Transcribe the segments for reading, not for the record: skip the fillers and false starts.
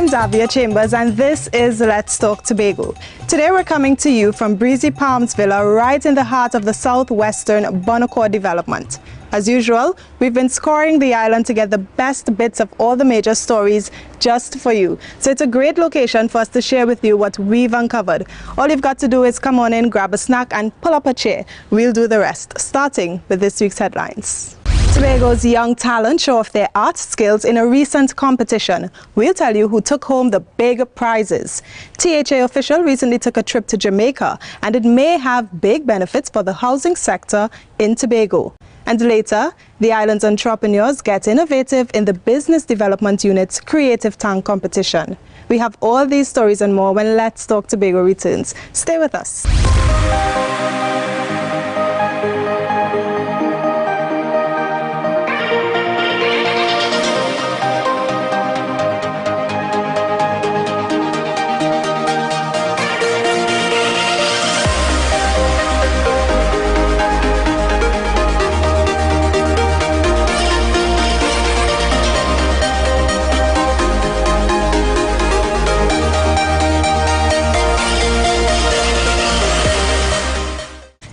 I'm Davia Chambers and this is Let's Talk Tobago. Today we're coming to you from breezy Palms Villa right in the heart of the southwestern Bonacore development. As usual, we've been scouring the island to get the best bits of all the major stories just for you. So it's a great location for us to share with you what we've uncovered. All you've got to do is come on in, grab a snack and pull up a chair. We'll do the rest, starting with this week's headlines. Tobago's young talent show off their art skills in a recent competition. We'll tell you who took home the big prizes. THA official recently took a trip to Jamaica and it may have big benefits for the housing sector in Tobago. And later, the island's entrepreneurs get innovative in the Business Development Unit's Creative Tank competition. We have all these stories and more when Let's Talk Tobago returns. Stay with us.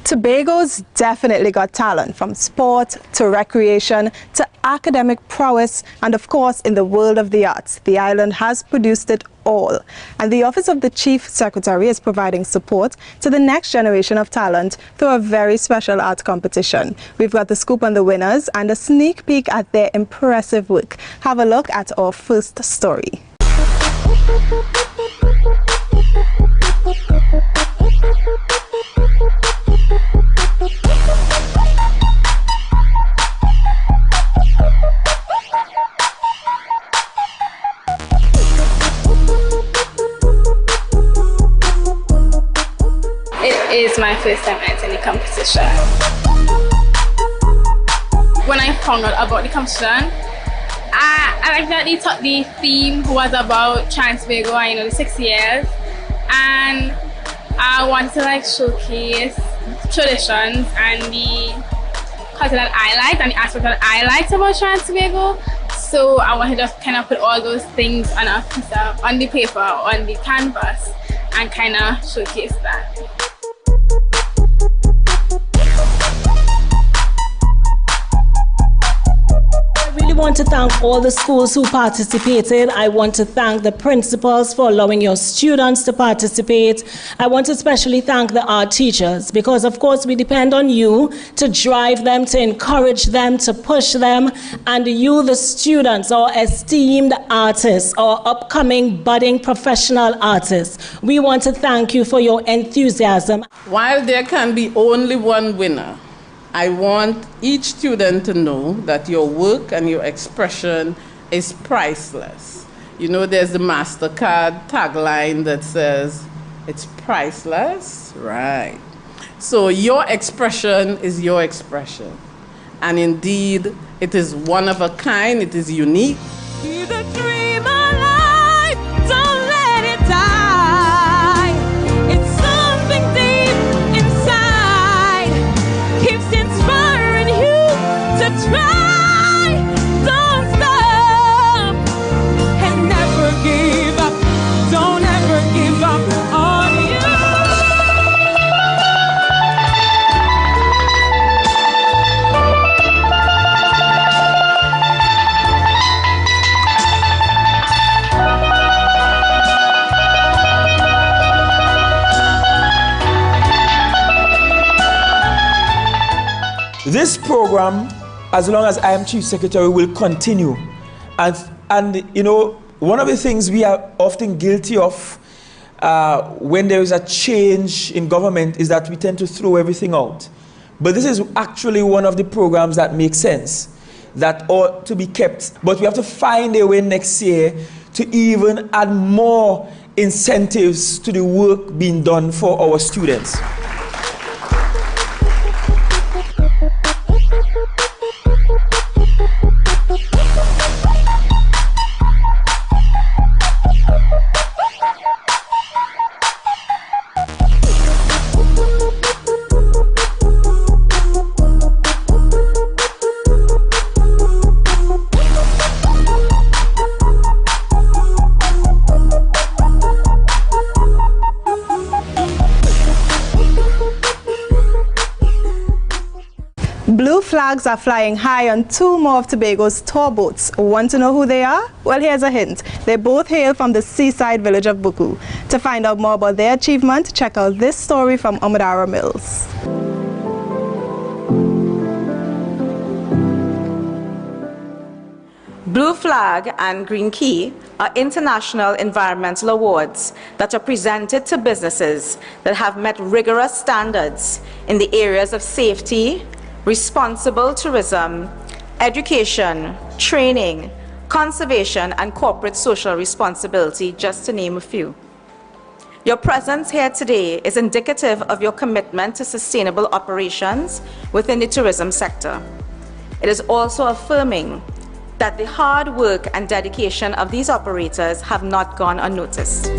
Tobago's definitely got talent, from sport to recreation to academic prowess and of course in the world of the arts. The island has produced it all. And the Office of the Chief Secretary is providing support to the next generation of talent through a very special art competition. We've got the scoop on the winners and a sneak peek at their impressive work. Have a look at our first story. It is my first time entering the competition. When I found out about the competition, I like that they thought the theme was about Tobago, the 6 years, and I wanted to showcase traditions and the culture that I liked and the aspect that I liked about Tobago. So I wanted to just kind of put all those things on a piece of, on the paper, on the canvas, and kind of showcase that. I want to thank all the schools who participated. I want to thank the principals for allowing your students to participate. I want to especially thank the art teachers because of course we depend on you to drive them, to encourage them, to push them, and you, the students, our esteemed artists, our upcoming budding professional artists. We want to thank you for your enthusiasm. While there can be only one winner, I want each student to know that your work and your expression is priceless. There's the MasterCard tagline that says, it's priceless, right? So your expression is your expression. And indeed, it is one of a kind, it is unique. Keep the dream alive, don't let it die. It's something deep inside, keeps inspiring you to try. Don't stop and never give up. Don't ever give up on you. This program, as long as I am Chief Secretary, will continue. And one of the things we are often guilty of when there is a change in government is that we tend to throw everything out. But this is actually one of the programs that makes sense, that ought to be kept. But we have to find a way next year to even add more incentives to the work being done for our students. Blue flags are flying high on two more of Tobago's tour boats. Want to know who they are? Well, here's a hint. They both hail from the seaside village of Buku. To find out more about their achievement, check out this story from Amadara Mills. Blue Flag and Green Key are international environmental awards that are presented to businesses that have met rigorous standards in the areas of safety, responsible tourism, education, training, conservation, and corporate social responsibility, just to name a few. Your presence here today is indicative of your commitment to sustainable operations within the tourism sector. It is also affirming that the hard work and dedication of these operators have not gone unnoticed.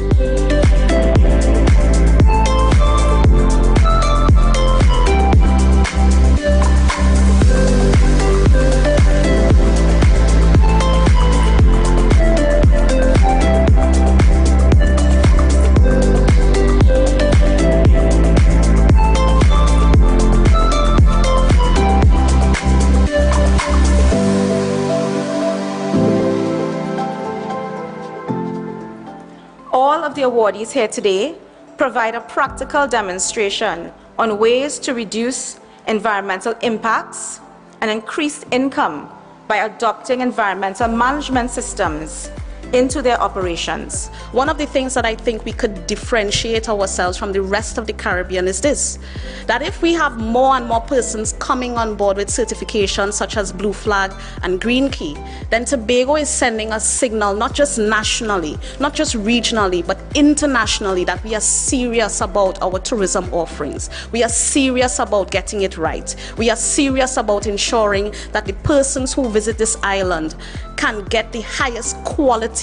All of the awardees here today provide a practical demonstration on ways to reduce environmental impacts and increase income by adopting environmental management systems into their operations. One of the things that I think we could differentiate ourselves from the rest of the Caribbean is this, that if we have more and more persons coming on board with certifications such as Blue Flag and Green Key, then Tobago is sending a signal not just nationally, not just regionally, but internationally, that we are serious about our tourism offerings. We are serious about getting it right. We are serious about ensuring that the persons who visit this island can get the highest quality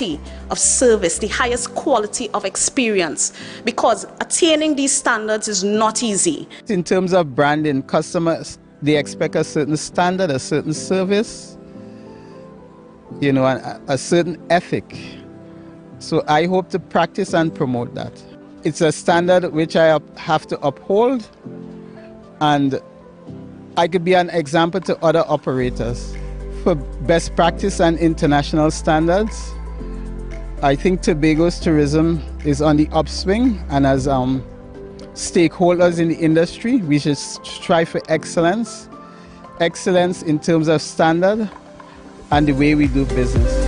of service, the highest quality of experience, because attaining these standards is not easy. In terms of branding, customers, they expect a certain standard, a certain service, you know, a certain ethic. So I hope to practice and promote that. It's a standard which I have to uphold, and I could be an example to other operators. For best practice and international standards, I think Tobago's tourism is on the upswing, and as stakeholders in the industry, we should strive for excellence. Excellence in terms of standard and the way we do business.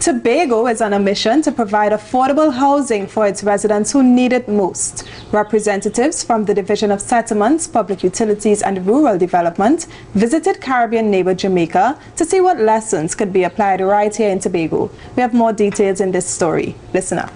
Tobago is on a mission to provide affordable housing for its residents who need it most. Representatives from the Division of Settlements, Public Utilities and Rural Development visited Caribbean neighbor Jamaica to see what lessons could be applied right here in Tobago. We have more details in this story. Listen up.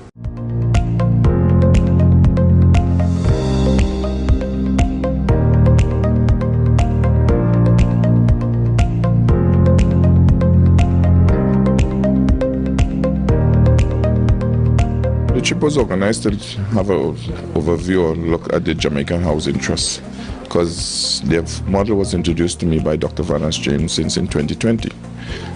The trip was organized to have an overview or look at the Jamaican Housing Trust, because their model was introduced to me by Dr. Vanessa James since in 2020.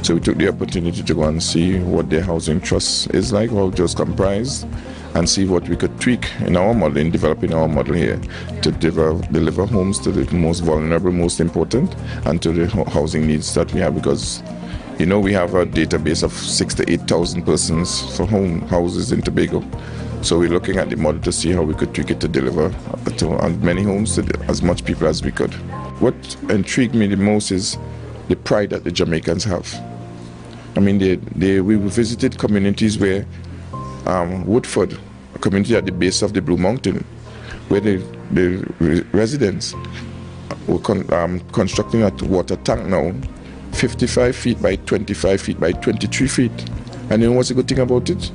So we took the opportunity to go and see what their housing trust is like, how it was comprised, and see what we could tweak in our model, in developing our model here to deliver homes to the most vulnerable, most important, and to the housing needs that we have, because you know, we have a database of 6,000 to 8,000 persons for houses in Tobago. So we're looking at the model to see how we could tweak it to deliver to as many homes to as much people as we could. What intrigued me the most is the pride that the Jamaicans have. I mean, we visited communities where Woodford, a community at the base of the Blue Mountain, where the residents were constructing a water tank now, 55 feet by 25 feet by 23 feet. And you know what's the good thing about it?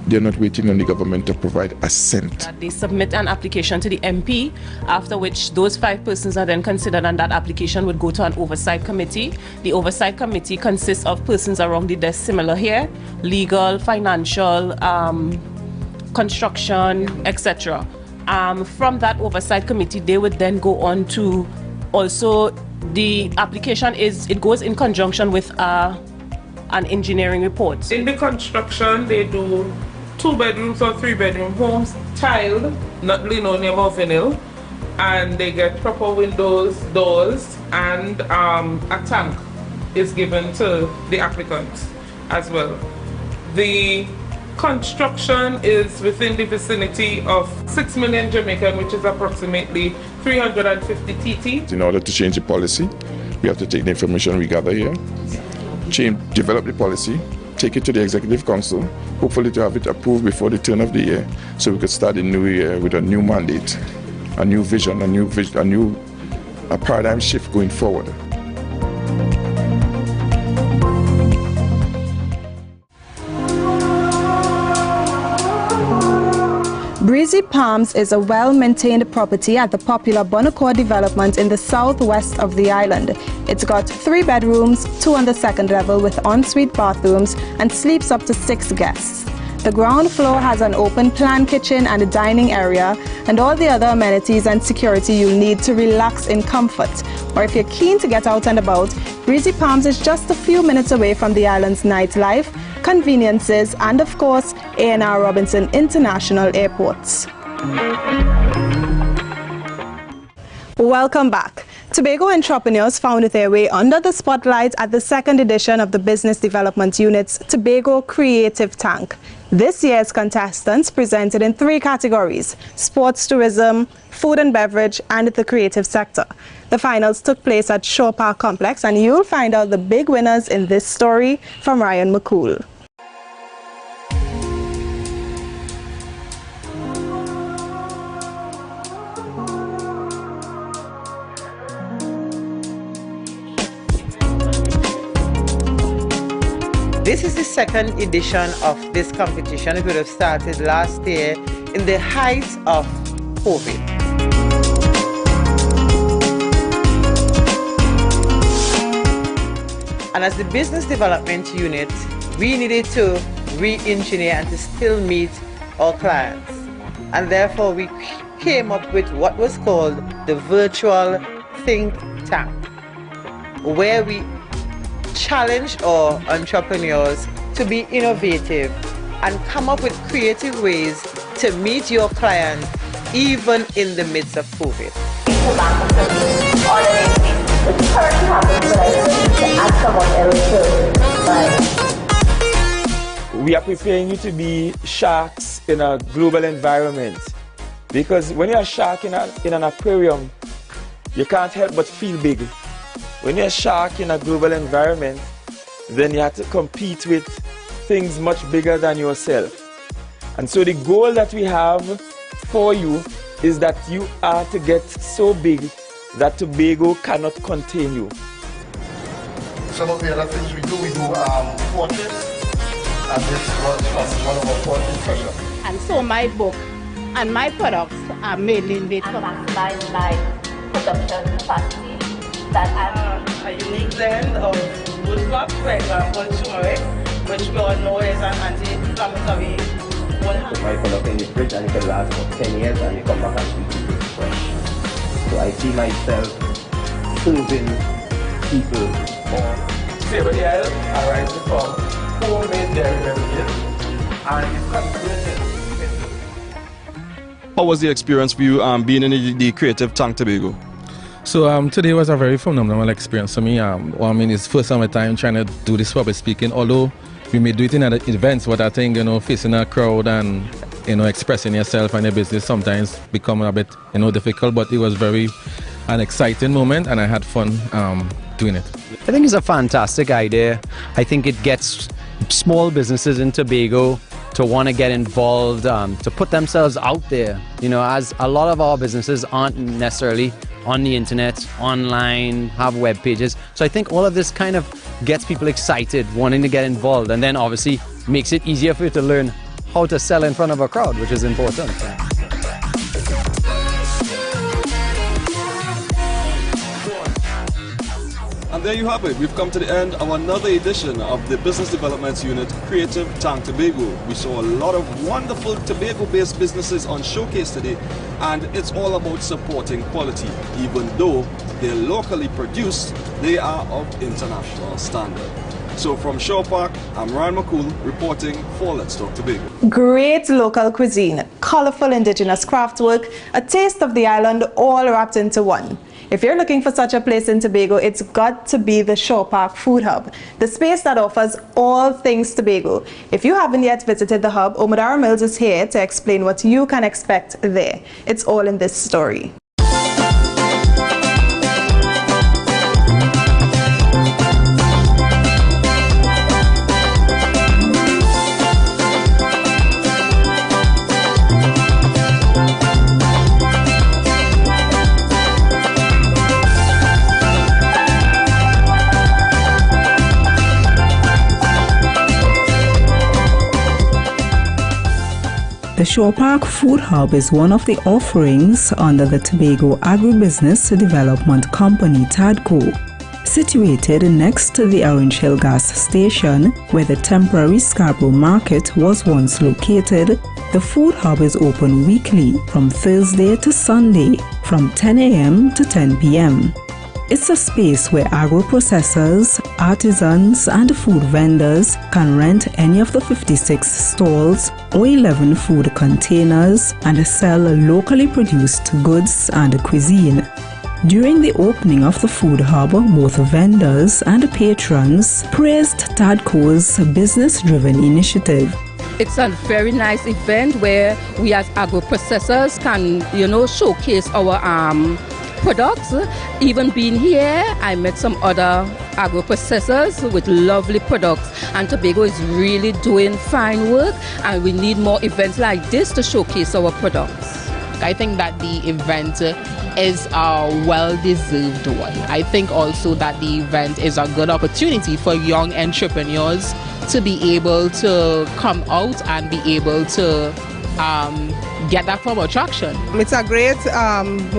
They're not waiting on the government to provide a cent. They submit an application to the MP, after which those 5 persons are then considered, and that application would go to an oversight committee. The oversight committee consists of persons around the desk similar here, legal, financial, construction, etc. From that oversight committee, they would then go on to also, the application goes in conjunction with an engineering report. In the construction, they do 2-bedrooms or 3-bedroom homes, tiled, not linoleum or vinyl, and they get proper windows, doors, and a tank is given to the applicant as well. The construction is within the vicinity of 6 million Jamaican, which is approximately 350 TT. In order to change the policy, we have to take the information we gather here, develop the policy, take it to the Executive Council, hopefully to have it approved before the turn of the year, so we could start the new year with a new mandate, a new vision, a paradigm shift going forward. Breezy Palms is a well-maintained property at the popular Bonacore development in the southwest of the island. It's got 3 bedrooms, 2 on the second level with ensuite bathrooms, and sleeps up to 6 guests. The ground floor has an open plan kitchen and a dining area, and all the other amenities and security you'll need to relax in comfort. Or if you're keen to get out and about, Breezy Palms is just a few minutes away from the island's nightlife, conveniences, and of course, A&R Robinson International Airports. Welcome back. Tobago entrepreneurs found their way under the spotlight at the 2nd edition of the Business Development Unit's Tobago Creative Tank. This year's contestants presented in 3 categories: sports tourism, food and beverage, and the creative sector. The finals took place at Shore Park Complex, and you'll find out the big winners in this story from Ryan McCool. This is the 2nd edition of this competition. It would have started last year in the height of COVID. And as the Business Development Unit, we needed to re-engineer and to still meet our clients. And therefore we came up with what was called the Virtual Think Tank, where we challenge our entrepreneurs to be innovative and come up with creative ways to meet your client even in the midst of COVID. We are preparing you to be sharks in a global environment, because when you're a shark in an aquarium, you can't help but feel big. When you're a shark in a global environment, then you have to compete with things much bigger than yourself. And so the goal that we have for you is that you are to get so big that Tobago cannot contain you. Some of the other things we do portraits, and this was one of our portrait treasures. And so my book and my products are mainly made from my production capacity. A unique blend of woodwork, for example, turmeric, which we all know is an anti-inflammatory. My product in the fridge and it can last for 10 years and you come back and eat it fresh. So I see myself serving people more. Savory oil arises from homemade dairy beverages and is converted. How was the experience for you being in the Creative Tank Tobago? So today was a very phenomenal experience for me. It's first time trying to do this public speaking, although we may do it in other events, but I think, facing a crowd and, expressing yourself and your business sometimes become a bit, difficult, but it was an exciting moment and I had fun doing it. I think it's a fantastic idea. I think it gets small businesses in Tobago to want to get involved, to put themselves out there, as a lot of our businesses aren't necessarily on the internet, online, have web pages. So I think all of this kind of gets people excited, wanting to get involved, and then obviously makes it easier for you to learn how to sell in front of a crowd, which is important. And there you have it. We've come to the end of another edition of the Business Development Unit Creative Tank Tobago. We saw a lot of wonderful Tobago-based businesses on showcase today, and it's all about supporting quality. Even though they're locally produced, they are of international standard. So from Shore Park, I'm Ryan McCool reporting for Let's Talk Tobago. Great local cuisine, colorful indigenous craftwork, a taste of the island, all wrapped into one. If you're looking for such a place in Tobago, it's got to be the Shore Park Food Hub, the space that offers all things Tobago. If you haven't yet visited the hub, Omadara Mills is here to explain what you can expect there. It's all in this story. The Shore Park Food Hub is one of the offerings under the Tobago Agribusiness Development Company, TADCO. Situated next to the Orange Hill gas station, where the temporary Scarborough Market was once located, the Food Hub is open weekly from Thursday to Sunday from 10 a.m. to 10 p.m. It's a space where agro-processors, artisans and food vendors can rent any of the 56 stalls or 11 food containers and sell locally produced goods and cuisine. During the opening of the Food Hub, both vendors and patrons praised TADCO's business-driven initiative. It's a very nice event where we as agro-processors can, showcase our products. Even being here, I met some other agro-processors with lovely products, and Tobago is really doing fine work, and we need more events like this to showcase our products. I think that the event is a well-deserved one. I think also that the event is a good opportunity for young entrepreneurs to be able to come out and be able to get that form of traction. It's a great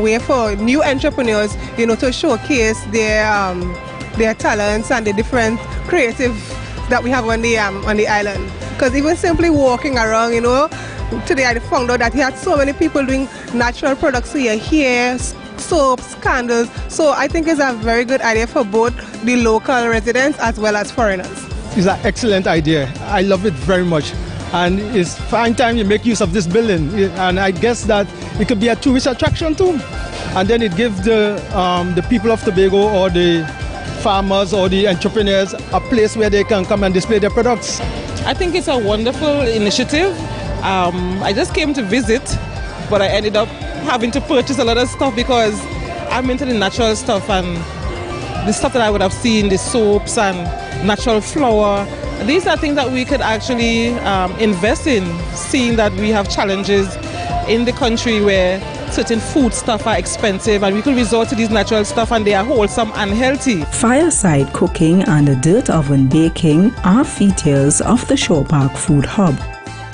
way for new entrepreneurs, to showcase their talents and the different creative that we have on the island. Because even simply walking around, today I found out that he had so many people doing natural products here, soaps, candles. So I think it's a very good idea for both the local residents as well as foreigners. It's an excellent idea. I love it very much. And it's fine time you make use of this building, and I guess that it could be a tourist attraction too. And then it gives the people of Tobago or the farmers or the entrepreneurs a place where they can come and display their products. I think it's a wonderful initiative. I just came to visit, but I ended up having to purchase a lot of stuff because I'm into the natural stuff and the stuff that I would have seen, the soaps and natural flour. These are things that we could actually invest in, seeing that we have challenges in the country where certain food stuff are expensive, and we could resort to these natural stuff and they are wholesome and healthy. Fireside cooking and dirt oven baking are features of the Shore Park Food Hub,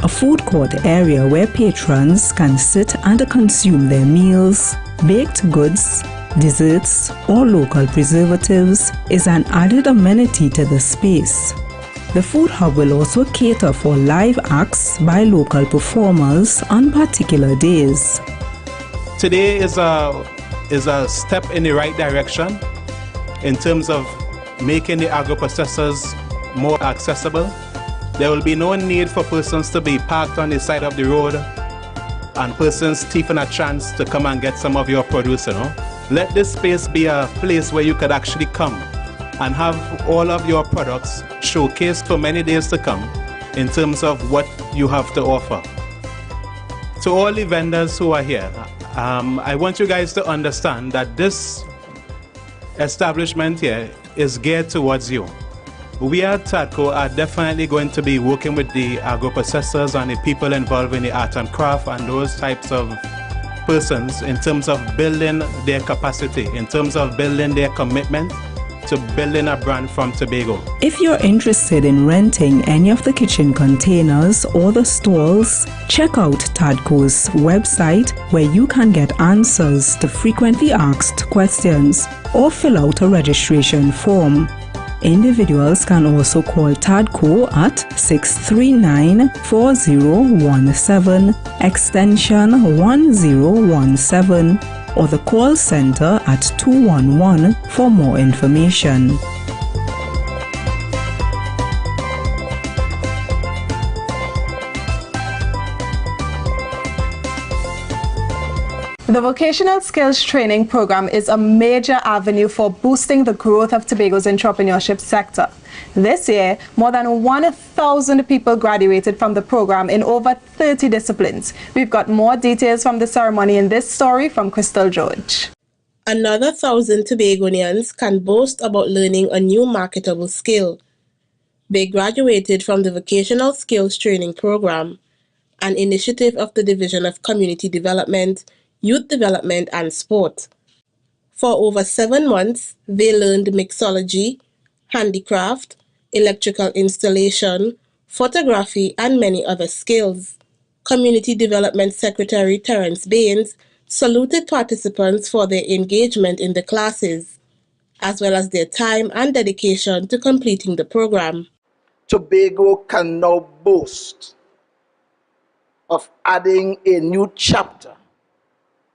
a food court area where patrons can sit and consume their meals. Baked goods, desserts or local preservatives is an added amenity to the space. The Food Hub will also cater for live acts by local performers on particular days. Today is a step in the right direction in terms of making the agro-processors more accessible. There will be no need for persons to be parked on the side of the road and persons thieving a chance to come and get some of your produce. Let this space be a place where you could actually come and have all of your products showcased for many days to come in terms of what you have to offer. To all the vendors who are here, I want you guys to understand that this establishment here is geared towards you. We at TADCO are definitely going to be working with the agro-processors and the people involved in the art and craft and those types of persons in terms of building their capacity, in terms of building their commitment to building a brand from Tobago. If you're interested in renting any of the kitchen containers or the stalls, check out TADCO's website where you can get answers to frequently asked questions or fill out a registration form. Individuals can also call TADCO at 639-4017 extension 1017 or the call center at 211 for more information. The Vocational Skills Training Program is a major avenue for boosting the growth of Tobago's entrepreneurship sector. This year, more than 1,000 people graduated from the program in over 30 disciplines. We've got more details from the ceremony in this story from Crystal George. Another 1,000 Tobagonians can boast about learning a new marketable skill. They graduated from the Vocational Skills Training Program, an initiative of the Division of Community Development, Youth Development and Sport. For over 7 months, they learned mixology, handicraft, electrical installation, photography, and many other skills. Community Development Secretary Terence Baines saluted participants for their engagement in the classes, as well as their time and dedication to completing the program. Tobago can now boast of adding a new chapter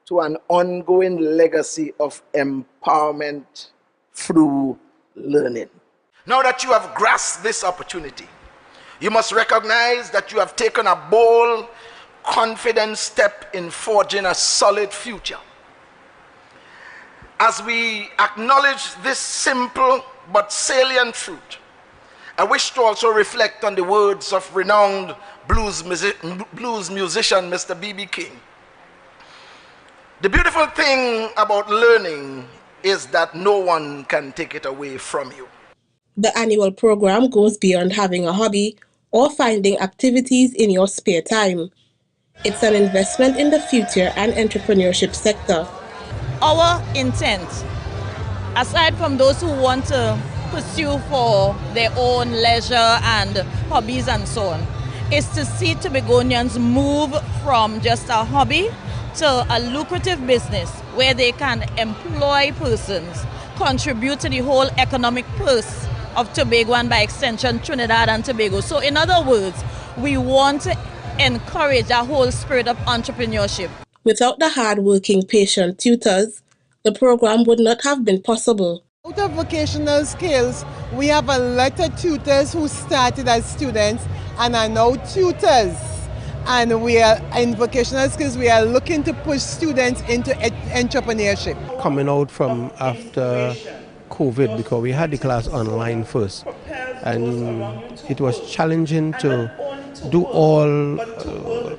to an ongoing legacy of empowerment through learning. Now that you have grasped this opportunity, you must recognize that you have taken a bold, confident step in forging a solid future. As we acknowledge this simple but salient truth, I wish to also reflect on the words of renowned blues musician Mr. B.B. King. The beautiful thing about learning is that no one can take it away from you. The annual program goes beyond having a hobby or finding activities in your spare time. It's an investment in the future and entrepreneurship sector. Our intent, aside from those who want to pursue for their own leisure and hobbies and so on, is to see Tobagonians move from just a hobby to a lucrative business where they can employ persons, contribute to the whole economic purse of Tobago and by extension Trinidad and Tobago. So in other words, we want to encourage a whole spirit of entrepreneurship. Without the hard-working, patient tutors, the program would not have been possible. Out of vocational skills, we have a lot of tutors who started as students and are now tutors. And we are in vocational skills, we are looking to push students into entrepreneurship. Coming out from after COVID, because we had the class online first, and it was challenging to do all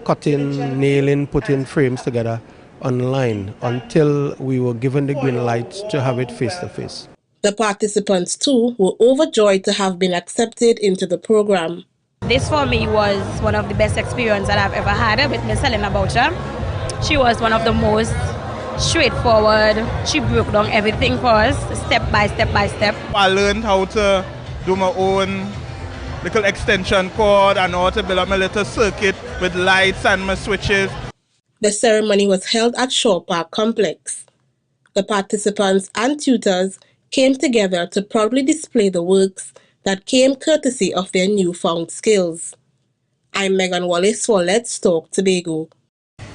cutting, nailing, putting frames together online until we were given the green light to have it face to face. The participants too were overjoyed to have been accepted into the program. This for me was one of the best experiences that I've ever had with Miss Helena Boucher. She was one of the most straightforward. She broke down everything for us, step by step by step. I learned how to do my own little extension cord and how to build up my little circuit with lights and my switches. The ceremony was held at Shaw Park Complex. The participants and tutors came together to proudly display the works that came courtesy of their newfound skills. I'm Megan Wallace for Let's Talk Tobago.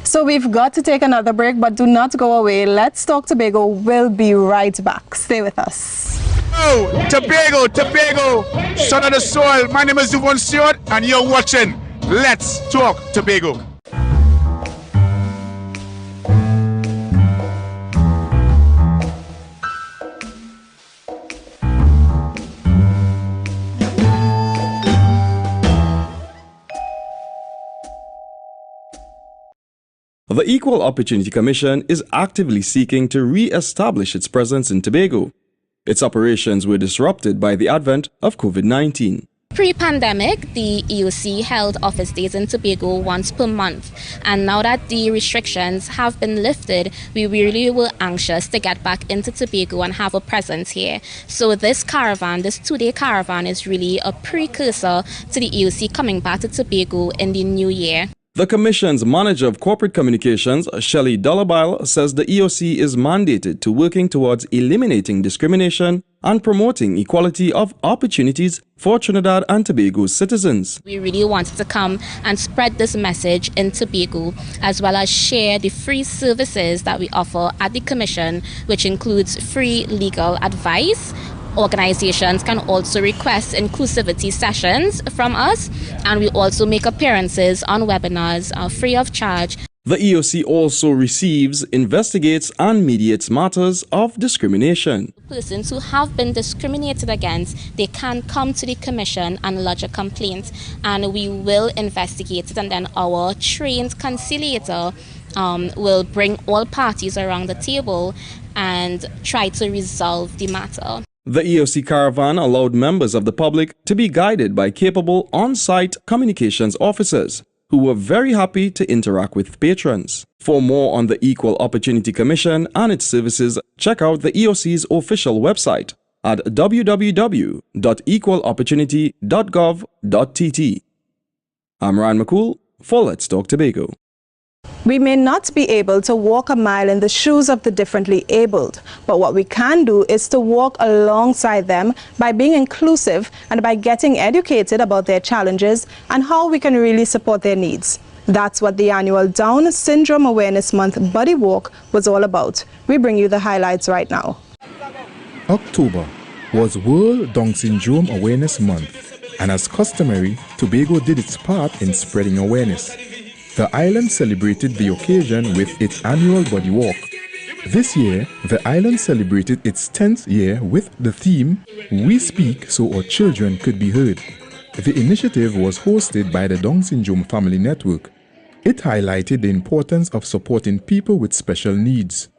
So we've got to take another break, but do not go away. Let's Talk Tobago will be right back. Stay with us. Oh, Tobago, Tobago, son of the soil. My name is Duvon Stewart, and you're watching Let's Talk Tobago. The Equal Opportunity Commission is actively seeking to re-establish its presence in Tobago. Its operations were disrupted by the advent of COVID-19. Pre-pandemic, the EOC held office days in Tobago once per month, and now that the restrictions have been lifted, we really were anxious to get back into Tobago and have a presence here. So this caravan, this 2-day caravan, is really a precursor to the EOC coming back to Tobago in the new year. The Commission's Manager of Corporate Communications, Shelley Dollabile, says the EOC is mandated to working towards eliminating discrimination and promoting equality of opportunities for Trinidad and Tobago's citizens. We really wanted to come and spread this message in Tobago, as well as share the free services that we offer at the Commission, which includes free legal advice. Organizations can also request inclusivity sessions from us, and we also make appearances on webinars free of charge. The EOC also receives, investigates, and mediates matters of discrimination. Persons who have been discriminated against, they can come to the commission and lodge a complaint, and we will investigate it, and then our trained conciliator will bring all parties around the table and try to resolve the matter. The EOC caravan allowed members of the public to be guided by capable on-site communications officers who were very happy to interact with patrons. For more on the Equal Opportunity Commission and its services, check out the EOC's official website at www.equalopportunity.gov.tt. I'm Ryan McCool for Let's Talk Tobago. We may not be able to walk a mile in the shoes of the differently abled, but what we can do is to walk alongside them by being inclusive and by getting educated about their challenges and how we can really support their needs. That's what the annual Down Syndrome Awareness Month Buddy Walk was all about. We bring you the highlights right now. October was World Down Syndrome Awareness Month, and as customary, Tobago did its part in spreading awareness. The island celebrated the occasion with its annual Buddy Walk. This year, the island celebrated its 10th year with the theme, We Speak So Our Children Could Be Heard. The initiative was hosted by the Down Syndrome Family Network. It highlighted the importance of supporting people with special needs.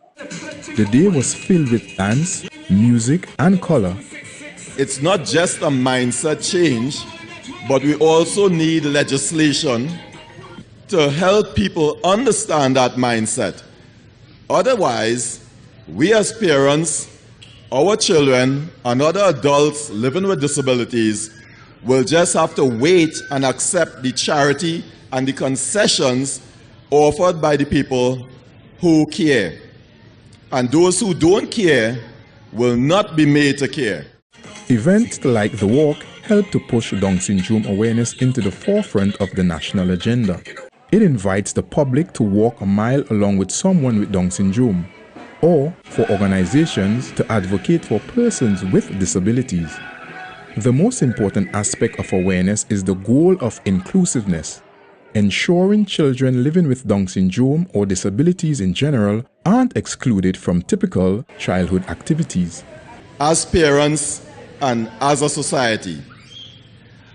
The day was filled with dance, music, and color. It's not just a mindset change, but we also need legislation to help people understand that mindset. Otherwise, we as parents, our children, and other adults living with disabilities will just have to wait and accept the charity and the concessions offered by the people who care. And those who don't care will not be made to care. Events like the walk help to push Down syndrome awareness into the forefront of the national agenda. It invites the public to walk a mile along with someone with Down syndrome, or for organizations to advocate for persons with disabilities. The most important aspect of awareness is the goal of inclusiveness, ensuring children living with Down syndrome or disabilities in general aren't excluded from typical childhood activities. As parents and as a society,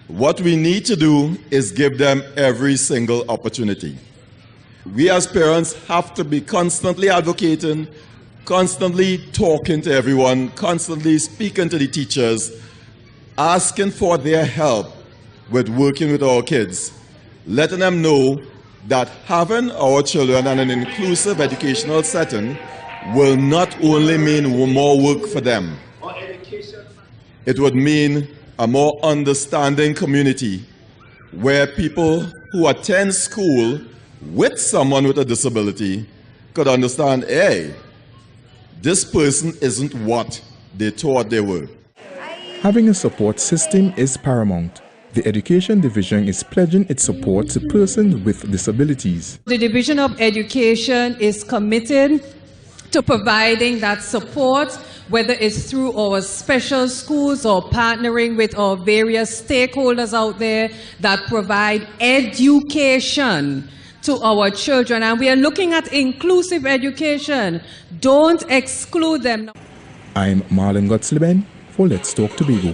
what we need to do is give them every single opportunity. We as parents have to be constantly advocating, constantly talking to everyone, constantly speaking to the teachers, asking for their help with working with our kids, letting them know that having our children in an inclusive educational setting will not only mean more work for them. It would mean a more understanding community where people who attend school with someone with a disability could understand, hey, this person isn't what they thought they were. Having a support system is paramount. The Education Division is pledging its support to persons with disabilities. The Division of Education is committed to providing that support, whether it's through our special schools or partnering with our various stakeholders out there that provide education to our children. And we are looking at inclusive education. Don't exclude them. I'm Marlon Gottsliben for Let's Talk Tobago.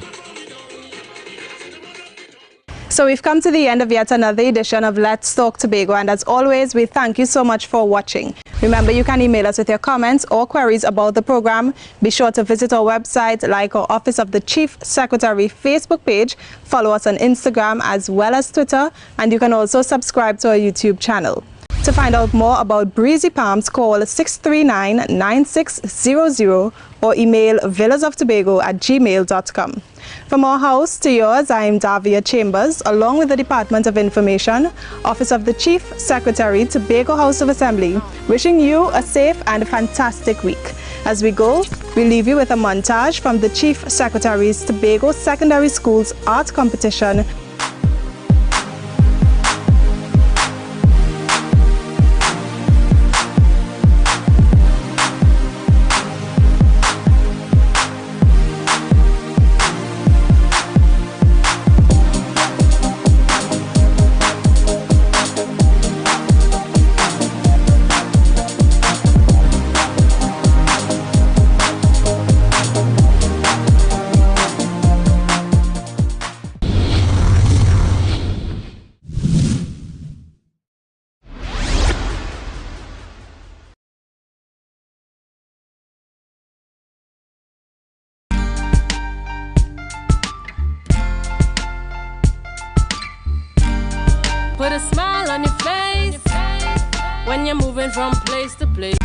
So we've come to the end of yet another edition of Let's Talk Tobago, and as always, we thank you so much for watching. Remember, you can email us with your comments or queries about the program. Be sure to visit our website, like our Office of the Chief Secretary Facebook page, follow us on Instagram as well as Twitter, and you can also subscribe to our YouTube channel. To find out more about Breezy Palms, call 639-9600 or email villasoftobago@gmail.com. From our house to yours, I am Davia Chambers, along with the Department of Information, Office of the Chief Secretary, Tobago House of Assembly, wishing you a safe and fantastic week. As we go, we leave you with a montage from the Chief Secretary's Tobago Secondary Schools Art Competition. when you're moving from place to place.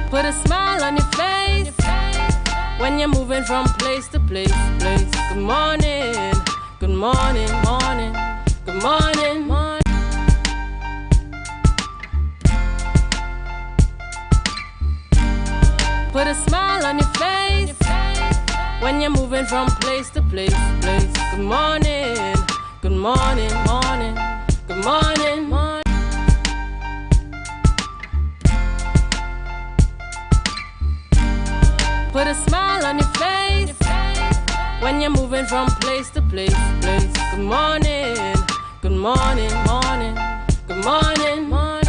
Put a smile on your face when you're moving from place to place. Good morning, good morning, morning, good morning, morning. Put a smile on your face when you're moving from place to place. Good morning, good morning, morning, good morning, morning. Put a smile on your face when you're moving from place to place. Good morning, good morning, morning, good morning, morning.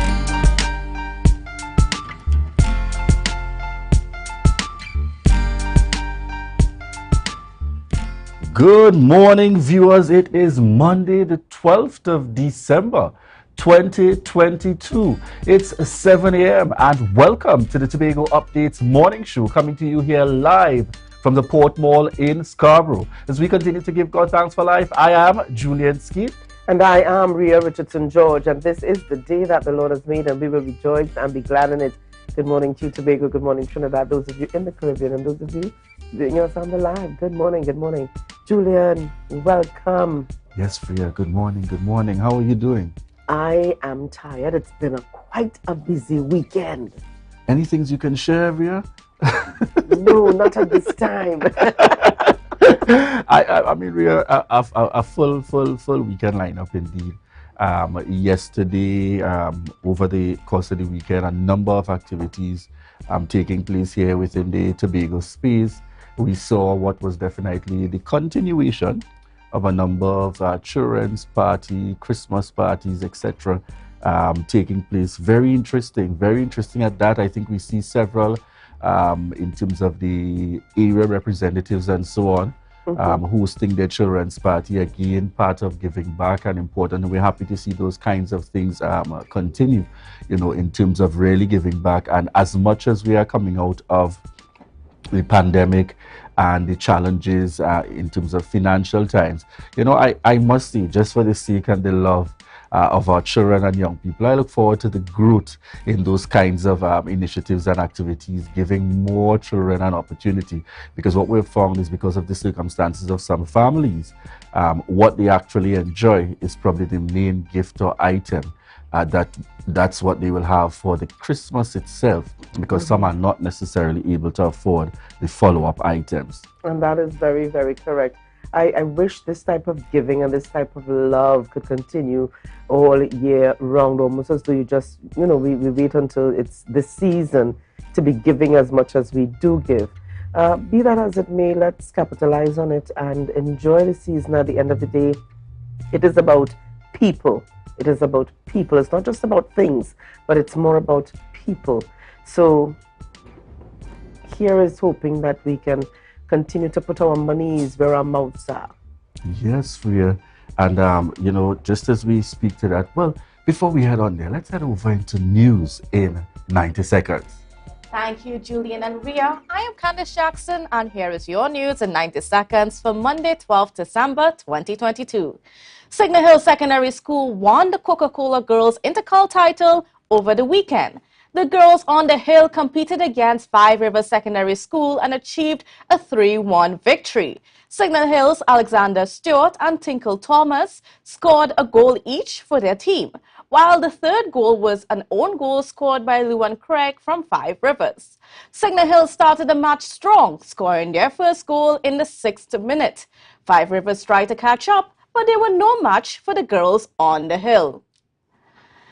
Good morning, viewers. It is Monday, the 12th of December, 2022. It's 7 a.m. and welcome to the Tobago Updates morning show, coming to you here live from the Port Mall in Scarborough. As we continue to give God thanks for life, I am Julian Skeet. And I am Rhea Richardson George, and this is the day that the Lord has made, and we will rejoice and be glad in it. Good morning to you, Tobago. Good morning, Trinidad. Those of you in the Caribbean, and those of you viewing us on the live. Good morning, good morning. Julian, welcome. Yes, Rhea, good morning, good morning. How are you doing? I am tired. It's been quite a busy weekend. Any things you can share, Rhea? No, not at this time. I mean, Rhea, a full weekend lineup indeed. Yesterday, over the course of the weekend, a number of activities taking place here within the Tobago space. We saw what was definitely the continuation of a number of children's party, Christmas parties, etc. Taking place. Very interesting at that. I think we see several in terms of the area representatives and so on, hosting their children's party. Again, part of giving back and important. And we're happy to see those kinds of things continue, in terms of really giving back. And as much as we are coming out of the pandemic and the challenges in terms of financial times, I must say, just for the sake and the love of our children and young people, I look forward to the growth in those kinds of initiatives and activities, giving more children an opportunity. Because what we've found is, because of the circumstances of some families, what they actually enjoy is probably the main gift or item. That's what they will have for the Christmas itself, because some are not necessarily able to afford the follow-up items. And that is very, very correct. I wish this type of giving and this type of love could continue all year round, almost as though you just, we wait until it's the season to be giving as much as we do give. Be that as it may, let's capitalize on it and enjoy the season. At the end of the day, it is about people. It is about people. It's not just about things, but it's more about people. So here is hoping that we can continue to put our monies where our mouths are. Yes, Rhea. And, just as we speak to that, well, before we head on there, let's head over into news in 90 seconds. Thank you, Julian and Rhea. I am Candice Jackson, and here is your news in 90 seconds for Monday, 12th December 2022. Signal Hill Secondary School won the Coca-Cola Girls Intercol title over the weekend. The girls on the hill competed against Five Rivers Secondary School and achieved a 3-1 victory. Signal Hill's Alexander Stewart and Tinkle Thomas scored a goal each for their team, while the third goal was an own goal scored by Luan Craig from Five Rivers. Signal Hill started the match strong, scoring their first goal in the 6th minute. Five Rivers tried to catch up, but they were no match for the girls on the hill.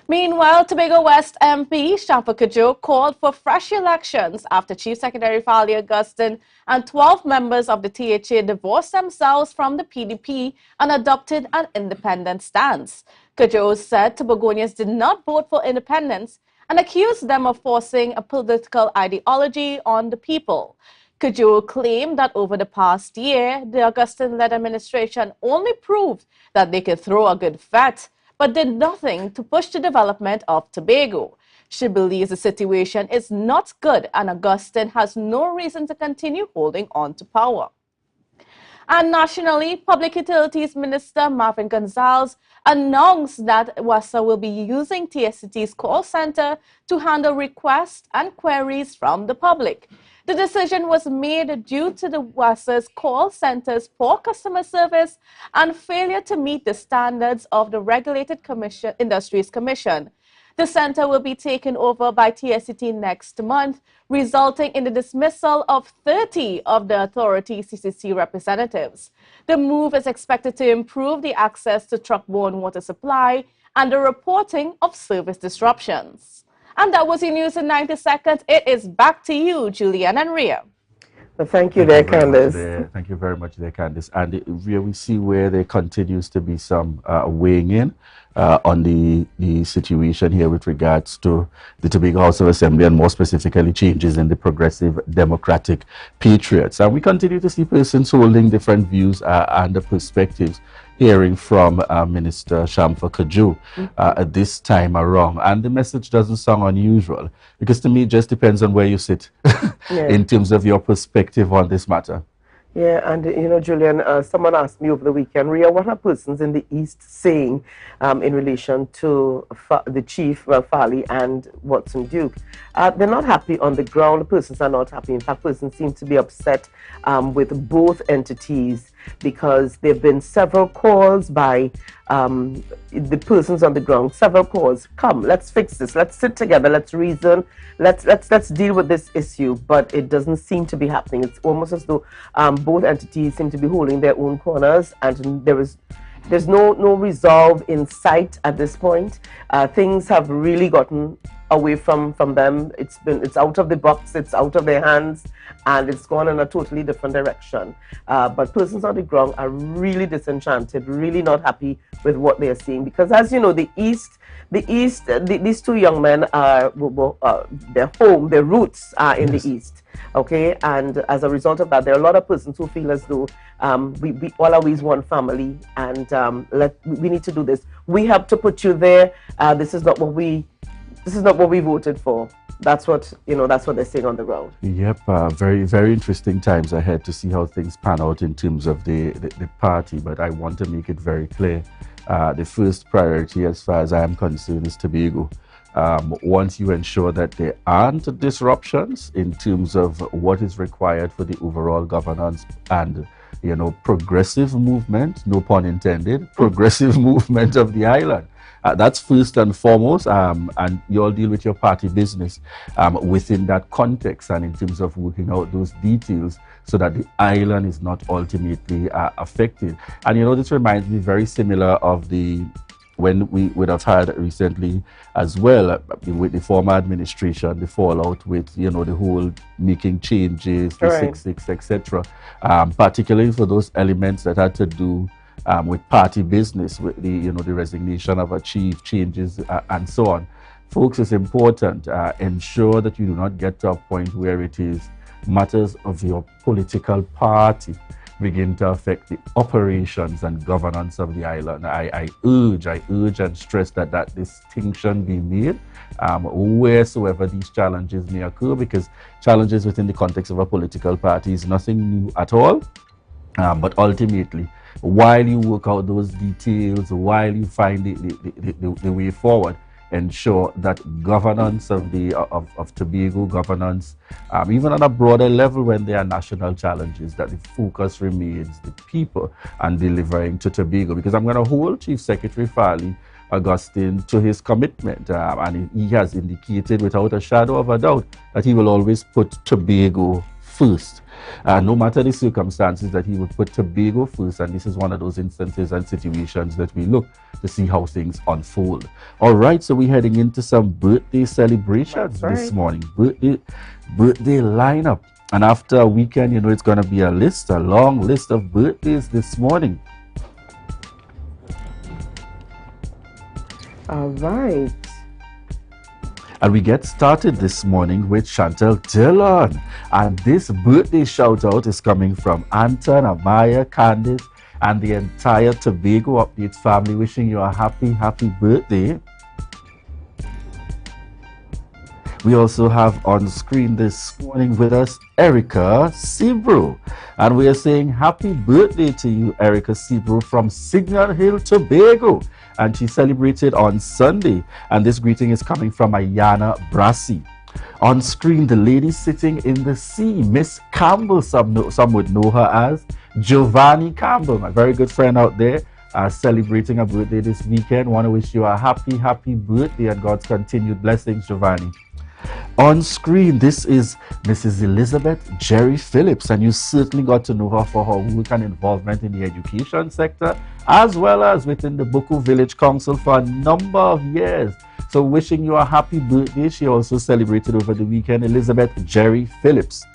Meanwhile, Tobago West MP Shampa Kajo called for fresh elections after Chief Secretary Fali Augustine and 12 members of the THA divorced themselves from the PDP and adopted an independent stance. Kajo said Tobagonians did not vote for independence and accused them of forcing a political ideology on the people. Kajo claimed that over the past year, the Augustine-led administration only proved that they could throw a good vet, but did nothing to push the development of Tobago. She believes the situation is not good and Augustine has no reason to continue holding on to power. And nationally, Public Utilities Minister Marvin Gonzalez announced that WASA will be using TSCT's call center to handle requests and queries from the public. The decision was made due to the WASA's call center's poor customer service and failure to meet the standards of the Regulated Industries Commission. The center will be taken over by TSCT next month, resulting in the dismissal of 30 of the authority's CCC representatives. The move is expected to improve the access to truck-borne water supply and the reporting of service disruptions. And that was your news in 90 seconds. It is back to you, Julian and Ria. Well, thank you there, Candice. Thank you very much there, Candice. And Ria, we see where there continues to be some weighing in on the situation here with regards to the Tobago House of Assembly and more specifically changes in the Progressive Democratic Patriots. And we continue to see persons holding different views and perspectives, hearing from Minister Shamfa Kaju this time around. And the message doesn't sound unusual, because to me it just depends on where you sit in terms of your perspective on this matter. Yeah, and you know, Julian, someone asked me over the weekend, Ria, what are persons in the East saying in relation to the chief, Farley and Watson Duke? They're not happy on the ground. The persons are not happy. In fact, persons seem to be upset with both entities, because there have been several calls by the persons on the ground, several calls. Come, let's fix this. Let's sit together. Let's reason. Let's deal with this issue. But it doesn't seem to be happening. It's almost as though both entities seem to be holding their own corners, and there's no resolve in sight at this point. Things have really gotten away from them. It's out of the box, it's out of their hands, and it's gone in a totally different direction. But persons on the ground are really disenchanted, really not happy with what they're seeing, because as you know, these two young men are their home, their roots are in the East. Okay, and as a result of that, there are a lot of persons who feel as though we all always one family, and we need to do this. We have to put you there. This is not what we voted for. That's what they're saying on the ground. Yep, very, very interesting times ahead to see how things pan out in terms of the party. But I want to make it very clear, the first priority as far as I am concerned is Tobago. Once you ensure that there aren't disruptions in terms of what is required for the overall governance and progressive movement, no pun intended, progressive movement of the island. That's first and foremost, and you all deal with your party business within that context and in terms of working out those details so that the island is not ultimately affected. And this reminds me very similar of when we would have had recently as well with the former administration, the fallout with the whole making changes, the 6-6, etc. Particularly for those elements that had to do with party business, with the resignation of a chief, changes and so on. Folks, it's important. Ensure that you do not get to a point where it is matters of your political party begin to affect the operations and governance of the island. I urge and stress that distinction be made wheresoever these challenges may occur, because challenges within the context of a political party is nothing new at all. But ultimately, while you work out those details, while you find the way forward, ensure that governance of Tobago, governance, even on a broader level when there are national challenges, that the focus remains the people and delivering to Tobago. Because I'm going to hold Chief Secretary Farley Augustine to his commitment, and he has indicated without a shadow of a doubt that he will always put Tobago first. No matter the circumstances, that he would put Tobago first, and this is one of those instances and situations that we look to see how things unfold. All right, so we're heading into some birthday celebrations this morning. Birthday lineup, and after a weekend, it's going to be a long list of birthdays this morning. All right. And we get started this morning with Chantel Dillon. And this birthday shout out is coming from Anton, Amaya, Candice, and the entire Tobago Updates family, wishing you a happy birthday. we also have on screen this morning with us Erica Sebro. And we are saying happy birthday to you, Erica Sebro, from Signal Hill, Tobago. And she celebrated on Sunday. And this greeting is coming from Ayana Brassi. On screen, the lady sitting in the sea, Miss Campbell, some would know her as Giovanni Campbell, my very good friend out there, celebrating her birthday this weekend. Want to wish you a happy, happy birthday and God's continued blessings, Giovanni. On screen, this is Mrs. Elizabeth Jerry Phillips, and you certainly got to know her for her work and involvement in the education sector, as well as within the Buku Village Council for a number of years. So wishing you a happy birthday. She also celebrated over the weekend, Elizabeth Jerry Phillips.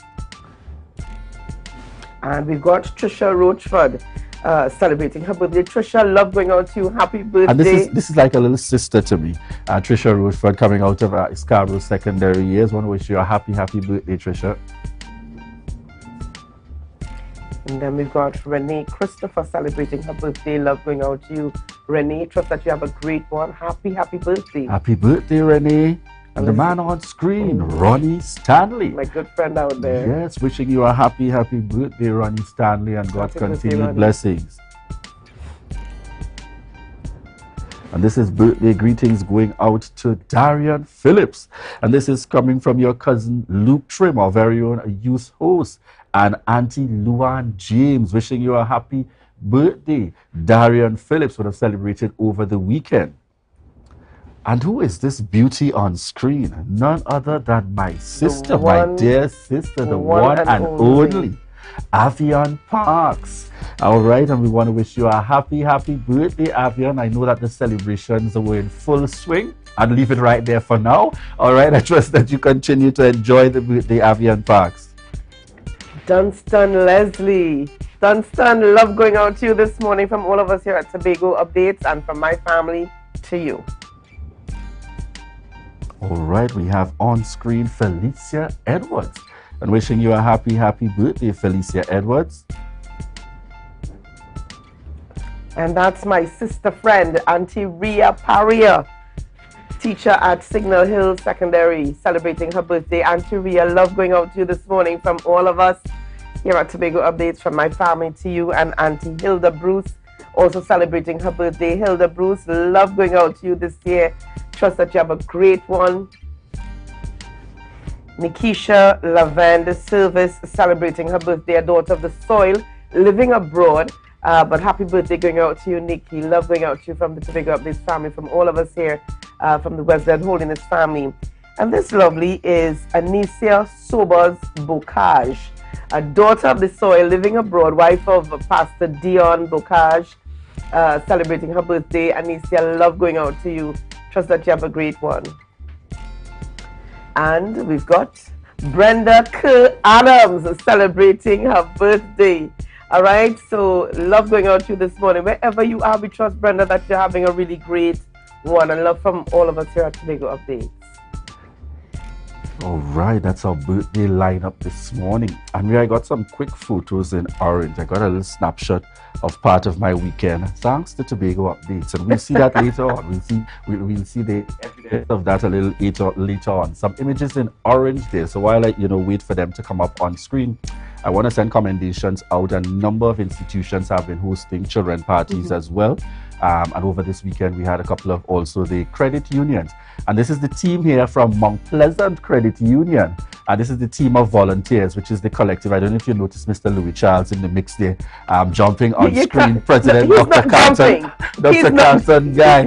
And we've got Trisha Rochford celebrating her birthday. Trisha, love going out to you. Happy birthday. And this is like a little sister to me. Trisha Rochford, coming out of Scarborough secondary years. Want to wish you a happy, happy birthday, Trisha. And then we've got Renee Christopher celebrating her birthday. Love going out to you, Renee. Trust that you have a great one. Happy, happy birthday. Happy birthday, Renee. And the man on screen, Ronnie Stanley. My good friend out there. Yes, wishing you a happy, happy birthday, Ronnie Stanley, and God's continued blessings. And this is birthday greetings going out to Darian Phillips. And this is coming from your cousin Luke Trim, our very own youth host, and Auntie Luan James, wishing you a happy birthday. Darian Phillips would have celebrated over the weekend. And who is this beauty on screen? None other than my sister, my dear sister, the one and only Avian Parks. All right, and we want to wish you a happy, happy birthday, Avian. I know that the celebrations are in full swing. I'll leave it right there for now. All right, I trust that you continue to enjoy the birthday, Avian Parks. Dunstan Leslie. Dunstan, love going out to you this morning from all of us here at Tobago Updates and from my family to you. All right, we have on screen Felicia Edwards. And wishing you a happy, happy birthday, Felicia Edwards. And that's my sister friend, Auntie Ria Paria, teacher at Signal Hill Secondary, celebrating her birthday. Auntie Ria, love going out to you this morning from all of us here at Tobago Updates, from my family to you. And Auntie Hilda Bruce, also celebrating her birthday. Hilda Bruce, love going out to you this year. Trust that you have a great one. Nikisha Lavender Service, celebrating her birthday, a daughter of the soil, living abroad. But happy birthday going out to you, Nikki. Love going out to you from the Tobago Updates family, from all of us here, from the Wesleyan Holiness family. And this lovely is Anicia Sobers Bocage, a daughter of the soil, living abroad, wife of Pastor Dion Bocage, celebrating her birthday. Anicia, love going out to you. Trust that you have a great one. And we've got Brenda Kerr Adams celebrating her birthday. All right, so love going out to you this morning. Wherever you are, we trust, Brenda, that you're having a really great one. And love from all of us here at Tobago Updates. All right, that's our birthday lineup this morning. And I got some quick photos in orange. I got a little snapshot of part of my weekend, thanks to Tobago Updates. And we'll see that later on. We'll see the evidence of that a little later on. Some images in orange there. So while I wait for them to come up on screen, I want to send commendations out. A number of institutions have been hosting children parties as well. And over this weekend, we had a couple of also the credit unions. And this is the team here from Mount Pleasant Credit Union. And this is the team of volunteers, which is the collective. I don't know if you noticed Mr. Louis Charles in the mix there, jumping on screen. President Dr. Carlton. Dr. Carlton guy.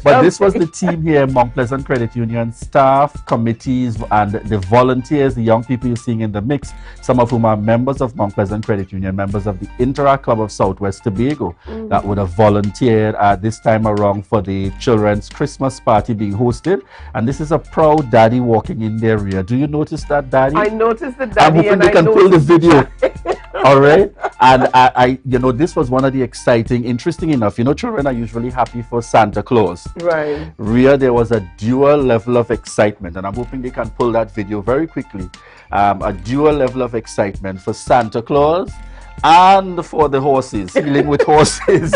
But this was the team here, Mount Pleasant Credit Union, staff, committees, and the volunteers, the young people you're seeing in the mix, some of whom are members of Mount Pleasant Credit Union, members of the Interact Club of Southwest Tobago, that would have volunteered this time around for the children's Christmas party being hosted. And this is a proud daddy walking in their rear. Do you notice that, daddy? I noticed the daddy. I'm hoping they can pull the video. All right. And I this was one of the exciting, interesting enough, children are usually happy for Santa Claus. Right. Rear, there was a dual level of excitement, and I'm hoping they can pull that video very quickly. A dual level of excitement for Santa Claus and for the horses, healing with horses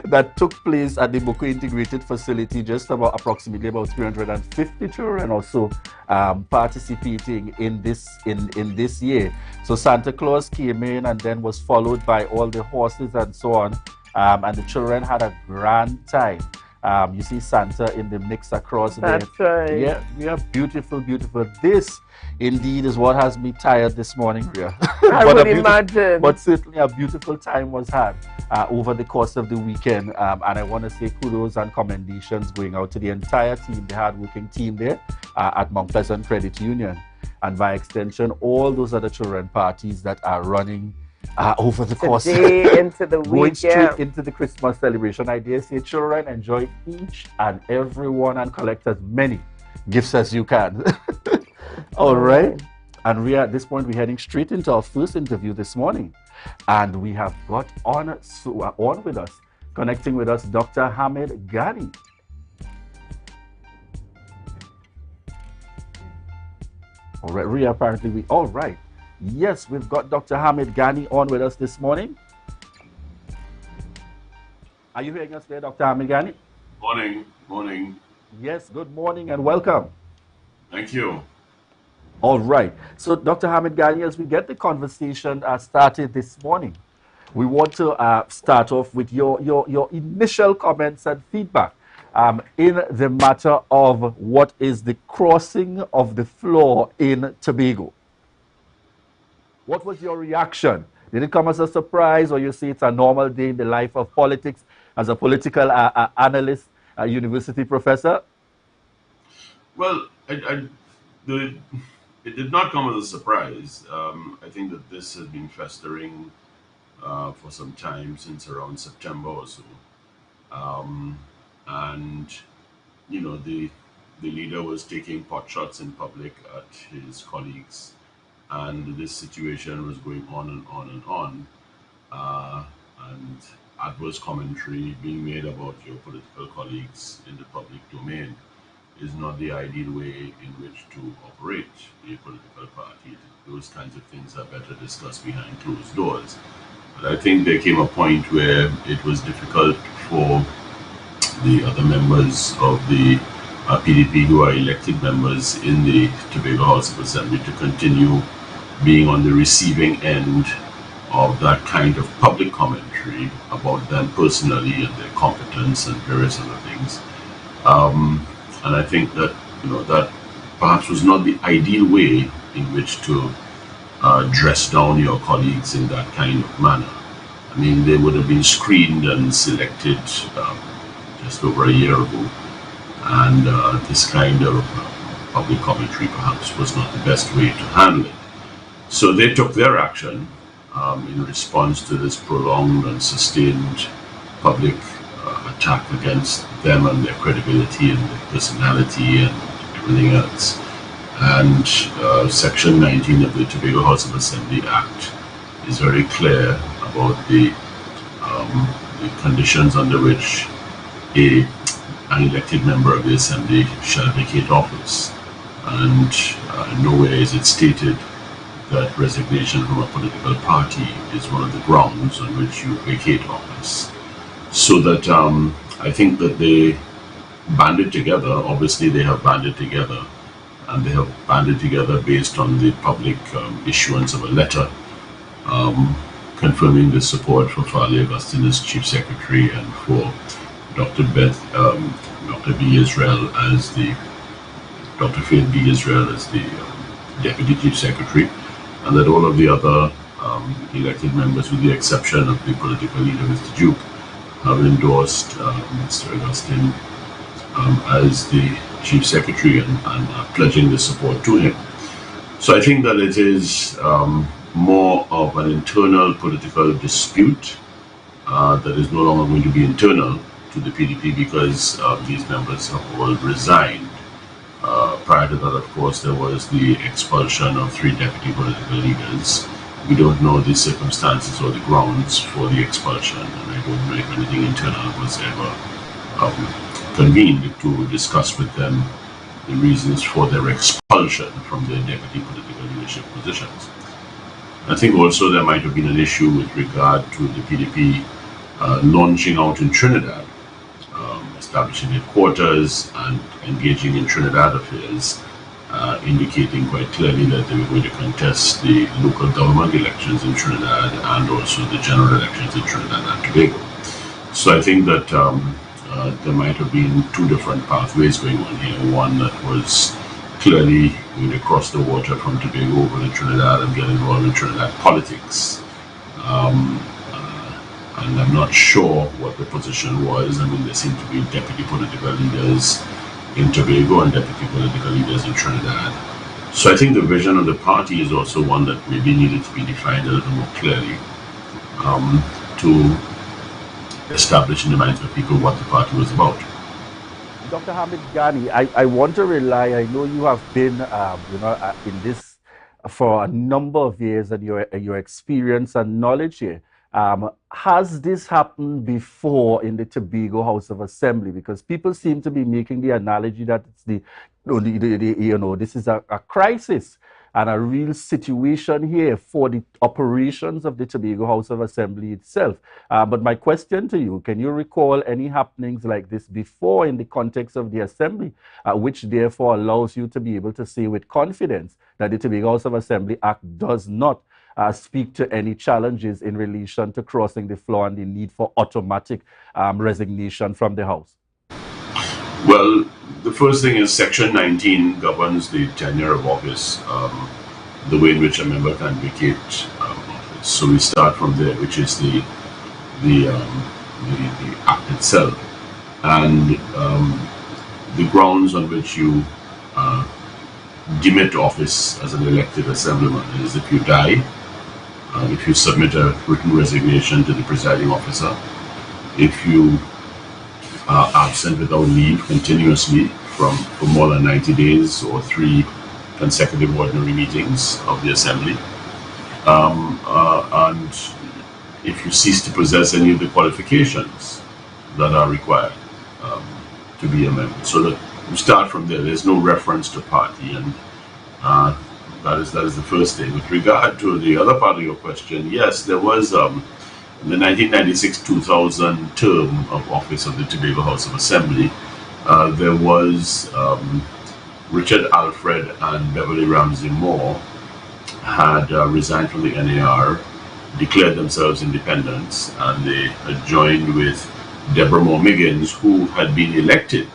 that took place at the Boko Integrated Facility. Just approximately about 350 children or so participating in this year. So Santa Claus came in and then was followed by all the horses and so on, and the children had a grand time. You see Santa in the mix across there. That's right. Yeah, beautiful, beautiful. This indeed is what has me tired this morning, Rhea. I would imagine. But certainly a beautiful time was had over the course of the weekend. And I want to say kudos and commendations going out to the entire team, the hardworking team there at Mount Pleasant Credit Union. And by extension, all those other children parties that are running over the course into the week, going straight into the Christmas celebration. I dare say, children, enjoy each and every one and collect as many gifts as you can. All right. And Rhea, at this point, we're heading straight into our first interview this morning. And we have got on with us, connecting with us, Dr. Hamid Ghani. All right, Rhea, apparently all right. Yes, we've got Dr. Hamid Ghani on with us this morning. Are you hearing us there, Dr. Hamid Ghani? Morning. Yes, good morning and welcome. Thank you. All right. So, Dr. Hamid Ghani, as we get the conversation started this morning, we want to start off with your initial comments and feedback in the matter of what is the crossing of the floor in Tobago. What was your reaction? Did it come as a surprise, or you see it's a normal day in the life of politics as a political analyst, a university professor? Well, it did not come as a surprise. I think that this has been festering for some time, since around September or so. And, you know, the leader was taking pot shots in public at his colleagues. And this situation was going on and on and on, and adverse commentary being made about your political colleagues in the public domain is not the ideal way in which to operate a political party. Those kinds of things are better discussed behind closed doors. But I think there came a point where it was difficult for the other members of the PDP who are elected members in the Tobago House of Assembly to continue being on the receiving end of that kind of public commentary about them personally and their competence and various other things. And I think that, you know, that perhaps was not the ideal way in which to dress down your colleagues in that kind of manner. I mean, they would have been screened and selected just over a year ago. And this kind of public commentary perhaps was not the best way to handle it. So they took their action in response to this prolonged and sustained public attack against them and their credibility and their personality and everything else. And Section 19 of the Tobago House of Assembly Act is very clear about the conditions under which an elected member of the Assembly shall vacate office. And nowhere is it stated that resignation from a political party is one of the grounds on which you vacate office. So that I think that they banded together. Obviously they have banded together, and they have banded together based on the public issuance of a letter confirming the support for Farley Augustine as Chief Secretary and for Dr. B. Israel as Dr. Faith B. Israel as the Deputy Chief Secretary, and that all of the other elected members, with the exception of the political leader, Mr. Duke, have endorsed Mr. Augustine as the Chief Secretary and are pledging the support to him. So I think that it is more of an internal political dispute that is no longer going to be internal to the PDP because these members have all resigned. Prior to that, of course, there was the expulsion of 3 deputy political leaders. We don't know the circumstances or the grounds for the expulsion, and I don't know if anything internal was ever convened to discuss with them the reasons for their expulsion from their deputy political leadership positions. I think also there might have been an issue with regard to the PDP launching out in Trinidad, establishing headquarters and engaging in Trinidad affairs, indicating quite clearly that they were going to contest the local government elections in Trinidad and also the general elections in Trinidad and Tobago. So I think that there might have been two different pathways going on here. One that was clearly going to cross the water from Tobago over to Trinidad and get involved in Trinidad politics. And I'm not sure what the position was. I mean, there seemed to be deputy political leaders in Tobago and deputy political leaders in Trinidad. So I think the vision of the party is also one that maybe needed to be defined a little more clearly to establish in the minds of people what the party was about. Dr. Hamid Ghani, I want to rely, I know you have been in this for a number of years, and your experience and knowledge here. Has this happened before in the Tobago House of Assembly? Because people seem to be making the analogy that it's this is a crisis and a real situation here for the operations of the Tobago House of Assembly itself. But my question to you, can you recall any happenings like this before in the context of the Assembly, which therefore allows you to be able to say with confidence that the Tobago House of Assembly Act does not speak to any challenges in relation to crossing the floor and the need for automatic resignation from the House? Well, the first thing is Section 19 governs the tenure of office, the way in which a member can vacate office. So we start from there, which is the Act itself. And the grounds on which you demit office as an elected assemblyman is if you die, if you submit a written resignation to the presiding officer, if you are absent without leave continuously for more than 90 days or 3 consecutive ordinary meetings of the assembly, and if you cease to possess any of the qualifications that are required to be a member. So that you start from there. There's no reference to party, and that is the first thing. With regard to the other part of your question, yes, there was in the 1996-2000 term of office of the Tobago House of Assembly, there was Richard Alfred and Beverly Ramsey Moore had resigned from the NAR, declared themselves independents, and they had joined with Deborah Moore Miggins, who had been elected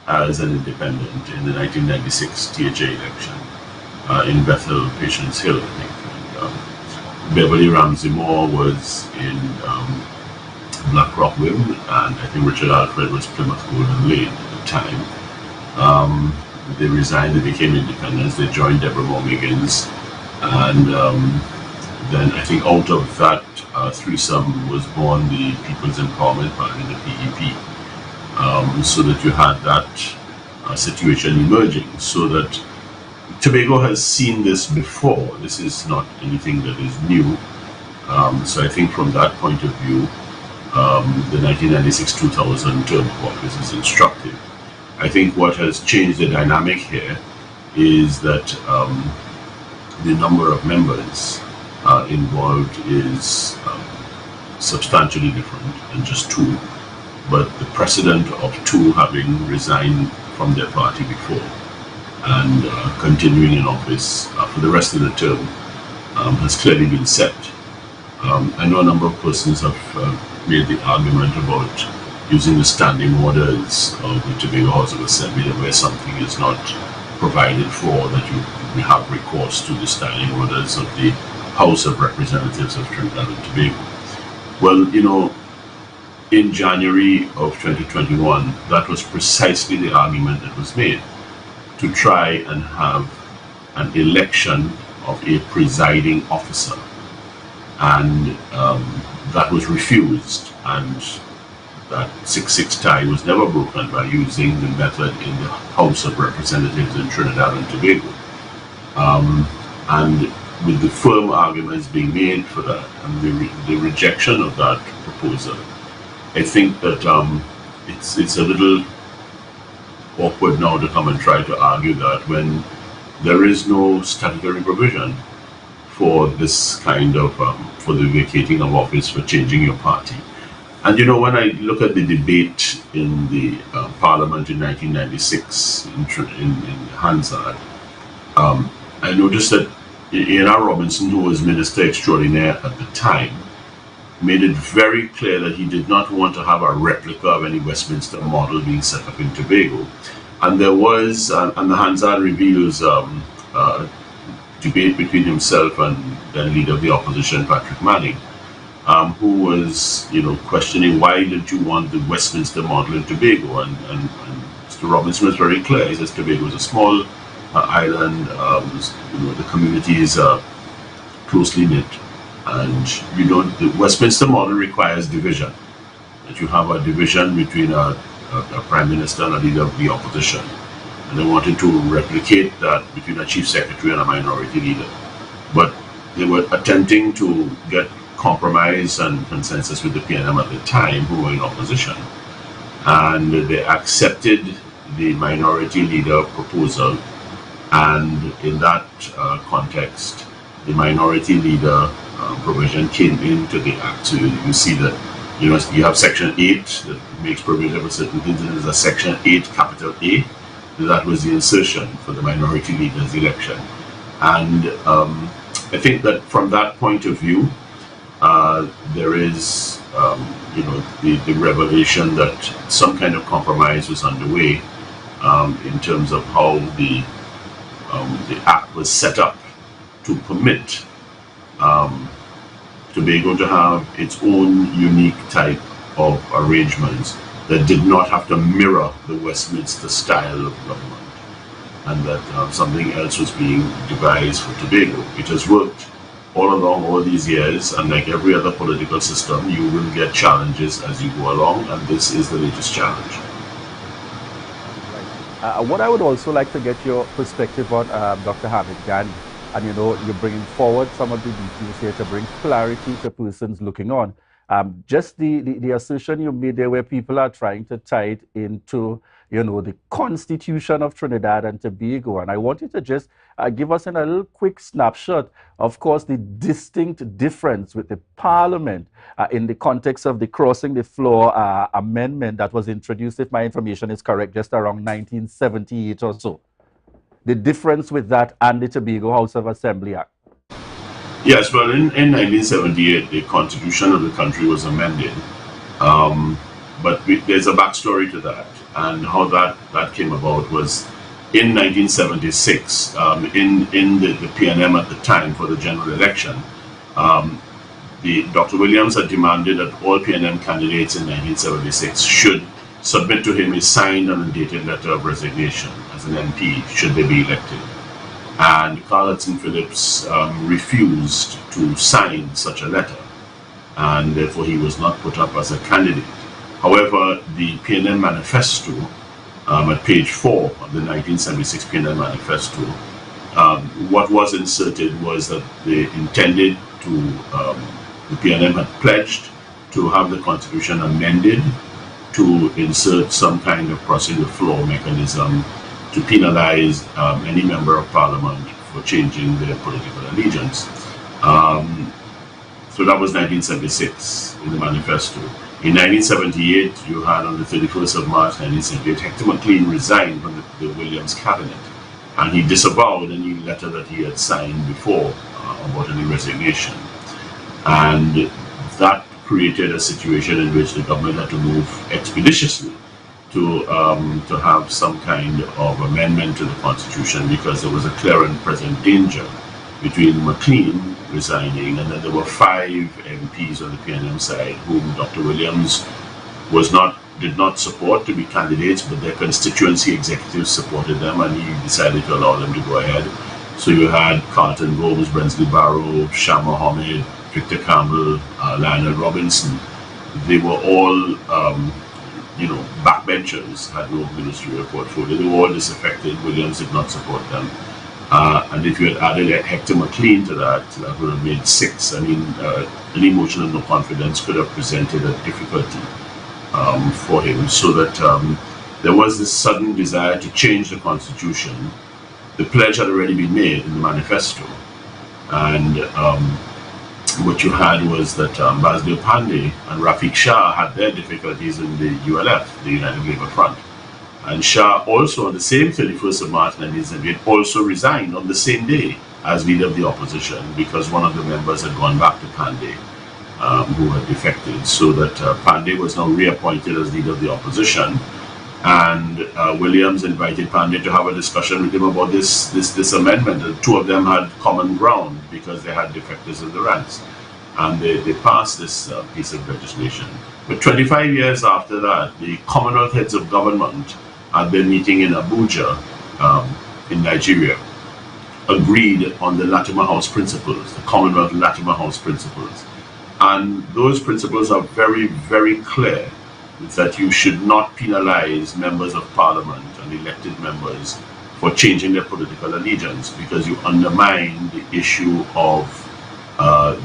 as an independent in the 1996 THA election in Bethel, Patience Hill, I think. Beverly Ramsey Moore was in Black Rock Wim, and I think Richard Alfred was Plymouth Golden Lane at the time. They resigned, they became independents, they joined Deborah Moore Miggins, and then I think out of that threesome was born the People's Empowerment Party, the PEP, so that you had that situation emerging, so that Tobago has seen this before. This is not anything that is new. So I think from that point of view, the 1996-2000 term of office is instructive. I think what has changed the dynamic here is that the number of members involved is substantially different than just 2. But the precedent of 2 having resigned from their party before and continuing in office for the rest of the term has clearly been set. I know a number of persons have made the argument about using the standing orders of the Tobago House of Assembly, that where something is not provided for, that you have recourse to the standing orders of the House of Representatives of Trinidad and Tobago. Well, you know, in January of 2021, that was precisely the argument that was made, to try and have an election of a presiding officer. And that was refused, and that 6-6 tie was never broken by using the method in the House of Representatives in Trinidad and Tobago. And with the firm arguments being made for that, and the rejection of that proposal, I think that it's a little awkward now to come and try to argue that when there is no statutory provision for this kind of, for the vacating of office, for changing your party. And you know, when I look at the debate in the Parliament in 1996 in Hansard, I noticed that A.N.R. Robinson, who was Minister Extraordinaire at the time, made it very clear that he did not want to have a replica of any Westminster model being set up in Tobago. And there was, and the Hansard reveals debate between himself and the leader of the opposition, Patrick Manning, who was, you know, questioning why did you want the Westminster model in Tobago? And Mr. Robinson was very clear. He says Tobago is a small island, you know, the community is closely knit. And you know, the Westminster model requires division. That you have a division between a prime minister and a leader of the opposition. And they wanted to replicate that between a chief secretary and a minority leader. But they were attempting to get compromise and consensus with the PNM at the time, who were in opposition. And they accepted the minority leader proposal. And in that context, the minority leader provision came into the Act. So you see that, you know, you have Section 8 that makes provision for certain things, and there's a Section 8, capital A. That was the insertion for the minority leader's election. And I think that from that point of view, there is, you know, the revelation that some kind of compromise was underway in terms of how the Act was set up to permit Tobago to have its own unique type of arrangements that did not have to mirror the Westminster style of government, and that something else was being devised for Tobago. It has worked all along all these years, and like every other political system, you will get challenges as you go along, and this is the latest challenge. What I would also like to get your perspective on, Dr. Hamid Gani, and you know, you're bringing forward some of the details here to bring clarity to persons looking on. Just the assertion you made there, where people are trying to tie it into, you know, the Constitution of Trinidad and Tobago. And I want you to just give us a little quick snapshot, of course, the distinct difference with the Parliament in the context of the crossing the floor amendment that was introduced, if my information is correct, just around 1978 or so. The difference with that and the Tobago House of Assembly Act. Yes, well, in 1978, the constitution of the country was amended, but there's a backstory to that, and how that came about was in 1976, in the PNM at the time for the general election, Dr. Williams had demanded that all PNM candidates in 1976 should submit to him a signed and undated letter of resignation as an MP should they be elected. And Carl Hudson Phillips refused to sign such a letter, and therefore he was not put up as a candidate. However, the PNM manifesto, at page 4 of the 1976 PNM manifesto, what was inserted was that they intended to, the PNM had pledged to have the Constitution amended to insert some kind of crossing the floor mechanism to penalize any member of Parliament for changing their political allegiance. So that was 1976 in the manifesto. In 1978, you had on the 31st of March 1978, Hector McLean resigned from the Williams cabinet, and he disavowed any letter that he had signed before about any resignation. And that created a situation in which the government had to move expeditiously to have some kind of amendment to the Constitution, because there was a clear and present danger between McLean resigning, and then there were 5 MPs on the PNM side whom Dr. Williams did not support to be candidates, but their constituency executives supported them, and he decided to allow them to go ahead. So you had Carlton Gomes, Brensley Barrow, Shah Mohammed, Victor Campbell, Lionel Robinson. They were all you know, backbenchers, had no ministerial portfolio. They were all disaffected. Williams did not support them. And if you had added Hector McLean to that, that would have made 6. I mean, any motion of no confidence could have presented a difficulty for him. So that there was this sudden desire to change the Constitution. The pledge had already been made in the manifesto. And what you had was that Basdeo Pandey and Rafiq Shah had their difficulties in the ULF, the United Labour Front. And Shah also on the same 31st of March 1978 also resigned on the same day as leader of the opposition because one of the members had gone back to Pandey, who had defected, so that Pandey was now reappointed as leader of the opposition. And Williams invited Pandey to have a discussion with him about this amendment. The two of them had common ground because they had defectors in the ranks. And they passed this piece of legislation. But 25 years after that, the Commonwealth heads of government at their meeting in Abuja, in Nigeria, agreed on the Latimer House principles, the Commonwealth Latimer House principles. And those principles are very, very clear that you should not penalize members of parliament and elected members for changing their political allegiance because you undermine the issue of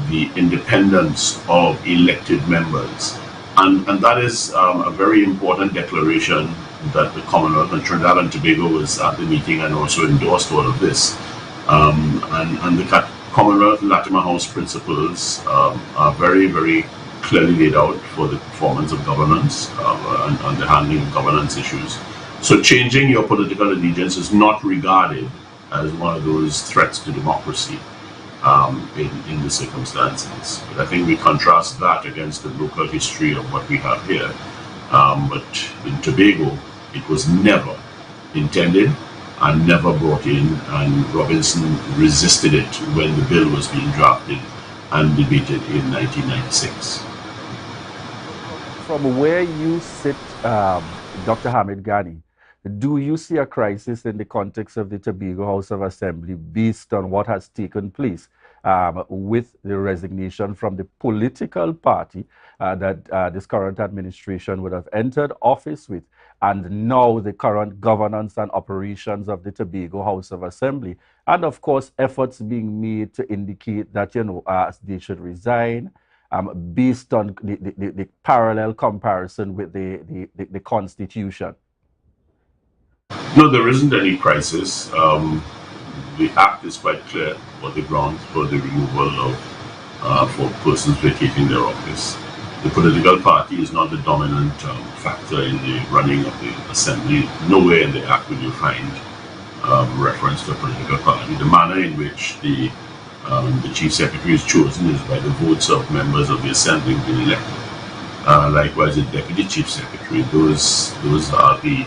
the independence of elected members. And that is a very important declaration that the Commonwealth and Trinidad and Tobago was at the meeting and also endorsed all of this. And the Commonwealth Latimer House principles are very, very clearly laid out for the performance of governance and the handling of governance issues. So changing your political allegiance is not regarded as one of those threats to democracy in the circumstances. But I think we contrast that against the local history of what we have here. But in Tobago, it was never intended and never brought in, and Robinson resisted it when the bill was being drafted and debated in 1996. From where you sit, Dr. Hamid Ghani, do you see a crisis in the context of the Tobago House of Assembly based on what has taken place with the resignation from the political party that this current administration would have entered office with, and now the current governance and operations of the Tobago House of Assembly, and of course efforts being made to indicate that, you know, they should resign based on the parallel comparison with the Constitution? No, there isn't any crisis. The Act is quite clear what the grounds for the removal of for persons vacating their office. The political party is not the dominant factor in the running of the Assembly. Nowhere in the Act will you find reference to a political party. The manner in which the Chief Secretary is chosen is by the votes of members of the Assembly who have been elected. Likewise, the Deputy Chief Secretary. Those are the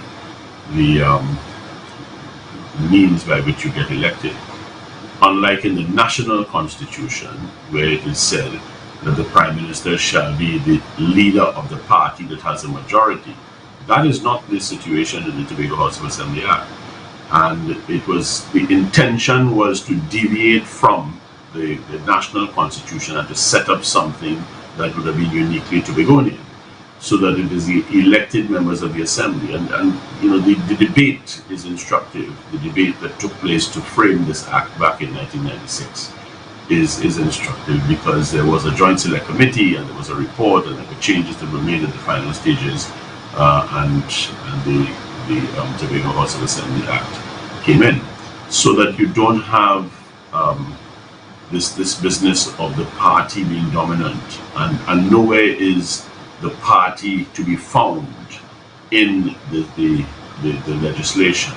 means by which you get elected. Unlike in the national constitution, where it is said that the Prime Minister shall be the leader of the party that has a majority, that is not the situation in the Tobago House of Assembly Act. And it was, the intention was to deviate from the national constitution and to set up something that would have been uniquely Tobagonian, so that it is the elected members of the Assembly. And you know, the debate is instructive. The debate that took place to frame this act back in 1996 is instructive, because there was a joint select committee and there was a report and there were changes that were made at the final stages, and the Tobago House of Assembly Act came in, so that you don't have this business of the party being dominant, and nowhere is the party to be found in the legislation,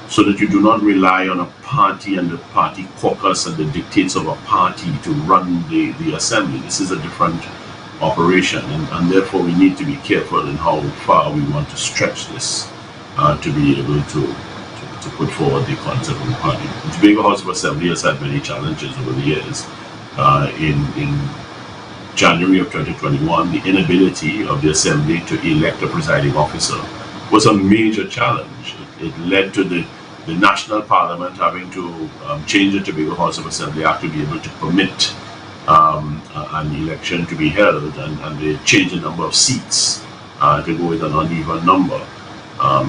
so that you do not rely on a party and the party caucus and the dictates of a party to run the assembly. This is a different operation, and therefore we need to be careful in how far we want to stretch this to be able to put forward the concept of the party. The Tobago House of Assembly has had many challenges over the years. In January of 2021, the inability of the Assembly to elect a presiding officer was a major challenge. It led to the National Parliament having to change the Tobago House of Assembly Act to be able to permit an election to be held, and they changed the number of seats to go with an uneven number.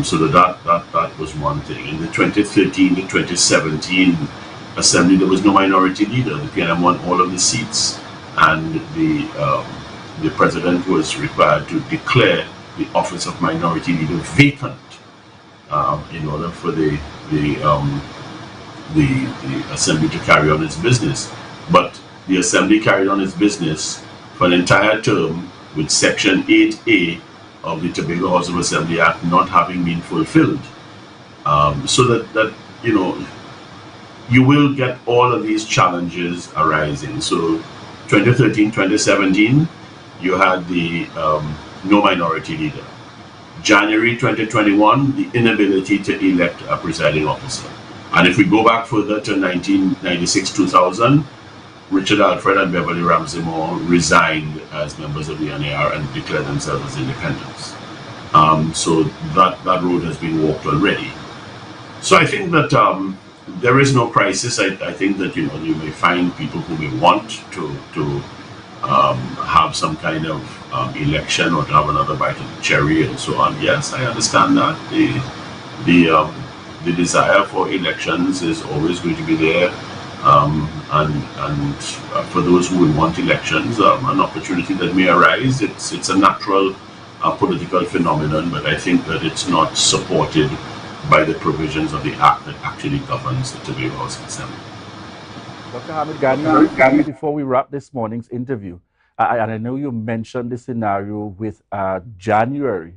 So that was one thing. In the 2013 to 2017 Assembly, there was no minority leader. The PNM won all of the seats, and the president was required to declare the office of minority leader vacant in order for the assembly to carry on its business. But the Assembly carried on its business for an entire term with Section 8A of the Tobago House of Assembly Act not having been fulfilled. So that you know, you will get all of these challenges arising. So 2013, 2017, you had the no minority leader. January 2021, the inability to elect a presiding officer. And if we go back further to 1996-2000, Richard Alfred and Beverly Ramsey Moore resigned as members of the NAR and declared themselves as independents. So that road has been walked already. So I think that there is no crisis. I think that, you know, you may find people who may want to have some kind of election or to have another bite of the cherry and so on. Yes, I understand that. The desire for elections is always going to be there. And for those who will want elections, an opportunity that may arise, it's a natural political phenomenon, but I think that it's not supported by the provisions of the act that actually governs the Tobago House of Assembly. Dr. Hamid Ghani, before we wrap this morning's interview, and I know you mentioned the scenario with January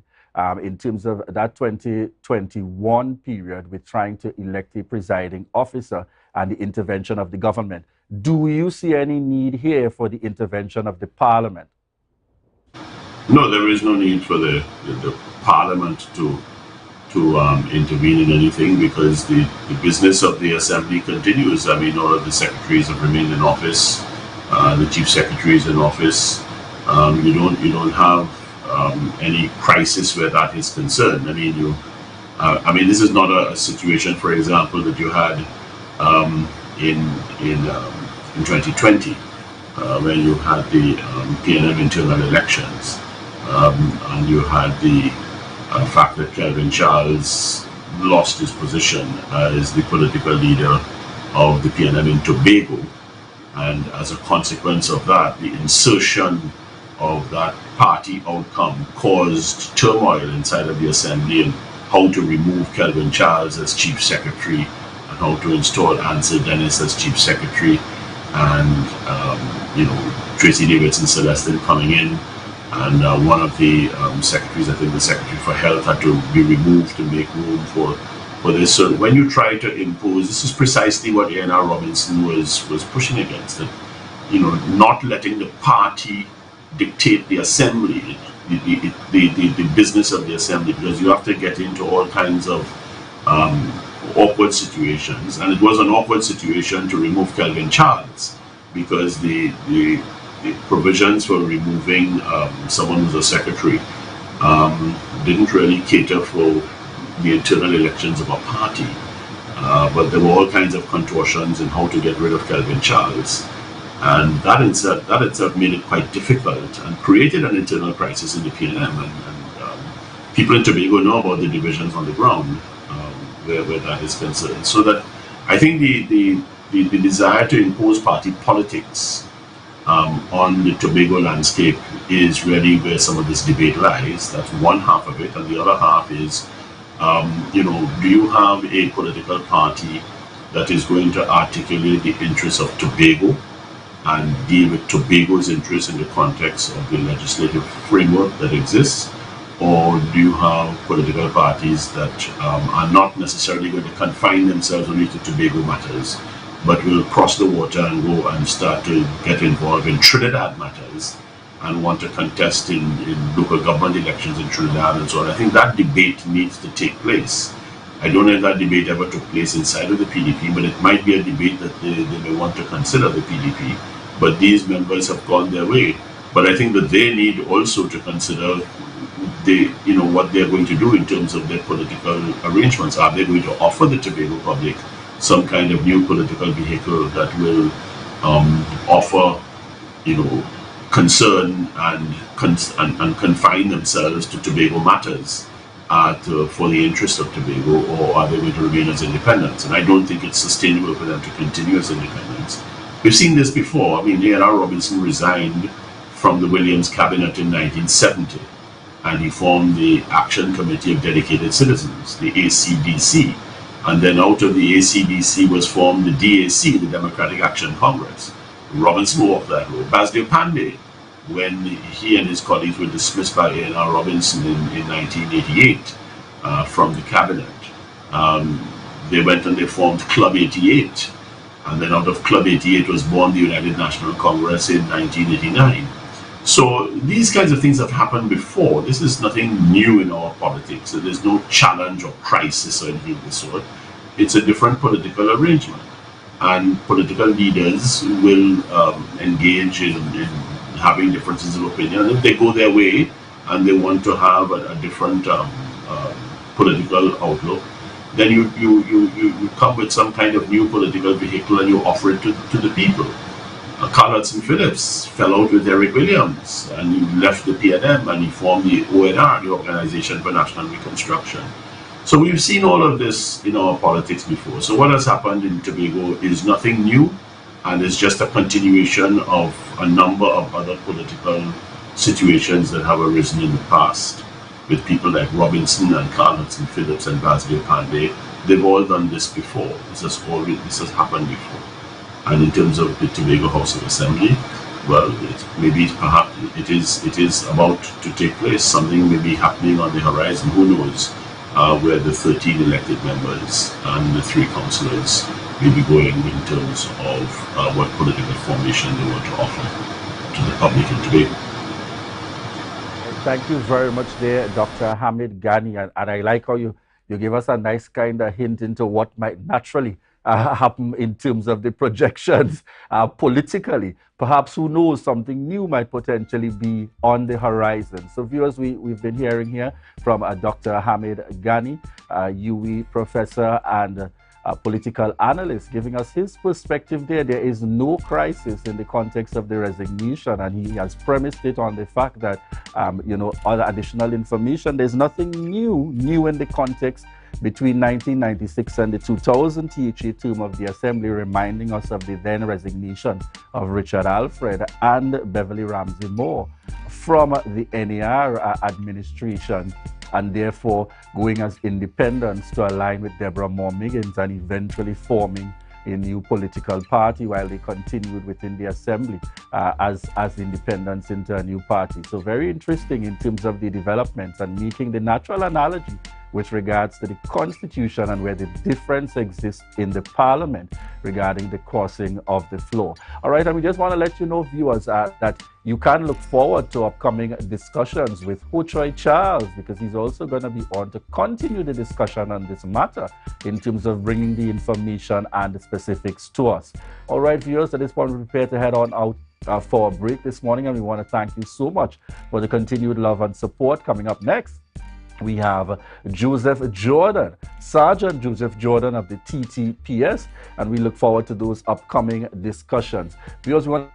in terms of that 2021 period with trying to elect a presiding officer and the intervention of the government. Do you see any need here for the intervention of the Parliament? No, there is no need for the Parliament to intervene in anything, because the business of the Assembly continues. I mean, all of the secretaries have remained in office. The chief secretary is in office. You don't have any crisis where that is concerned. I mean, this is not a situation, for example, that you had in 2020 when you had the PNM internal elections, and you had the fact that Kelvin Charles lost his position as the political leader of the PNM in Tobago, and as a consequence of that, the insertion of that party outcome caused turmoil inside of the Assembly and how to remove Kelvin Charles as Chief Secretary and how to install Ansel Dennis as Chief Secretary, and you know, Tracy Davidson Celestin coming in, and one of the secretaries, I think the Secretary for Health, had to be removed to make room for this. So when you try to impose, this is precisely what A.N.R. Robinson was pushing against, that, you know, not letting the party dictate the Assembly, the business of the Assembly, because you have to get into all kinds of awkward situations. And it was an awkward situation to remove Kelvin Charles, because the provisions for removing someone who's a secretary didn't really cater for the internal elections of a party. But there were all kinds of contortions in how to get rid of Kelvin Charles. And that itself made it quite difficult and created an internal crisis in the PNM. And people in Tobago know about the divisions on the ground where that is concerned. So that I think the desire to impose party politics on the Tobago landscape is really where some of this debate lies. That's one half of it. And the other half is, you know, do you have a political party that is going to articulate the interests of Tobago and deal with Tobago's interests in the context of the legislative framework that exists? Or do you have political parties that are not necessarily going to confine themselves only to Tobago matters, but will cross the water and go and start to get involved in Trinidad matters and want to contest in local government elections in Trinidad and so on? I think that debate needs to take place. I don't know if that debate ever took place inside of the PDP, but it might be a debate that they may want to consider, the PDP. But these members have gone their way. But I think that they need also to consider what they're going to do in terms of their political arrangements. Are they going to offer the Tobago public some kind of new political vehicle that will offer, concern and confine themselves to Tobago matters for the interest of Tobago, or are they going to remain as independents? And I don't think it's sustainable for them to continue as independents. We've seen this before. I mean, A.N.R. Robinson resigned from the Williams cabinet in 1970, and he formed the Action Committee of Dedicated Citizens, the ACDC. And then out of the ACDC was formed the DAC, the Democratic Action Congress, Robinson walked that road. Basdeo Pandey, when he and his colleagues were dismissed by A&R Robinson in 1988 from the cabinet, they went and they formed Club 88. And then out of Club 88 was born the United National Congress in 1989. So these kinds of things have happened before. This is nothing new in our politics. So there's no challenge or crisis or anything of the sort. It's a different political arrangement. And political leaders will engage in having differences of opinion. And if they go their way and they want to have a different political outlook, then you come with some kind of new political vehicle and you offer it to the people. Carl Hudson Phillips fell out with Eric Williams and he left the PNM and he formed the ONR, the Organization for National Reconstruction. So we've seen all of this in our politics before. So what has happened in Tobago is nothing new, and it's just a continuation of a number of other political situations that have arisen in the past with people like Robinson and Carl Hudson Phillips and Basdeo Pandey. They've all done this before. This has happened before. And in terms of the Tobago House of Assembly, well, perhaps it is about to take place. Something may be happening on the horizon. Who knows where the 13 elected members and the 3 councillors may be going in terms of what political formation they want to offer to the public in Tobago. Thank you very much there, Dr. Hamid Ghani. And I like how you give us a nice kind of hint into what might naturally happen in terms of the projections politically. Perhaps, who knows, something new might potentially be on the horizon. So viewers, we've been hearing here from Dr. Hamid Ghani, UWI professor and political analyst, giving us his perspective there. There is no crisis in the context of the resignation, and he has premised it on the fact that, other additional information, there's nothing new in the context between 1996 and the 2000 THA term of the Assembly, reminding us of the then resignation of Richard Alfred and Beverly Ramsey Moore from the NAR administration, and therefore going as independents to align with Deborah Moore-Miggins and eventually forming a new political party while they continued within the Assembly as independents into a new party. So very interesting in terms of the developments and making the natural analogy with regards to the Constitution and where the difference exists in the Parliament regarding the crossing of the floor. All right, and we just want to let you know, viewers, that you can look forward to upcoming discussions with Ho Choi Charles, because he's also going to be on to continue the discussion on this matter in terms of bringing the information and the specifics to us. All right, viewers, at this point, we're prepared to head on out for a break this morning, and we want to thank you so much for the continued love and support. Coming up next, we have Joseph Jordan, Sergeant Joseph Jordan of the TTPS, and we look forward to those upcoming discussions. Viewers, we want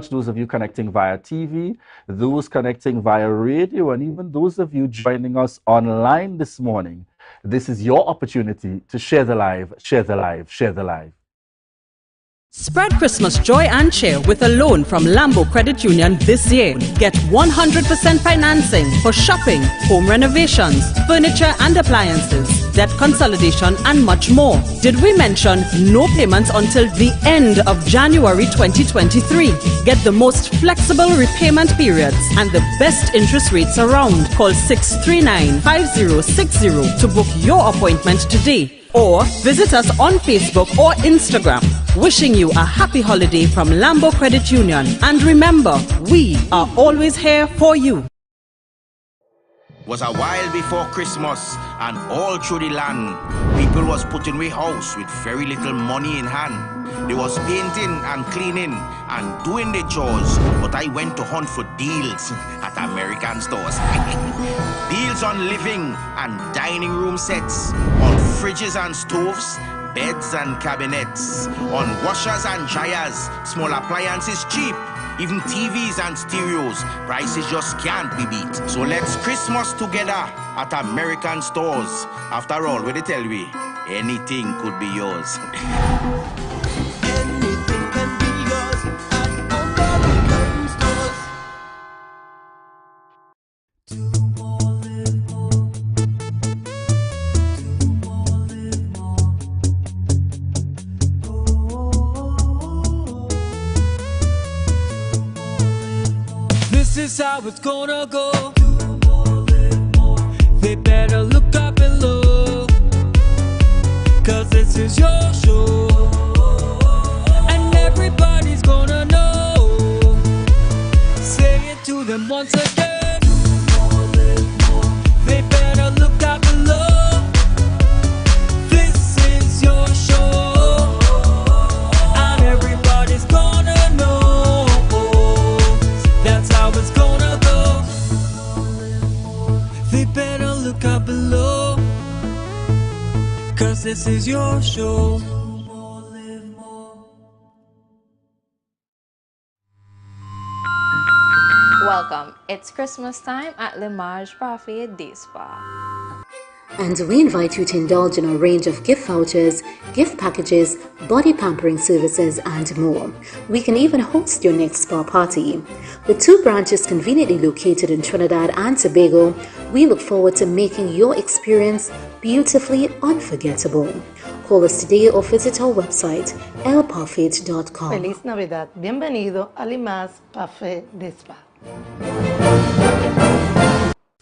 to those of you connecting via TV, those connecting via radio, and even those of you joining us online this morning. This is your opportunity to share the live, share the live, share the live. Spread Christmas joy and cheer with a loan from Lambo Credit Union this year. Get 100% financing for shopping, home renovations, furniture and appliances, debt consolidation and much more. Did we mention no payments until the end of January 2023? Get the most flexible repayment periods and the best interest rates around. Call 639-5060 to book your appointment today, or visit us on Facebook or Instagram. Wishing you a happy holiday from Lambo Credit Union. And remember, we are always here for you. Was a while before Christmas, and all through the land, people was putting away house with very little money in hand. They was painting and cleaning and doing their chores, but I went to hunt for deals at American stores. Deals on living and dining room sets, on fridges and stoves, beds and cabinets, on washers and dryers, small appliances cheap, even TVs and stereos, prices just can't be beat. So let's Christmas together at American stores. After all, what they tell me, anything could be yours. is how it's gonna go. They better look up below, 'cause this is your show, and everybody's gonna know. Say it to them once again. They better look up below. This is your show, and everybody's gonna know. That's how it's gonna go. They better look up below, 'cause this is your show. Welcome. It's Christmas time at L'Image Parfait Day Spa. And we invite you to indulge in a range of gift vouchers, gift packages, body pampering services, and more. We can even host your next spa party. With 2 branches conveniently located in Trinidad and Tobago, we look forward to making your experience beautifully unforgettable. Call us today or visit our website, elparfait.com. Feliz Navidad. Bienvenido a L'Image Parfait Day Spa.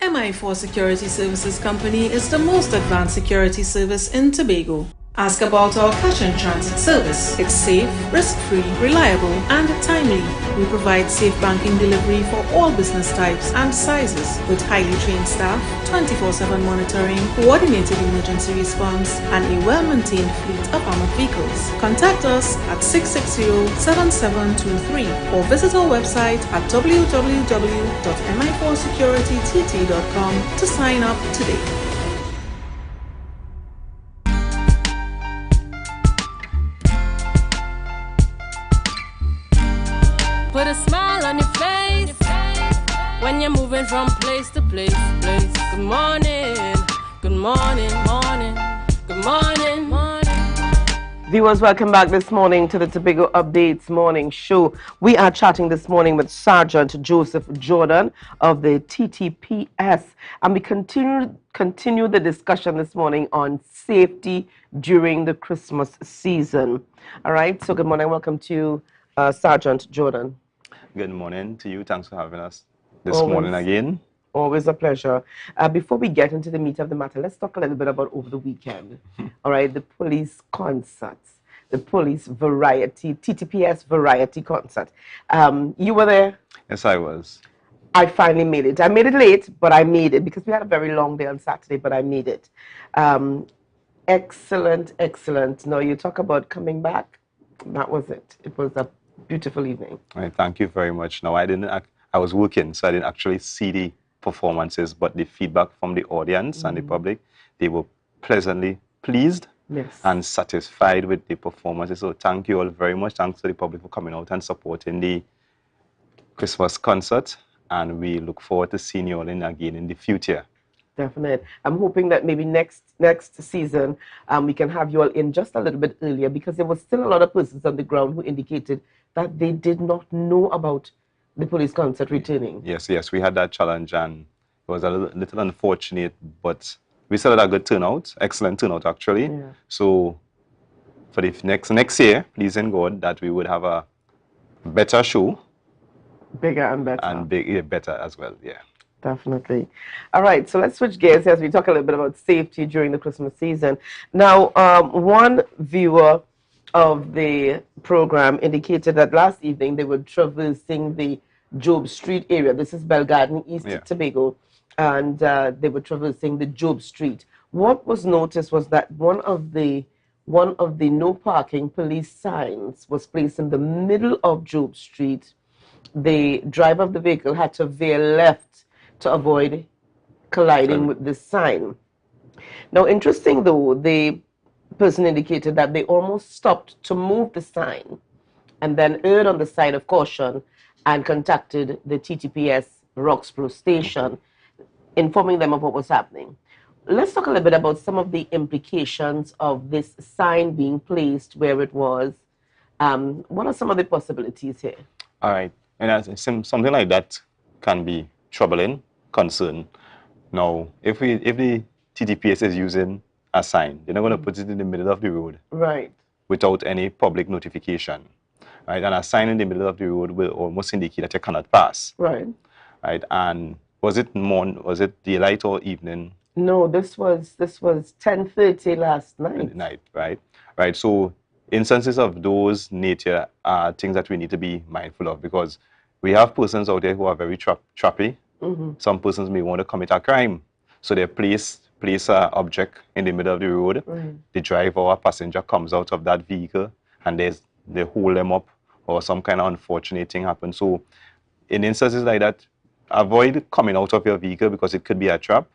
MI4 Security Services Company is the most advanced security service in Tobago. Ask about our cash and transit service. It's safe, risk-free, reliable, and timely. We provide safe banking delivery for all business types and sizes with highly trained staff, 24/7 monitoring, coordinated emergency response, and a well-maintained fleet of armored vehicles. Contact us at 660-7723 or visit our website at www.mi4securitytt.com to sign up today. Put a smile on your face when you're moving from place to place. Good morning, good morning, morning, good morning, morning. Viewers, welcome back this morning to the Tobago Updates Morning Show. We are chatting this morning with Sergeant Joseph Jordan of the TTPS, and we continue the discussion this morning on safety during the Christmas season. All right, so good morning, welcome to Sergeant Jordan. Good morning to you. Thanks for having us this morning again. Always a pleasure. Before we get into the meat of the matter, let's talk a little bit about over the weekend. All right, the police concerts, the police variety, TTPS variety concert. You were there? Yes, I was. I finally made it. I made it late, but I made it because we had a very long day on Saturday, but I made it. Excellent, excellent. Now, you talk about coming back. That was it. It was a beautiful evening. All right, thank you very much. No, I was working, so I didn't actually see the performances, but the feedback from the audience and the public, they were pleasantly pleased and satisfied with the performances. So thank you all very much. Thanks to the public for coming out and supporting the Christmas concert, and we look forward to seeing you all again in the future. Definitely. I'm hoping that maybe next season we can have you all in just a little bit earlier, because there was still a lot of persons on the ground who indicated that they did not know about the police concert returning. Yes, we had that challenge, and it was a little unfortunate, but we still had a good turnout, excellent turnout actually. Yeah. So for the next year, pleasing God, that we would have a better show. Bigger and better. And better as well, yeah. Definitely. All right, so let's switch gears as we talk a little bit about safety during the Christmas season. Now, one viewer of the program indicated that last evening they were traversing the Job Street area. This is Belgarden, East Tobago, and they were traversing the Job Street. What was noticed was that one of the no parking police signs was placed in the middle of Job Street. The driver of the vehicle had to veer left to avoid colliding with this sign. Now, interesting though, the person indicated that they almost stopped to move the sign and then erred on the side of caution and contacted the TTPS Roxborough station, informing them of what was happening. Let's talk a little bit about some of the implications of this sign being placed where it was. What are some of the possibilities here? All right, and something like that can be troubling, concern. Now, if the TTPS is using a sign, they're not going to put it in the middle of the road, right, without any public notification, right? And a sign in the middle of the road will almost indicate that you cannot pass, right? right? And was it daylight or evening? No, this was 10:30 last night. Right? Right. So instances of those nature are things that we need to be mindful of, because we have persons out there who are very trappy. Some persons may want to commit a crime, so they place an object in the middle of the road. The driver or passenger comes out of that vehicle and they hold them up, or some kind of unfortunate thing happens. So in instances like that, avoid coming out of your vehicle, because it could be a trap.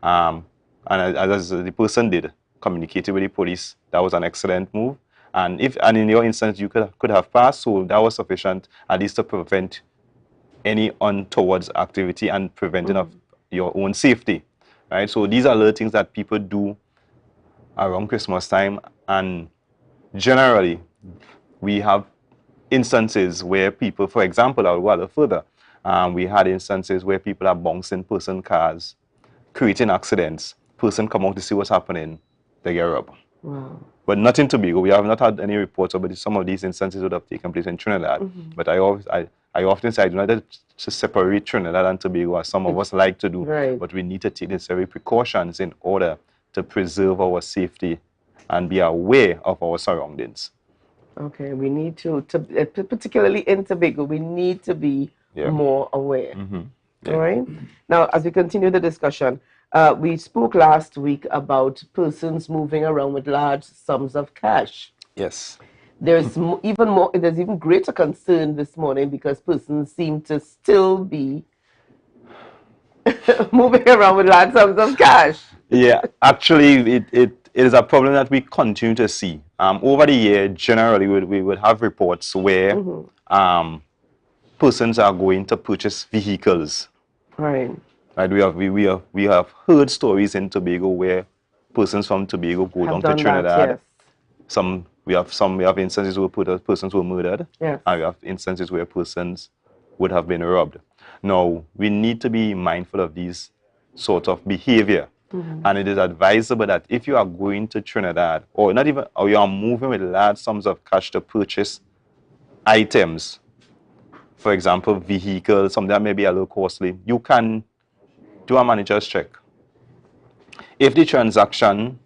And as the person did, communicated with the police, that was an excellent move. And in your instance, you could have passed, so that was sufficient at least to prevent any untoward activity and preventing of your own safety, right? So these are the things that people do around Christmas time, and generally we have instances where people, for example, I'll go a little further. We had instances where people are bouncing person cars, creating accidents. Person come out to see what's happening, they get robbed. Wow. But not in Tobago. We have not had any reports about some of these instances would have taken place in Trinidad. But I often say I do not have to separate Trinidad and Tobago, as some of us like to do. But we need to take necessary precautions in order to preserve our safety and be aware of our surroundings. Okay, we need to particularly in Tobago, we need to be more aware. All right. Now, as we continue the discussion, we spoke last week about persons moving around with large sums of cash. Yes. There's even greater concern this morning, because persons seem to still be moving around with large sums of cash. Yeah, actually, it is a problem that we continue to see. Over the year, generally, we would have reports where persons are going to purchase vehicles. Right. Right. We have heard stories in Tobago where persons from Tobago go down to Trinidad. We have instances where persons were murdered. Yes. And we have instances where persons would have been robbed. Now, we need to be mindful of these sort of behavior. And it is advisable that if you are going to Trinidad, or you are moving with large sums of cash to purchase items, for example, vehicles, something that may be a little costly, you can do a manager's check. If the transaction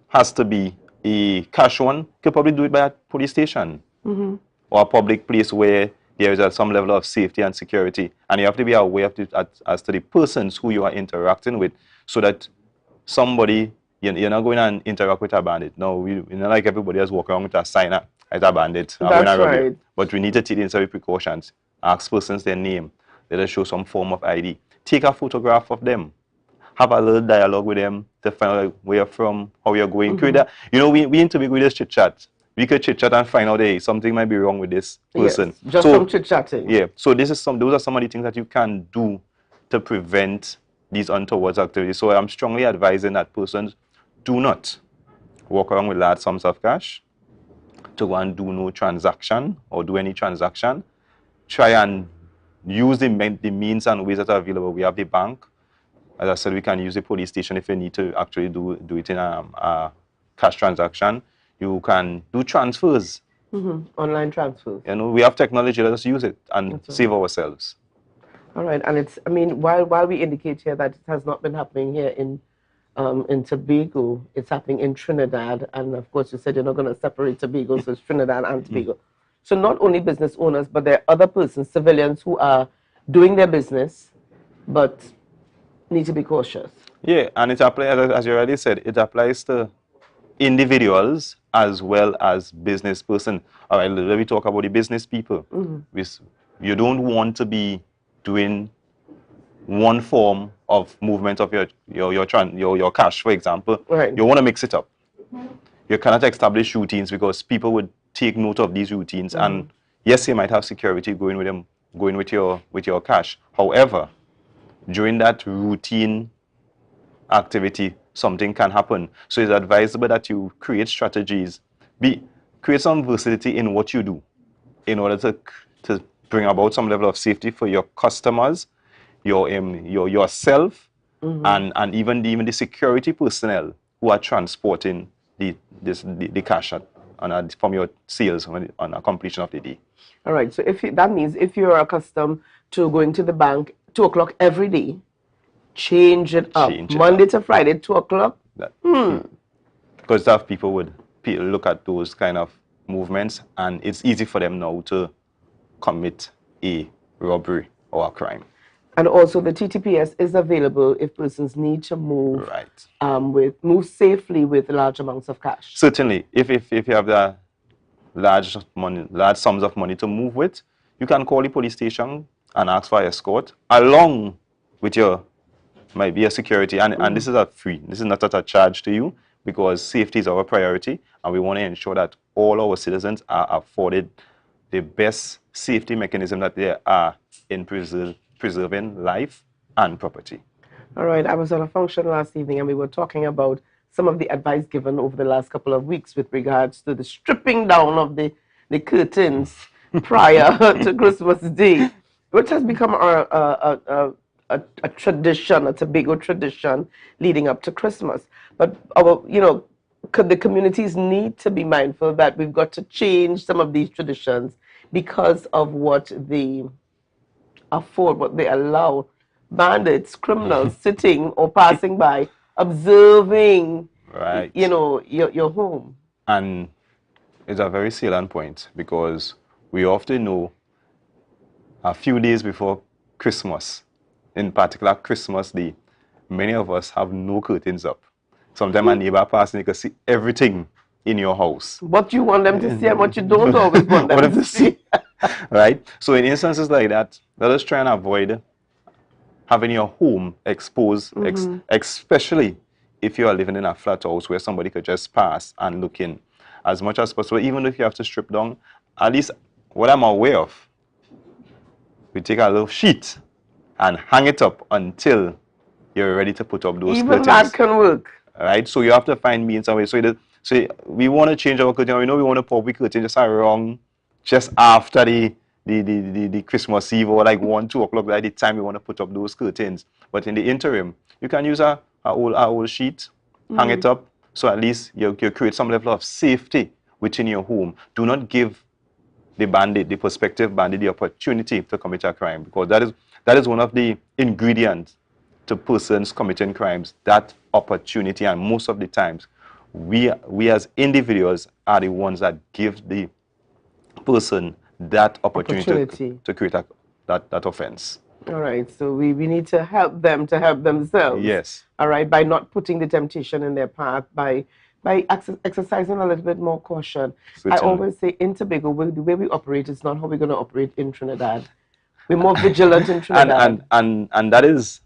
has to be a cash one, you could probably do it by a police station or a public place where there is some level of safety and security. And you have to be aware as to the persons who you are interacting with, so that somebody, you're not going to interact with a bandit. No, you're not like everybody else walk around with a sign up as a bandit. That's right. But we need to take the necessary precautions. Ask persons their name. Let us show some form of ID. Take a photograph of them. Have a little dialogue with them to find out where you're from, how you're going. We in Tobago, we just chit-chat. We could chit-chat and find out, hey, something might be wrong with this person. Yes, just from chit-chatting. Yeah. So those are some of the things that you can do to prevent these untoward activities. So I'm strongly advising that persons do not walk around with large sums of cash, to go and do no transaction or do any transaction. Try and use the means and ways that are available. We have the bank. As I said, we can use the police station if you need to actually do it in a cash transaction. You can do transfers. Online transfers. We have technology. Let us use it and save ourselves. All right. And while we indicate here that it has not been happening here in Tobago, it's happening in Trinidad. And of course, you said you're not going to separate Tobago, so it's Trinidad and Tobago. So not only business owners, but there are other persons, civilians, who are doing their business, but need to be cautious. Yeah, and it applies, as you already said, it applies to individuals as well as business person. All right, let me talk about the business people. You don't want to be doing one form of movement of your cash, for example. Right. You want to mix it up. You cannot establish routines, because people would take note of these routines. And yes, you might have security going with your cash. However, during that routine activity, something can happen. So it's advisable that you create strategies, create some versatility in what you do, in order to bring about some level of safety for your customers, yourself, and even the security personnel who are transporting the cash from your sales on a completion of the day. All right. So that means if you're accustomed to going to the bank 2 o'clock every day, change it up. Monday to Friday, 2 o'clock. Because that people would look at those kind of movements, and it's easy for them now to commit a robbery or a crime. And also the TTPS is available if persons need to move move safely with large amounts of cash. Certainly, if you have the large sums of money to move with, you can call the police station and ask for escort along with your might be a security, and this is a free. This is not at a charge to you, because safety is our priority, and we want to ensure that all our citizens are afforded the best safety mechanism that there are in preserving life and property. All right, I was at a function last evening and we were talking about some of the advice given over the last couple of weeks with regards to the stripping down of the curtains prior to Christmas Day, which has become a tradition, a Tobago tradition leading up to Christmas. But the communities need to be mindful that we've got to change some of these traditions because of what they afford, what they allow bandits, criminals sitting or passing by, observing, your home. And it's a very salient point, because we often know a few days before Christmas, in particular Christmas Day, many of us have no curtains up. Sometimes a neighbor passing, you can see everything in your house. What you want them to see and what you don't always want them to see. Right? So in instances like that, let us try and avoid having your home exposed, especially if you are living in a flat house where somebody could just pass and look in. As much as possible, even if you have to strip down, at least what I'm aware of, we take a little sheet and hang it up until you're ready to put up those curtains. Even that can work. Right? So you have to find means and ways. So we want to change our curtain. We know we want to pop the curtain just after the Christmas Eve, or like 1, 2 o'clock, by the time we want to put up those curtains. But in the interim, you can use a old sheet, hang it up, so at least you create some level of safety within your home. Do not give the prospective bandit, the opportunity to commit a crime, because that is one of the ingredients to persons committing crimes, that opportunity. And most of the times, we as individuals are the ones that give the person that opportunity to create that offense. All right, so we need to help them to help themselves. Yes. All right, by not putting the temptation in their path, by exercising a little bit more caution. Certainly. I always say in Tobago, the way we operate is not how we're going to operate in Trinidad. We're more vigilant in Trinidad. And that is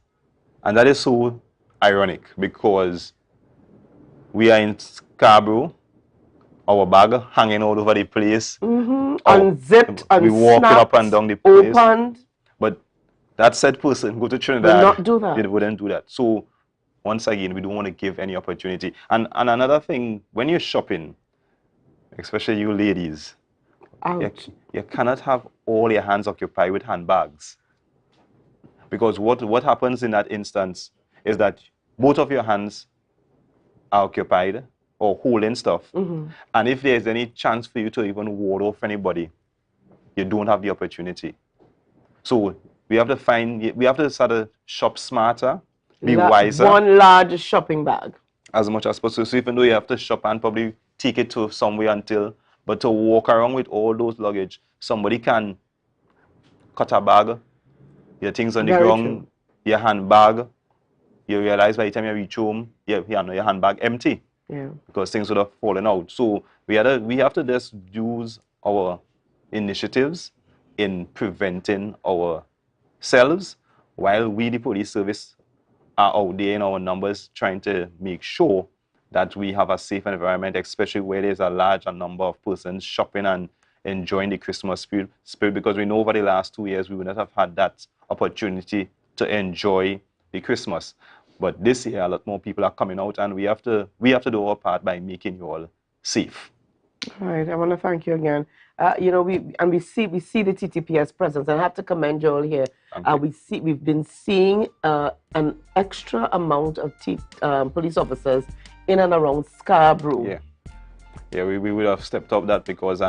so ironic, because we are in Scarborough, our bag hanging all over the place. Unzipped, we walking up and down the place. Opened. But that said person go to Trinidad. Will not do that. They wouldn't do that. So once again, we don't want to give any opportunity. And another thing, when you're shopping, especially you ladies, you cannot have all your hands occupied with handbags. Because what happens in that instance is that both of your hands are occupied or holding stuff. And if there's any chance for you to even ward off anybody, you don't have the opportunity. So we have to start to shop smarter, be wiser. One large shopping bag. As much as possible. So even though you have to shop and probably take it to somewhere but to walk around with all those luggage, somebody can cut a bag, your things on the ground, your handbag, you realize by the time you reach home, your handbag empty. Yeah. Because things would have fallen out. So we have to just use our initiatives in preventing ourselves, while we, the police service, are out there in our numbers trying to make sure that we have a safe environment, especially where there's a large number of persons shopping and enjoying the Christmas spirit, because we know over the last 2 years we would not have had that opportunity to enjoy the Christmas. But this year, a lot more people are coming out, and we have to do our part by making you all safe. All right, I want to thank you again. We see the TTPS presence, and I have to commend you all here. We've been seeing an extra amount of police officers in and around Scarborough. Yeah, we would have stepped up that, because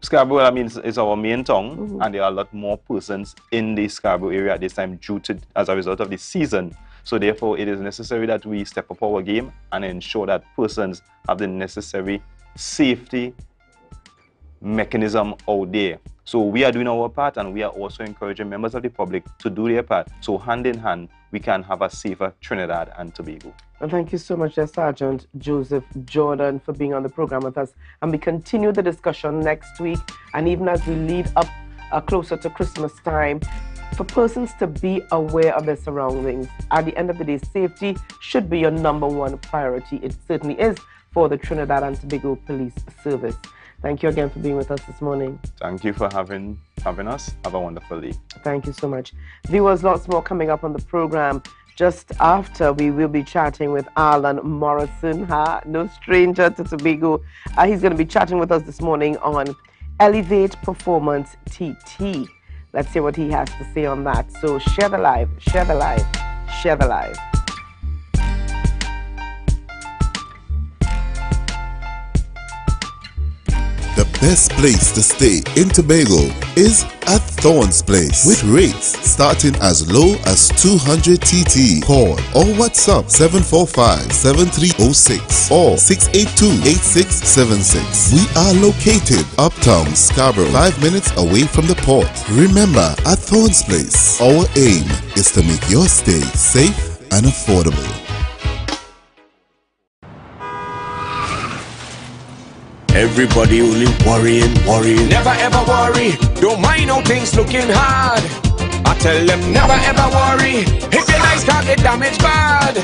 Scarborough, I mean, is our main town, and there are a lot more persons in the Scarborough area at this time as a result of the season. So therefore, it is necessary that we step up our game and ensure that persons have the necessary safety mechanism out there. So we are doing our part, and we are also encouraging members of the public to do their part. So hand in hand, we can have a safer Trinidad and Tobago. And thank you so much, Sergeant Joseph Jordan, for being on the program with us. And we continue the discussion next week, and even as we lead up closer to Christmas time, for persons to be aware of their surroundings. At the end of the day, safety should be your #1 priority. It certainly is for the Trinidad and Tobago Police Service. Thank you again for being with us this morning. Thank you for having us. Have a wonderful day. Thank you so much. Viewers, lots more coming up on the program. Just after, we will be chatting with Alan Morrison, no stranger to Tobago. He's going to be chatting with us this morning on Elevate Performance TT. Let's hear what he has to say on that. So share the live, share the live, share the live. The best place to stay in Tobago is at Thorn's Place, with rates starting as low as 200 TT. Call or WhatsApp 745-7306 or 682-8676. We are located uptown Scarborough, 5 minutes away from the port. Remember, at Thorn's Place, our aim is to make your stay safe and affordable. Everybody only worrying. Never ever worry. Don't mind how things looking hard. I tell them never ever worry. If your nice car get damaged bad,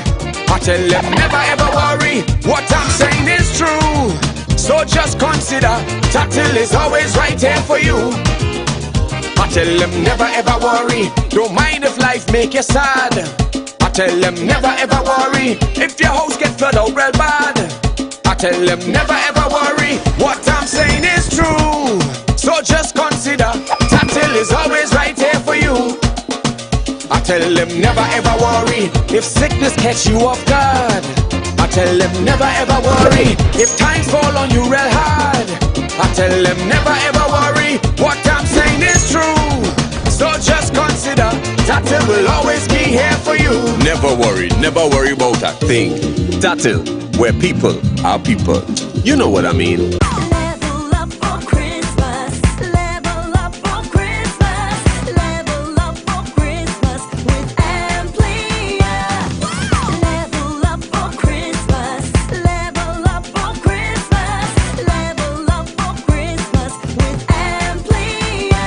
I tell them never ever worry. What I'm saying is true. So just consider Tatil is always right here for you. I tell them never ever worry. Don't mind if life make you sad. I tell them never ever worry. If your house get flooded out real bad, I tell them never ever worry. What I'm saying is true. So just consider Tatil is always right here for you. I tell them never ever worry. If sickness catch you off guard, I tell them never ever worry. If times fall on you real hard, I tell them never ever worry. What I'm saying is true. So just consider Tatil will always be here for you. Never worry about a thing. Tatil, where people are people. You know what I mean. Level up for Christmas. Level up for Christmas. Level up for Christmas with Amplia. Level up for Christmas. Level up for Christmas. Level up for Christmas with Amplia.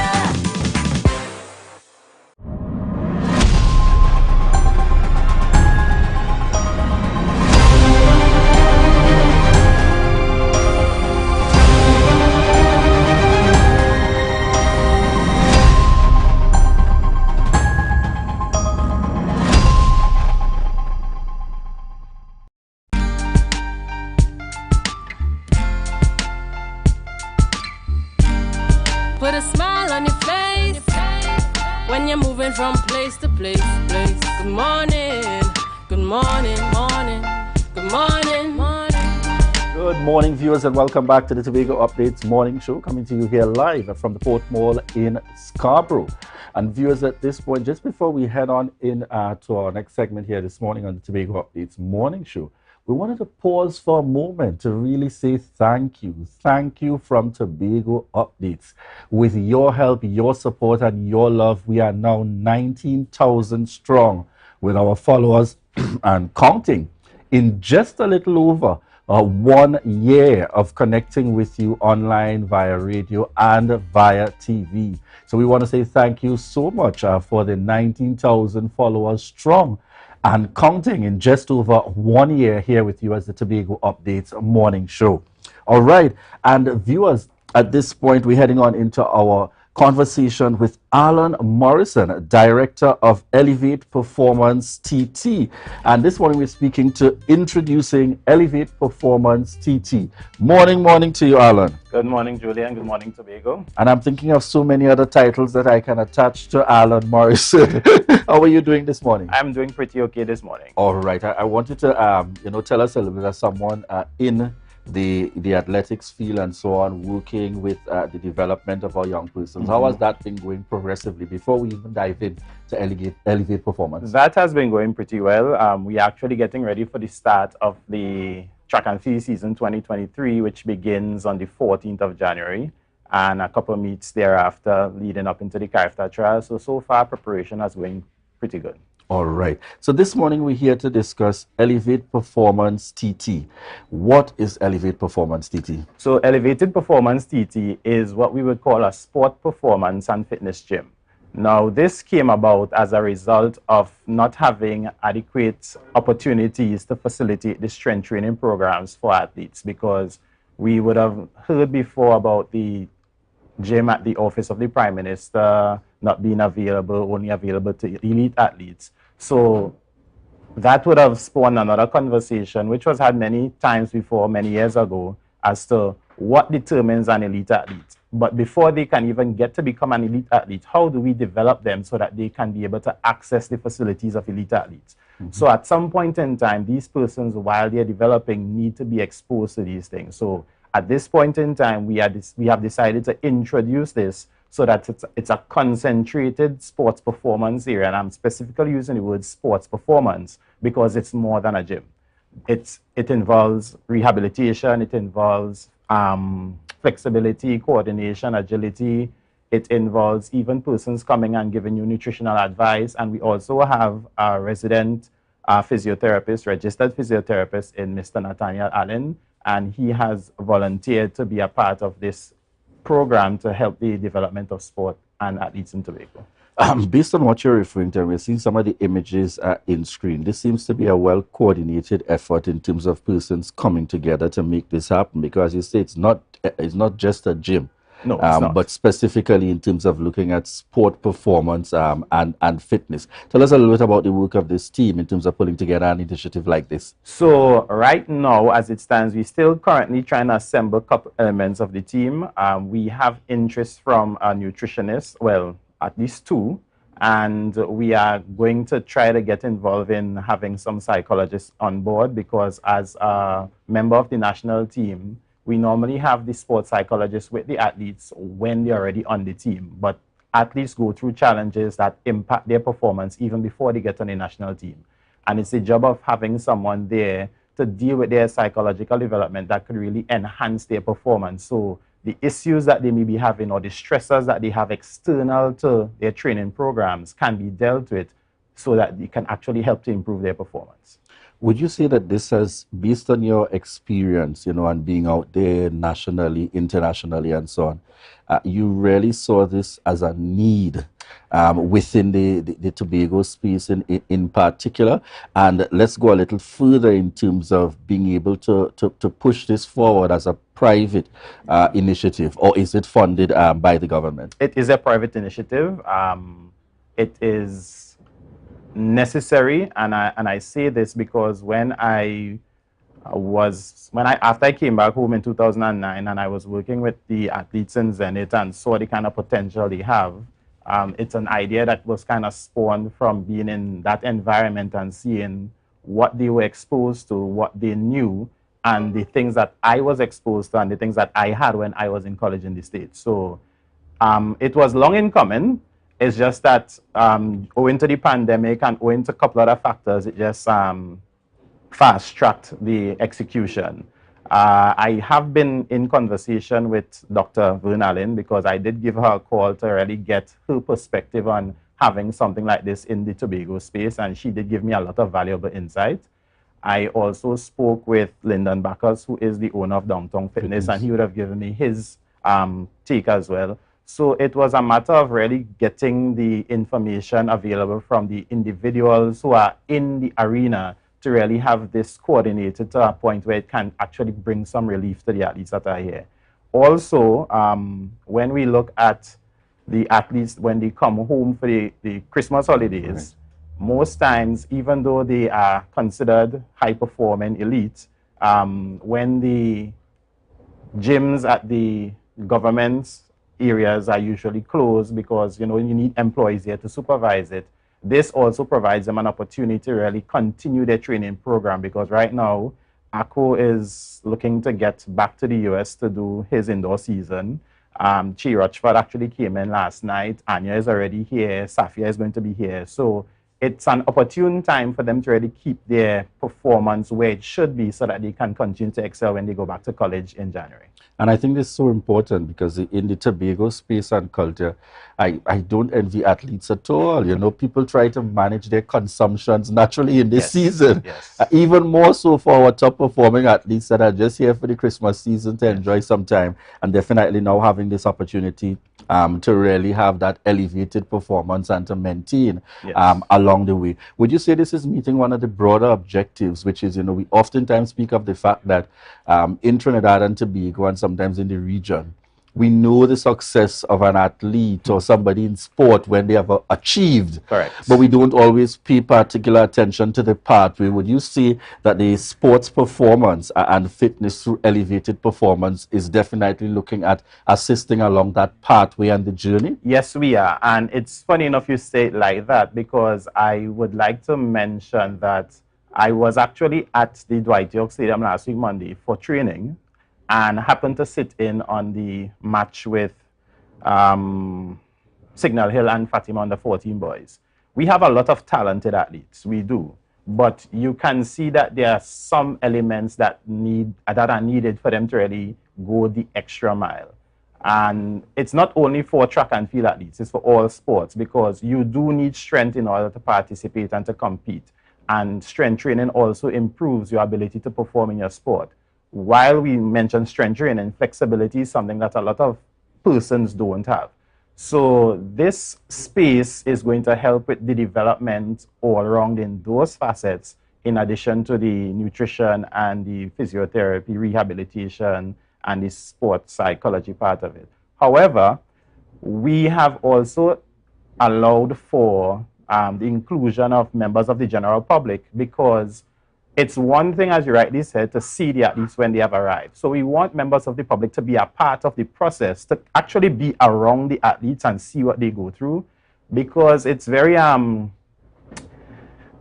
Put a smile on your face when you're moving from place to place. Good morning, good morning, morning, good morning, morning. Good morning, viewers, and welcome back to the Tobago Updates morning show, coming to you here live from the Port Mall in Scarborough. And viewers, at this point, just before we head on in to our next segment here this morning on the Tobago Updates morning show, we wanted to pause for a moment to really say thank you. Thank you from Tobago Updates. With your help, your support, and your love, we are now 19,000 strong with our followers and counting in just a little over 1 year of connecting with you online via radio and via TV. So we want to say thank you so much for the 19,000 followers strong and counting in just over 1 year here with you as the Tobago Updates morning show. All right, and viewers, at this point, we're heading on into our conversation with Alan Morrison, Director of Elevate Performance TT. And this morning we're speaking to introducing Elevate Performance TT. Morning to you, Alan. Good morning, Julian. Good morning, Tobago. And I'm thinking of so many other titles that I can attach to Alan Morrison. How are you doing this morning? I'm doing pretty okay this morning. All right. I want you to, tell us a little bit as someone in the athletics field and so on, working with the development of our young persons. How has that been going progressively before we even dive in to elevate performance? That has been going pretty well. We're actually getting ready for the start of the track and field season 2023, which begins on the 14th of January, and a couple of meets thereafter leading up into the character trial. So far, preparation has been pretty good. All right. So this morning we're here to discuss Elevate Performance TT. What is Elevate Performance TT? So Elevated Performance TT is what we would call a sport performance and fitness gym. Now, this came about as a result of not having adequate opportunities to facilitate the strength training programs for athletes, because we would have heard before about the gym at the office of the Prime Minister not being available, only available to elite athletes. So that would have spawned another conversation, which was had many times before, many years ago, as to what determines an elite athlete. But before they can even get to become an elite athlete, how do we develop them so that they can be able to access the facilities of elite athletes? So at some point in time, these persons, while they're developing, need to be exposed to these things. So at this point in time, we have decided to introduce this so that it's a concentrated sports performance area. And I'm specifically using the word sports performance because it's more than a gym. It involves rehabilitation, it involves flexibility, coordination, agility. It involves even persons coming and giving you nutritional advice. And we also have a resident physiotherapist, registered physiotherapist in Mr. Nathaniel Allen, and he has volunteered to be a part of this program to help the development of sport and athletes in Tobago. Based on what you're referring to, we're seeing some of the images in screen. This seems to be a well-coordinated effort in terms of persons coming together to make this happen, because you say it's not just a gym. No, it's not. But specifically in terms of looking at sport performance and fitness. Tell us a little bit about the work of this team in terms of putting together an initiative like this. So right now, as it stands, we're still currently trying to assemble a couple elements of the team. We have interest from a nutritionist, well, at least two, and we are going to try to get involved in having some psychologists on board, because as a member of the national team, we normally have the sports psychologists with the athletes when they're already on the team. But athletes go through challenges that impact their performance even before they get on the national team. And it's the job of having someone there to deal with their psychological development that could really enhance their performance. So the issues that they may be having or the stressors that they have external to their training programs can be dealt with so that they can actually help to improve their performance. Would you say that this has, based on your experience, and being out there nationally, internationally, and so on, you really saw this as a need within the Tobago space in particular? And let's go a little further in terms of being able to push this forward as a private initiative, or is it funded by the government? It is a private initiative. It is necessary, and I say this because after I came back home in 2009 and I was working with the athletes in Zenit and saw the kind of potential they have, it's an idea that was kind of spawned from being in that environment and seeing what they were exposed to, what they knew, and the things that I was exposed to and the things that I had when I was in college in the States. So it was long in coming. It's just that owing to the pandemic and owing to a couple other factors, it just fast-tracked the execution. I have been in conversation with Dr. Vern Allen, because I did give her a call to really get her perspective on having something like this in the Tobago space, and she did give me a lot of valuable insight. I also spoke with Lyndon Bacchus, who is the owner of Downtown Fitness, and he would have given me his take as well. So it was a matter of really getting the information available from the individuals who are in the arena to really have this coordinated to a point where it can actually bring some relief to the athletes that are here. Also, when we look at the athletes, when they come home for the Christmas holidays, most times, even though they are considered high-performing elite, when the gyms at the government areas are usually closed because, you need employees here to supervise it, this also provides them an opportunity to really continue their training program, because right now, Akko is looking to get back to the US to do his indoor season. Chi Rochford actually came in last night. Anya is already here. Safia is going to be here. So it's an opportune time for them to really keep their performance where it should be so that they can continue to excel when they go back to college in January. And I think this is so important because in the Tobago space and culture, I don't envy athletes at all. You know, people try to manage their consumptions naturally in this season. Even more so for our top performing athletes that are just here for the Christmas season to enjoy some time. And definitely now having this opportunity to really have that elevated performance and to maintain along the way. Would you say this is meeting one of the broader objectives, which is, you know, we oftentimes speak of the fact that in Trinidad and Tobago and sometimes in the region, we know the success of an athlete or somebody in sport when they have achieved. Correct. But we don't always pay particular attention to the pathway. Would you say that the sports performance and fitness through elevated performance is definitely looking at assisting along that pathway and the journey? Yes, we are. And it's funny enough you say it like that because I would like to mention that I was actually at the Dwight York Stadium last week, Monday, for training, and happened to sit in on the match with Signal Hill and Fatima under 14 boys. We have a lot of talented athletes, we do, but you can see that there are some elements that are needed for them to really go the extra mile. And it's not only for track and field athletes, it's for all sports because you do need strength in order to participate and to compete. And strength training also improves your ability to perform in your sport. While we mention strength training, flexibility is something that a lot of persons don't have. So this space is going to help with the development all around in those facets, in addition to the nutrition and the physiotherapy, rehabilitation, and the sports psychology part of it. However, we have also allowed for the inclusion of members of the general public because it's one thing, as you rightly said, to see the athletes when they have arrived. So we want members of the public to be a part of the process, to actually be around the athletes and see what they go through, because it's very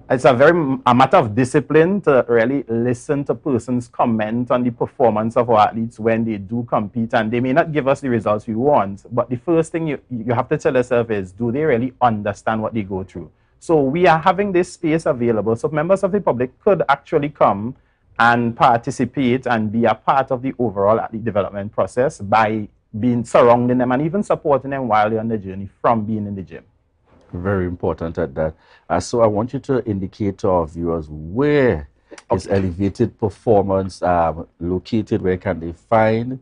it's a matter of discipline to really listen to persons comment on the performance of our athletes when they do compete, and they may not give us the results we want, but the first thing you have to tell yourself is, do they really understand what they go through? So we are having this space available so members of the public could actually come and participate and be a part of the overall athlete development process by surrounding them and even supporting them while they're on the journey from being in the gym. Very important at that. So I want you to indicate to our viewers where is elevated performance located, where can they find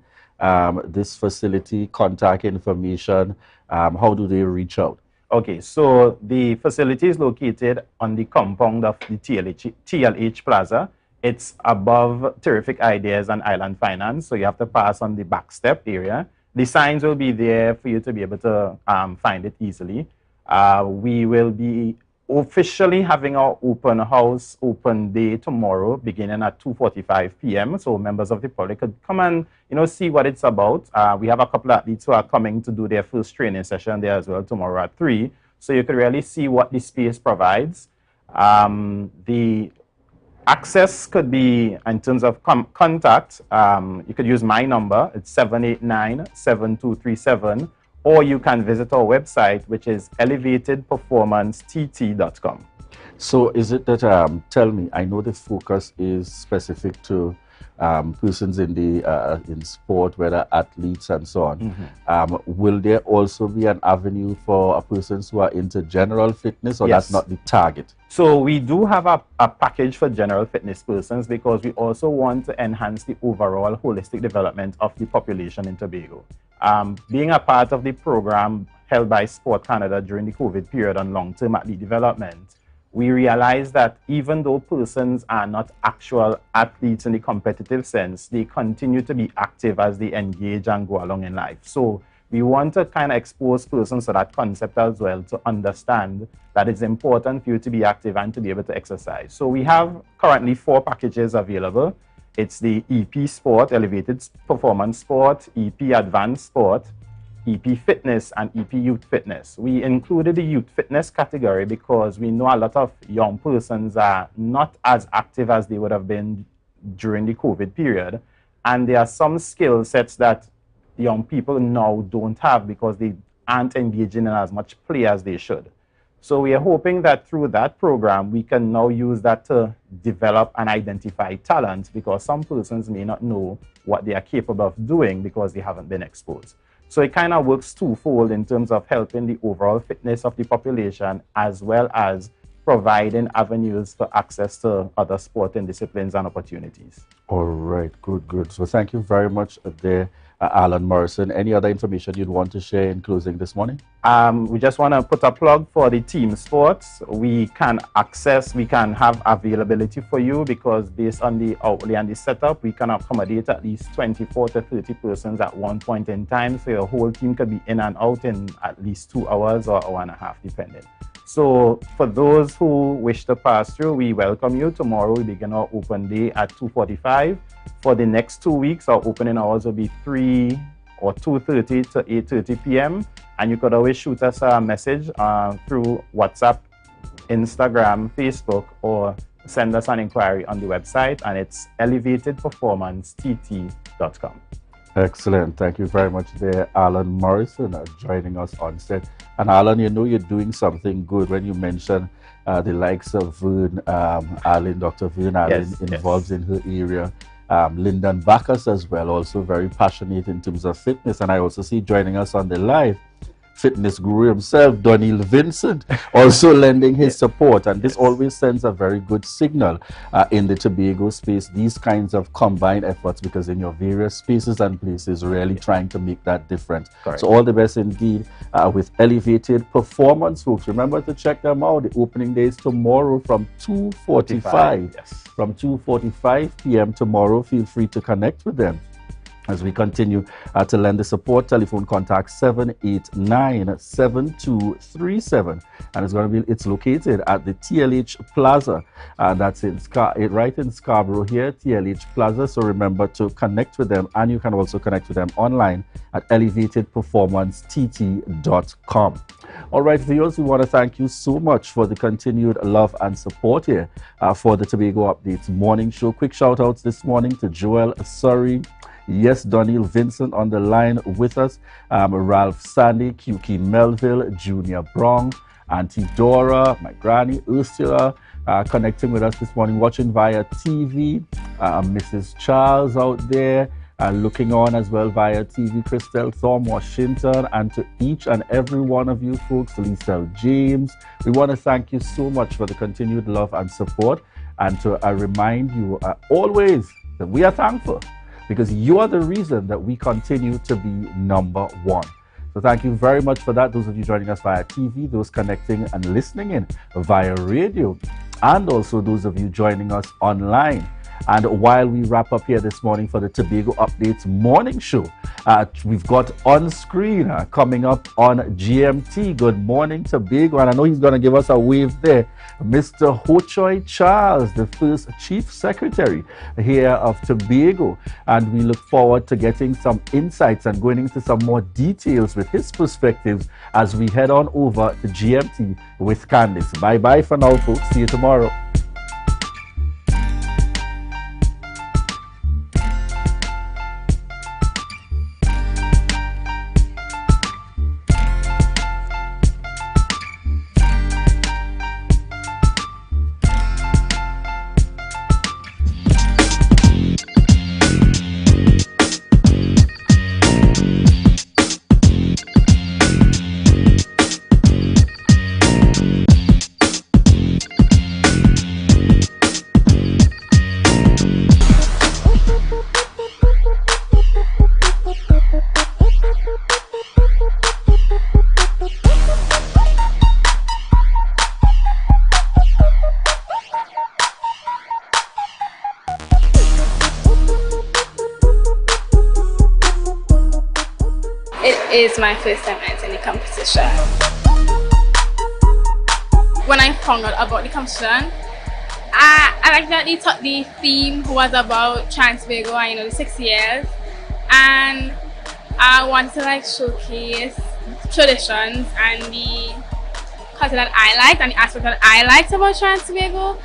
this facility, contact information, how do they reach out? Okay, so the facility is located on the compound of the TLH Plaza. It's above Terrific Ideas and Island Finance, so you have to pass on the back step area. The signs will be there for you to be able to find it easily. We will be officially having our open house, open day tomorrow, beginning at 2:45 p.m. So members of the public could come and see what it's about. We have a couple of athletes who are coming to do their first training session there as well tomorrow at 3. So you could really see what the space provides. The access could be in terms of contact. You could use my number. It's 789-7237. Or you can visit our website, which is elevatedperformanceTT.com. So is it that, tell me, I know the focus is specific to persons in the in sport, whether athletes and so on. Will there also be an avenue for persons who are into general fitness, or that's not the target? So we do have a package for general fitness persons because we also want to enhance the overall holistic development of the population in Tobago. Being a part of the program held by Sport Canada during the COVID period on long-term athlete development, we realized that even though persons are not actual athletes in the competitive sense, they continue to be active as they engage and go along in life. So we want to kind of expose persons to that concept as well, to understand that it's important for you to be active and to be able to exercise. So we have currently 4 packages available. It's the EP Sport, Elevated Performance Sport, EP Advanced Sport, EP Fitness, and EP Youth Fitness. We included the Youth Fitness category because we know a lot of young persons are not as active as they would have been during the COVID period. And there are some skill sets that young people now don't have because they aren't engaging in as much play as they should. So we are hoping that through that program, we can now use that to develop and identify talent, because some persons may not know what they are capable of doing because they haven't been exposed. So it kind of works twofold in terms of helping the overall fitness of the population, as well as providing avenues for access to other sporting disciplines and opportunities. All right, good. So thank you very much there, Alan Morrison. Any other information you'd want to share in closing this morning? We just want to put a plug for the team sports. We can have availability for you, because based on the outlay and the setup, we can accommodate at least 24 to 30 persons at one point in time. So your whole team could be in and out in at least 2 hours or hour and a half, depending. So for those who wish to pass through, we welcome you. Tomorrow we begin our open day at 2:45. For the next 2 weeks, our opening hours will be 3 or 2:30 to 8:30 p.m. And you could always shoot us a message through WhatsApp, Instagram, Facebook, or send us an inquiry on the website, and it's elevatedperformanceTT.com. Excellent. Thank you very much there, Alan Morrison, joining us on set. And Alan, you know you're doing something good when you mention the likes of Vern Allen, Dr. Vern Allen, involved in her area. Lyndon Bacchus as well, also very passionate in terms of fitness. And I also see joining us on the live, fitness guru himself, Donald Vincent, also lending his support. And this always sends a very good signal in the Tobago space, these kinds of combined efforts, because in your various spaces and places, really trying to make that difference. Correct. So all the best indeed with Elevated Performance, folks. Remember to check them out. The opening day is tomorrow from 2:45. From 2:45 p.m. tomorrow. Feel free to connect with them as we continue to lend the support. Telephone contact 789-7237, and it's located at the TLH Plaza, and that's right in Scarborough here, TLH Plaza. So remember to connect with them, and you can also connect with them online at elevatedperformancett.com. All right, viewers, we want to thank you so much for the continued love and support here for the Tobago Updates morning show. Quick shout outs this morning to Joel Surrey. Yes, Donald Vincent on the line with us. Ralph Sandy, QK Melville, Junior Brong, Auntie Dora, my granny Ursula, connecting with us this morning, watching via TV. Mrs. Charles out there, looking on as well via TV. Christelle Thorne, Washington, and to each and every one of you folks, Lisa James, we want to thank you so much for the continued love and support, and to remind you always that we are thankful, because you are the reason that we continue to be number one. So thank you very much for that. Those of you joining us via TV, those connecting and listening in via radio, and also those of you joining us online. And while we wrap up here this morning for the Tobago Updates morning show, we've got on screen coming up on GMT. Good morning, Tobago. And I know he's going to give us a wave there. Mr. Ho Choi Charles, the first Chief Secretary here of Tobago. And we look forward to getting some insights and going into some more details with his perspectives as we head on over to GMT with Candice. Bye-bye for now, folks. See you tomorrow. It is my first time entering the competition. When I found out about the competition, I definitely thought the theme was about Tobago and the 6 years, and I wanted to showcase traditions and the culture that I liked and the aspect that I liked about Tobago.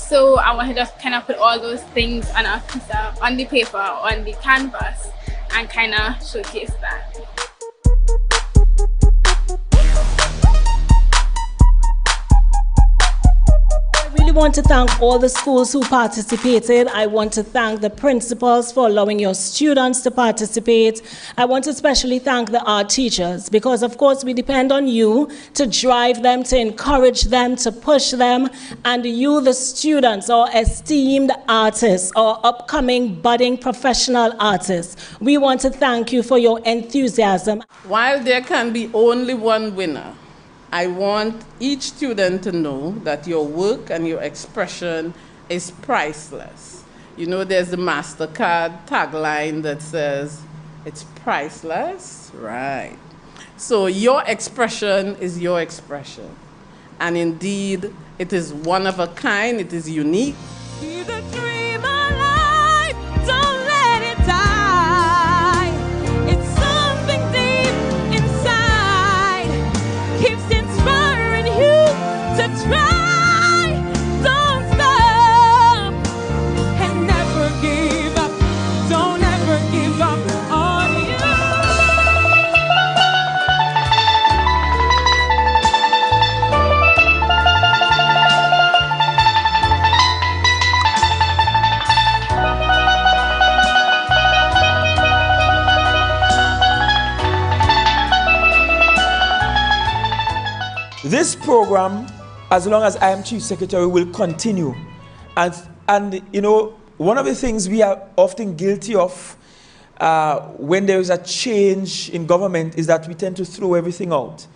So I want to just kind of put all those things on a piece of, on the paper, on the canvas, and kind of showcase that. I really want to thank all the schools who participated. I want to thank the principals for allowing your students to participate. I want to especially thank the art teachers because, of course, we depend on you to drive them, to encourage them, to push them. And you, the students, or esteemed artists or upcoming budding professional artists, we want to thank you for your enthusiasm. While there can be only one winner, I want each student to know that your work and your expression is priceless. You know, there's the MasterCard tagline that says, it's priceless, right? So your expression is your expression. And indeed, it is one of a kind, it is unique. Keep the dream alive, don't let it die. It's something deep inside, keeps inspiring you to try. Don't stop and never give up. Don't ever give up on you. This program, as long as I am Chief Secretary, will continue. And you know, one of the things we are often guilty of when there is a change in government is that we tend to throw everything out.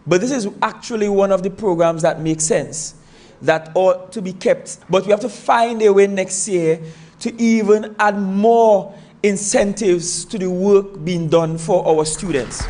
But this is actually one of the programs that makes sense, that ought to be kept. But we have to find a way next year to even add more incentives to the work being done for our students.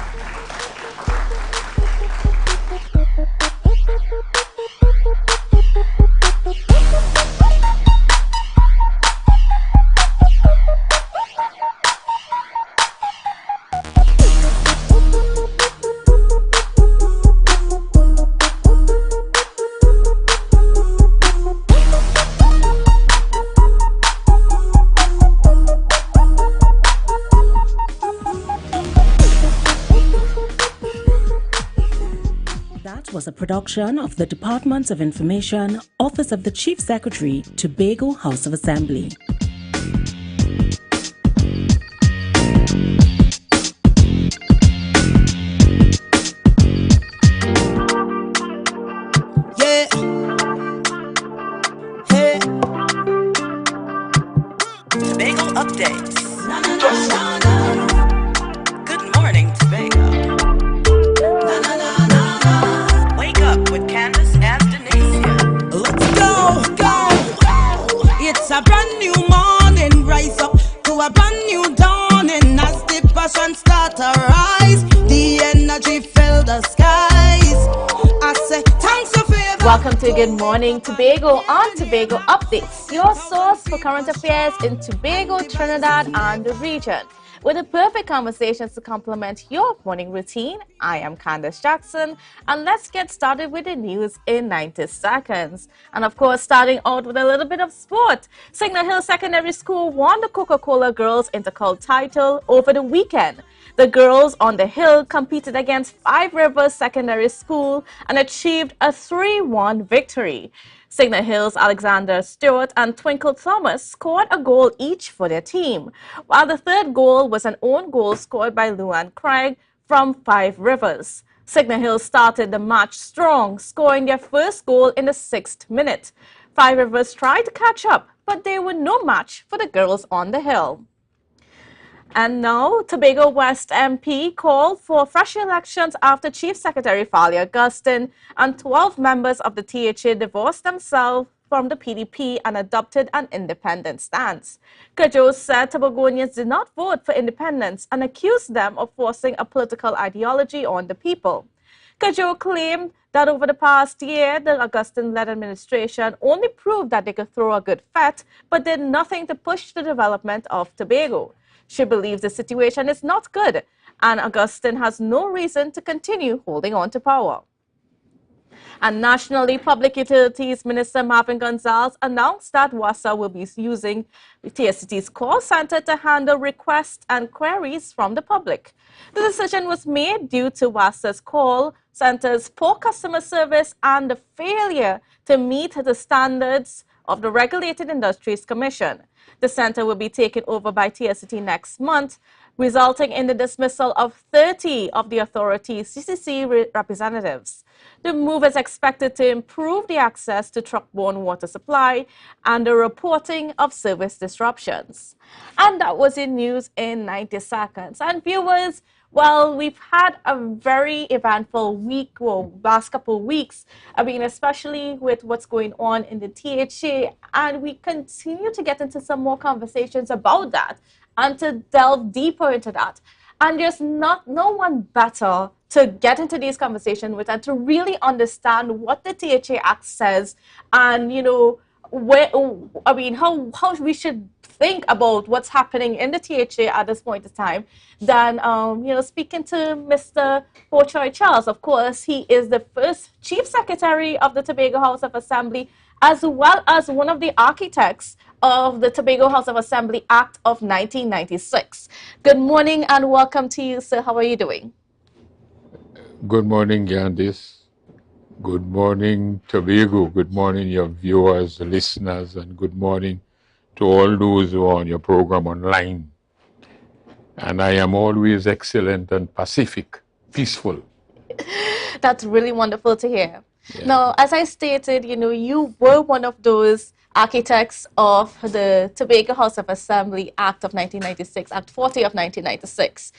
Was a production of the Department of Information, Office of the Chief Secretary, Tobago House of Assembly. Yeah. Hey. Tobago updates. Good morning, Tobago. Wake up with Candace and Denasia. Let's go, go. It's a brand new morning. Rise up to a brand new dawning. As the passion start to rise, the energy fill the skies. I say thanks for favor. Welcome to Good Morning Tobago on Tobago Updates, your source for current affairs in Tobago, Trinidad, and the region. With the perfect conversations to complement your morning routine, I am Candace Jackson, and let's get started with the news in 90 seconds. And of course, starting out with a little bit of sport. Signal Hill Secondary School won the Coca-Cola Girls Intercol title over the weekend. The girls on the hill competed against Five Rivers Secondary School and achieved a 3-1 victory. Signal Hill's Alexander Stewart and Twinkle Thomas scored a goal each for their team, while the third goal was an own goal scored by Luann Craig from Five Rivers. Signal Hill started the match strong, scoring their first goal in the 6th minute. Five Rivers tried to catch up, but they were no match for the girls on the hill. And now, Tobago West MP called for fresh elections after Chief Secretary Fali Augustine and 12 members of the THA divorced themselves from the PDP and adopted an independent stance. Kajos said Tobagonians did not vote for independence and accused them of forcing a political ideology on the people. Kajos claimed that over the past year, the Augustine-led administration only proved that they could throw a good fet, but did nothing to push the development of Tobago. She believes the situation is not good, and Augustine has no reason to continue holding on to power. And nationally, Public Utilities Minister Marvin Gonzalez announced that WASA will be using the TSCT's call center to handle requests and queries from the public. The decision was made due to WASA's call center's poor customer service and the failure to meet the standards of the Regulated Industries Commission. The center will be taken over by TSCT next month, resulting in the dismissal of 30 of the authority's CCC representatives. The move is expected to improve the access to truck-borne water supply and the reporting of service disruptions. And that was in news in 90 seconds. And viewers, well, we've had a very eventful week, or last couple of weeks, especially with what's going on in the THA, and we continue to get into some more conversations about that and to delve deeper into that. And there's no one better to get into these conversations with and to really understand what the THA Act says and, how we should think about what's happening in the THA at this point in time than, speaking to Mr. Pochoy Charles. Of course, he is the first Chief Secretary of the Tobago House of Assembly, as well as one of the architects of the Tobago House of Assembly Act of 1996. Good morning and welcome to you, sir. How are you doing? Good morning, Candice. Good morning, Tobago. Good morning, your viewers, listeners, and good morning to all those who are on your program online. And I am always excellent and pacific, peaceful. That's really wonderful to hear. Yeah. Now, as I stated, you were one of those architects of the Tobago House of Assembly Act of 1996, Act 40 of 1996.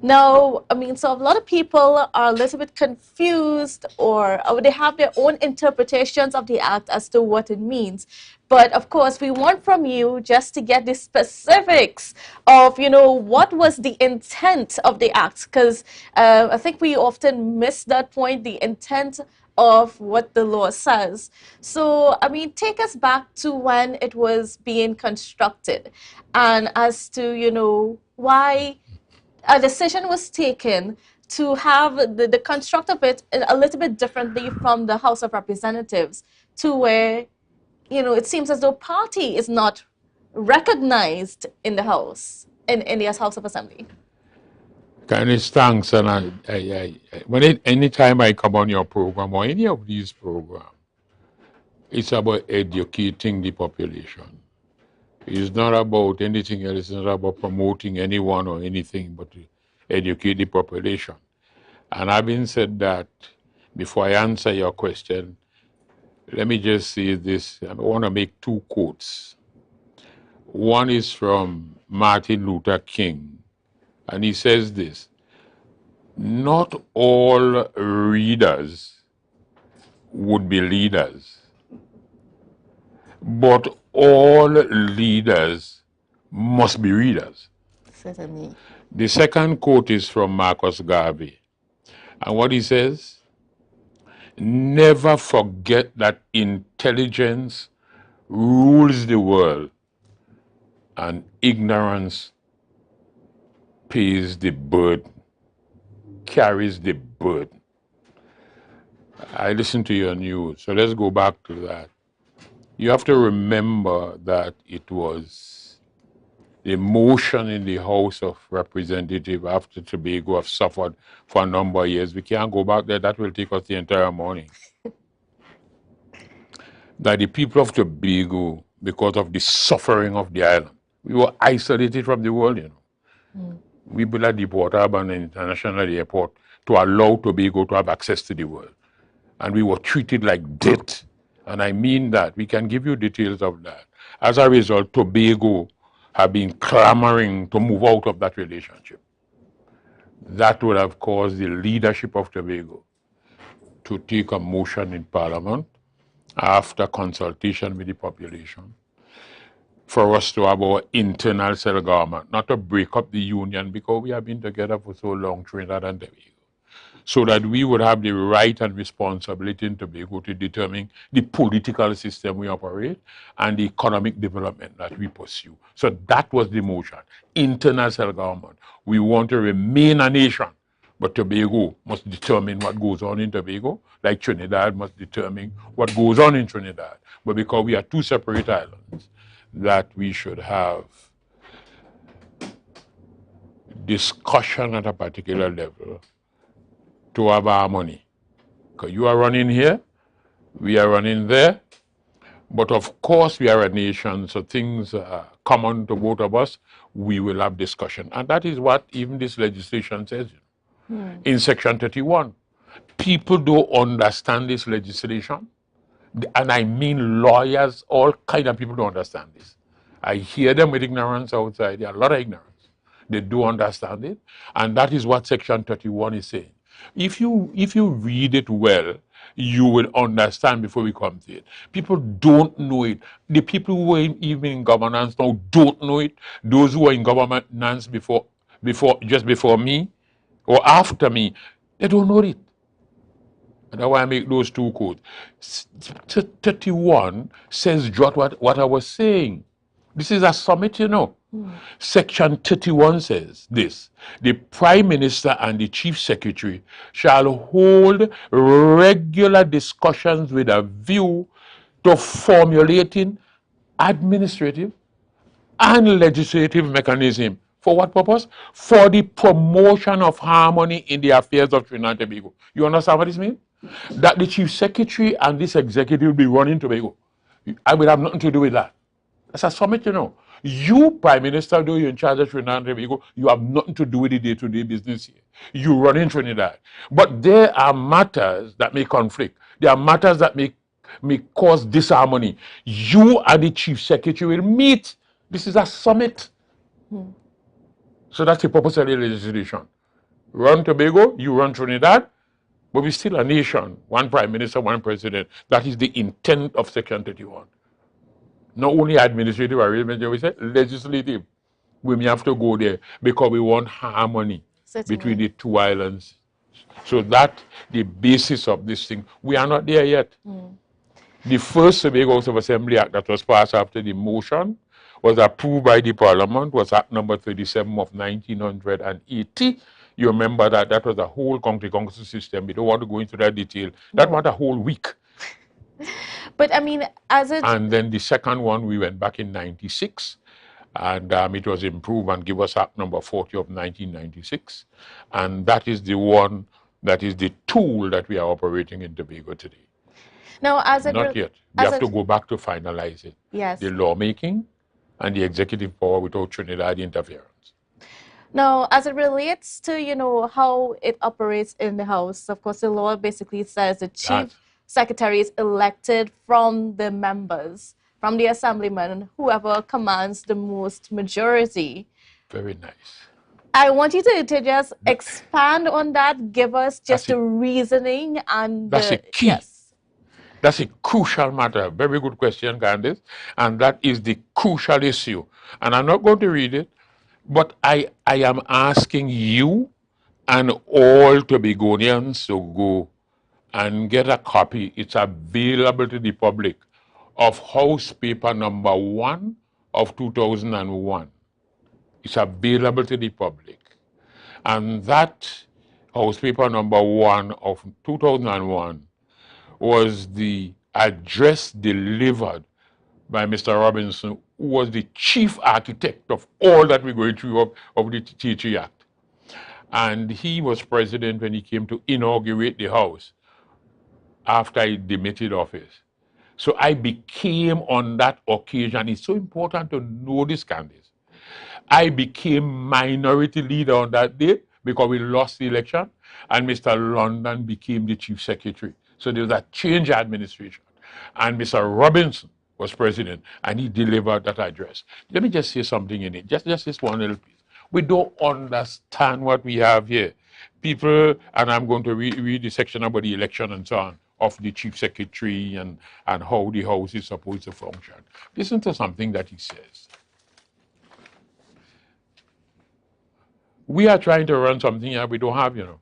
Now, so a lot of people are a little bit confused or they have their own interpretations of the act as to what it means. But of course, we want from you just to get the specifics of, what was the intent of the act, because I think we often miss that point, the intent of what the law says. So, take us back to when it was being constructed and as to, why a decision was taken to have the construct of it a little bit differently from the House of Representatives, to where, it seems as though party is not recognized in the House, in India's House of Assembly. Kindness, thanks. And anytime I come on your program or any of these programs, it's about educating the population. It's not about anything else. It's not about promoting anyone or anything, but to educate the population. And having said that, before I answer your question, let me just say this. I want to make two quotes. One is from Martin Luther King, and he says this: not all readers would be leaders, but all leaders must be readers. Certainly. The second quote is from Marcus Garvey. And what he says, never forget that intelligence rules the world and ignorance pays the burden, carries the burden. I listened to your news, so let's go back to that. You have to remember that it was the motion in the House of Representatives after Tobago have suffered for a number of years. We can't go back there. That will take us the entire morning. That the people of Tobago, because of the suffering of the island, we were isolated from the world, We built a Deepwater Urban International Airport to allow Tobago to have access to the world. And we were treated like dirt. And I mean that. We can give you details of that. As a result, Tobago have been clamoring to move out of that relationship. That would have caused the leadership of Tobago to take a motion in Parliament after consultation with the population for us to have our internal self-government, not to break up the union because we have been together for so long, Trinidad and Tobago, so that we would have the right and responsibility in Tobago to determine the political system we operate and the economic development that we pursue. So that was the motion, internal self-government. We want to remain a nation, But Tobago must determine what goes on in Tobago, like Trinidad must determine what goes on in Trinidad. But because we are two separate islands, that we should have discussion at a particular level to have harmony. Because you are running here, we are running there, but of course we are a nation, so things are common to both of us. We will have discussion. And that is what even this legislation says. In Section 31. People don't understand this legislation. And I mean lawyers, all kind of people don't understand this. I hear them with ignorance outside. There are a lot of ignorance. They do understand it. And that is what Section 31 is saying. If you read it well, you will understand before we come to it. People don't know it. The people who are even in governance now don't know it. Those who are in governance just before me or after me, they don't know it. And that's why I make those two codes. 31 says just what I was saying. This is a summit, you know. Section 31 says this: the Prime Minister and the Chief Secretary shall hold regular discussions with a view to formulating administrative and legislative mechanism. For what purpose? For the promotion of harmony in the affairs of Trinidad and Tobago. You understand what this means? That the Chief Secretary and this executive will be running Tobago. I will have nothing to do with that. That's a summit, you know. You, Prime Minister, though you're in charge of Trinidad and Tobago, you have nothing to do with the day-to-day business here. You run in Trinidad. But there are matters that may conflict. There are matters that may cause disharmony. You and the Chief Secretary will meet. This is a summit. So that's the purpose of the legislation. Run Tobago, you run Trinidad, but we're still a nation. One Prime Minister, one President. That is the intent of Section 31. Not only administrative arrangement, we say legislative. We may have to go there because we want harmony between the two islands. So that's the basis of this thing. We are not there yet. The first Tobago House of Assembly Act that was passed after the motion was approved by the Parliament, was Act number 37 of 1980. You remember that was a whole country system. We don't want to go into that detail. That was a whole week. But I mean, And then the second one, we went back in 96, and it was improved and give us Act number 40 of 1996. And that is the one, that is the tool that we are operating in Tobago today. No, Not yet. We have to go back to finalize it. Yes. The lawmaking and the executive power without Trinidad interference. Now, as it relates to, you know, how it operates in the House, of course, the law basically says the Chief Secretary is elected from the members, from the assemblyman, whoever commands the most majority. Very nice. I want you to just expand on that, give us just the reasoning and that's a key. Yes. That's a crucial matter. Very good question, Candice. And that is the crucial issue. And I'm not going to read it, but I am asking you and all Tobagonians to go and get a copy. It's available to the public of House Paper number 1 of 2001. It's available to the public. And that House Paper number 1 of 2001 was the address delivered by Mr. Robinson, who was the chief architect of all that we're going through of the T3 Act. And he was president when he came to inaugurate the House after he demitted office. So I became on that occasion, it's so important to know this, Candice. I became minority leader on that day because we lost the election, and Mr. London became the chief secretary. So there was a change of administration. And Mr. Robinson was president, and he delivered that address. Let me just say something in it, just this one little piece. We don't understand what we have here. People, and I'm going to read the section about the election and so on, of the chief secretary and how the House is supposed to function. Listen to something that he says. We are trying to run something here we don't have, you know.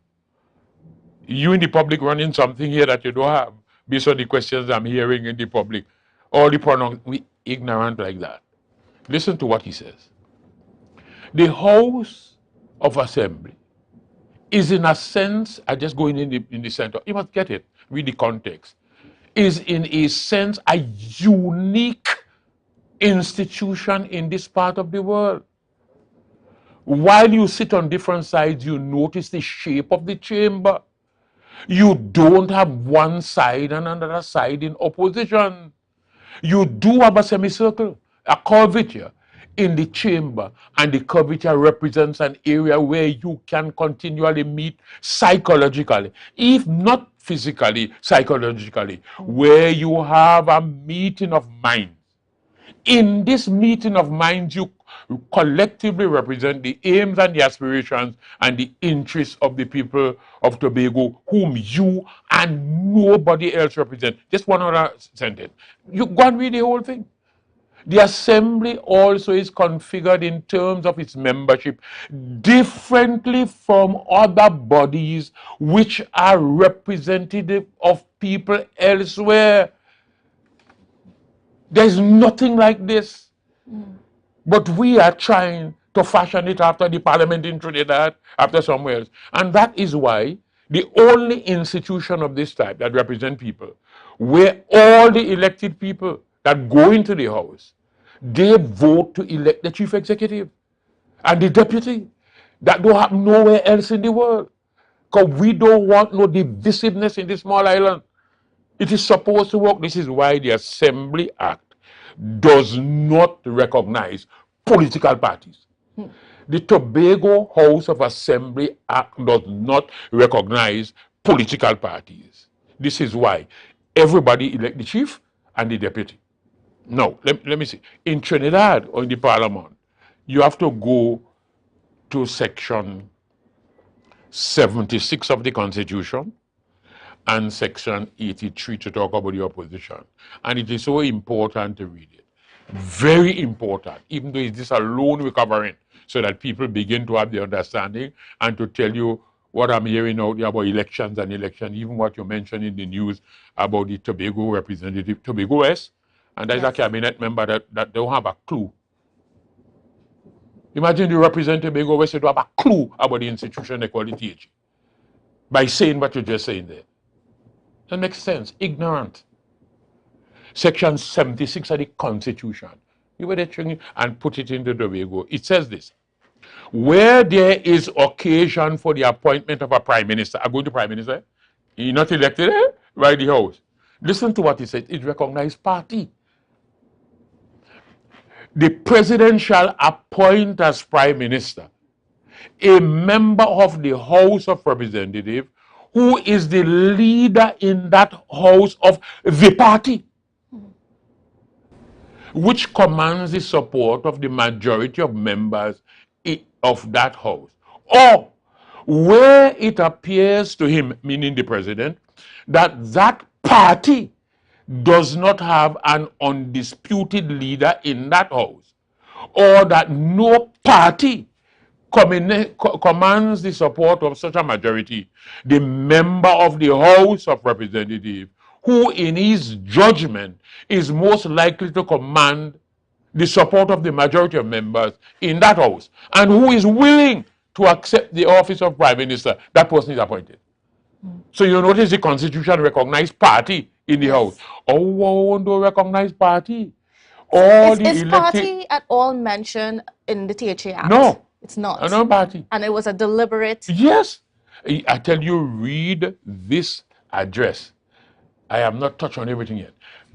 You in the public running something here that you don't have, based on the questions I'm hearing in the public. All the pronouns, we ignorant like that. Listen to what he says. The House of Assembly is in a sense, I just go in the center, you must get it, read the context, is in a sense a unique institution in this part of the world. While you sit on different sides, you notice the shape of the chamber. You don't have one side and another side in opposition. You do have a semicircle, a curvature in the chamber, and the curvature represents an area where you can continually meet psychologically, if not physically, psychologically, where you have a meeting of minds. In this meeting of minds, you collectively represent the aims and the aspirations and the interests of the people of Tobago, whom you and nobody else represent. Just one other sentence. You go and read the whole thing. The assembly also is configured in terms of its membership differently from other bodies which are representative of people elsewhere. There's nothing like this. But we are trying to fashion it after the parliament in Trinidad, after somewhere else. And that is why the only institution of this type that represent people, where all the elected people that go into the house, they vote to elect the chief executive and the deputy. That don't happen nowhere else in the world. Because we don't want no divisiveness in this small island. It is supposed to work. This is why the Assembly Act does not recognize political parties. The Tobago House of Assembly Act does not recognize political parties. This is why everybody elect the chief and the deputy. Now, let me see. In Trinidad or in the parliament, you have to go to section 76 of the Constitution and section 83 to talk about the opposition. And it is so important to read it. Very important, even though it's this alone we're covering, so that people begin to have the understanding and to tell you what I'm hearing out there about elections and elections, even what you mentioned in the news about the Tobago representative, Tobago West, and there's a cabinet member that don't have a clue. Imagine you represent Tobago West, you don't have a clue about the institution they call the TH by saying what you're just saying there. That makes sense. Ignorant. Section 76 of the Constitution. You were there and put it into Tobago. It says this. Where there is occasion for the appointment of a prime minister, I go to prime minister, you're not elected by the house. Listen to what he said. It's recognized party. The president shall appoint as prime minister a member of the House of Representatives who is the leader in that house of the party, which commands the support of the majority of members of that house. Or where it appears to him, meaning the president, that that party does not have an undisputed leader in that house, or that no party commands the support of such a majority, the member of the House of Representatives, who in his judgment is most likely to command the support of the majority of members in that house, and who is willing to accept the office of prime minister, that person is appointed. So you notice the Constitution recognized party in the house. Oh, don't recognize party. Is party at all mentioned in the THA Act? No. It's not. No party. And it was a deliberate... Yes. I tell you, read this address. I have not touched on everything yet.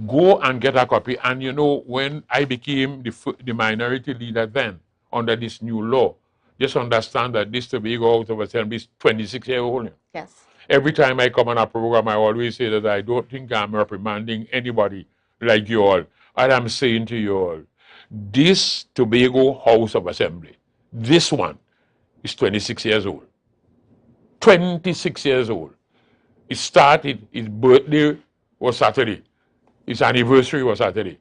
Go and get a copy. And you know, when I became the minority leader then, under this new law, just understand that this Tobago House of Assembly is 26 years old. Yes. Every time I come on a program, I always say that I don't think I'm reprimanding anybody like you all. And I'm saying to you all, this Tobago House of Assembly, this one is 26 years old. 26 years old. It started, its birthday was Saturday. Its anniversary was Saturday.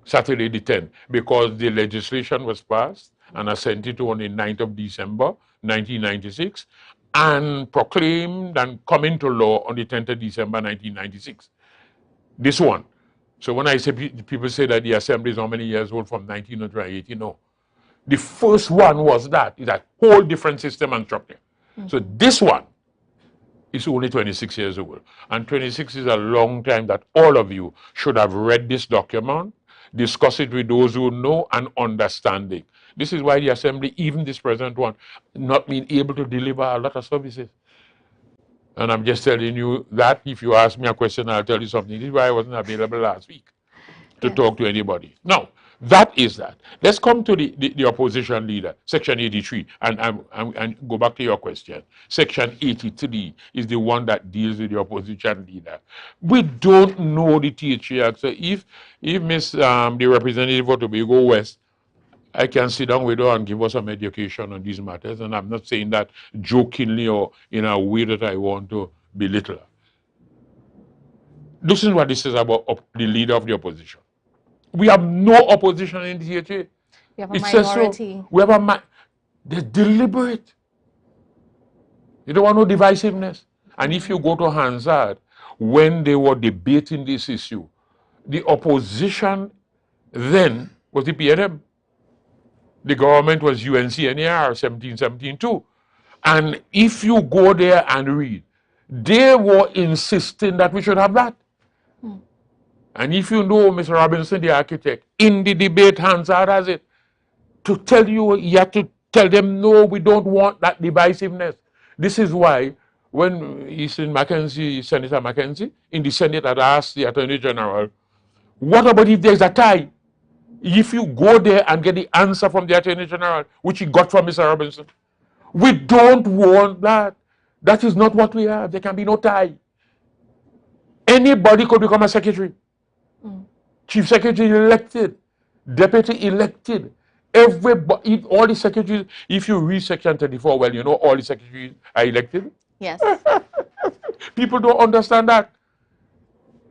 Saturday the 10th. Because the legislation was passed and assented to on the 9th of December, 1996, and proclaimed and come into law on the 10th of December, 1996. This one. So when I say, people say that the assembly is how many years old from 1980, no. The first one was that. It's a whole different system and structure. So this one is only 26 years old. And 26 is a long time that all of you should have read this document, discuss it with those who know and understand it. This is why the Assembly, even this present one, not being able to deliver a lot of services. And I'm just telling you that if you ask me a question, I'll tell you something. This is why I wasn't available last week to talk to anybody. Now, that is that. Let's come to the opposition leader, Section 83, and go back to your question. Section 83 is the one that deals with the opposition leader. We don't know the THA Act. So if Miss the representative for Tobago West, I can sit down with her and give us some education on these matters, and I'm not saying that jokingly or in a way that I want to belittle her. Listen what this is about the leader of the opposition. We have no opposition in the THA. We have a It says so. minority. We have they're deliberate. You don't want no divisiveness. And if you go to Hansard, when they were debating this issue, the opposition then was the PNM. The government was UNCNAR 1717 too. And if you go there and read, they were insisting that we should have that. And if you know Mr. Robinson, the architect, in the debate, Hansard has it, to tell you, you have to tell them, no, we don't want that divisiveness. This is why when he's in Mackenzie, Senator Mackenzie, in the Senate had asked the Attorney General, what about if there's a tie? If you go there and get the answer from the Attorney General, which he got from Mr. Robinson, we don't want that. That is not what we have. There can be no tie. Anybody could become a secretary. Chief secretary elected, deputy elected. Everybody, all the secretaries, if you read Section 34, well, you know all the secretaries are elected. Yes. People don't understand that.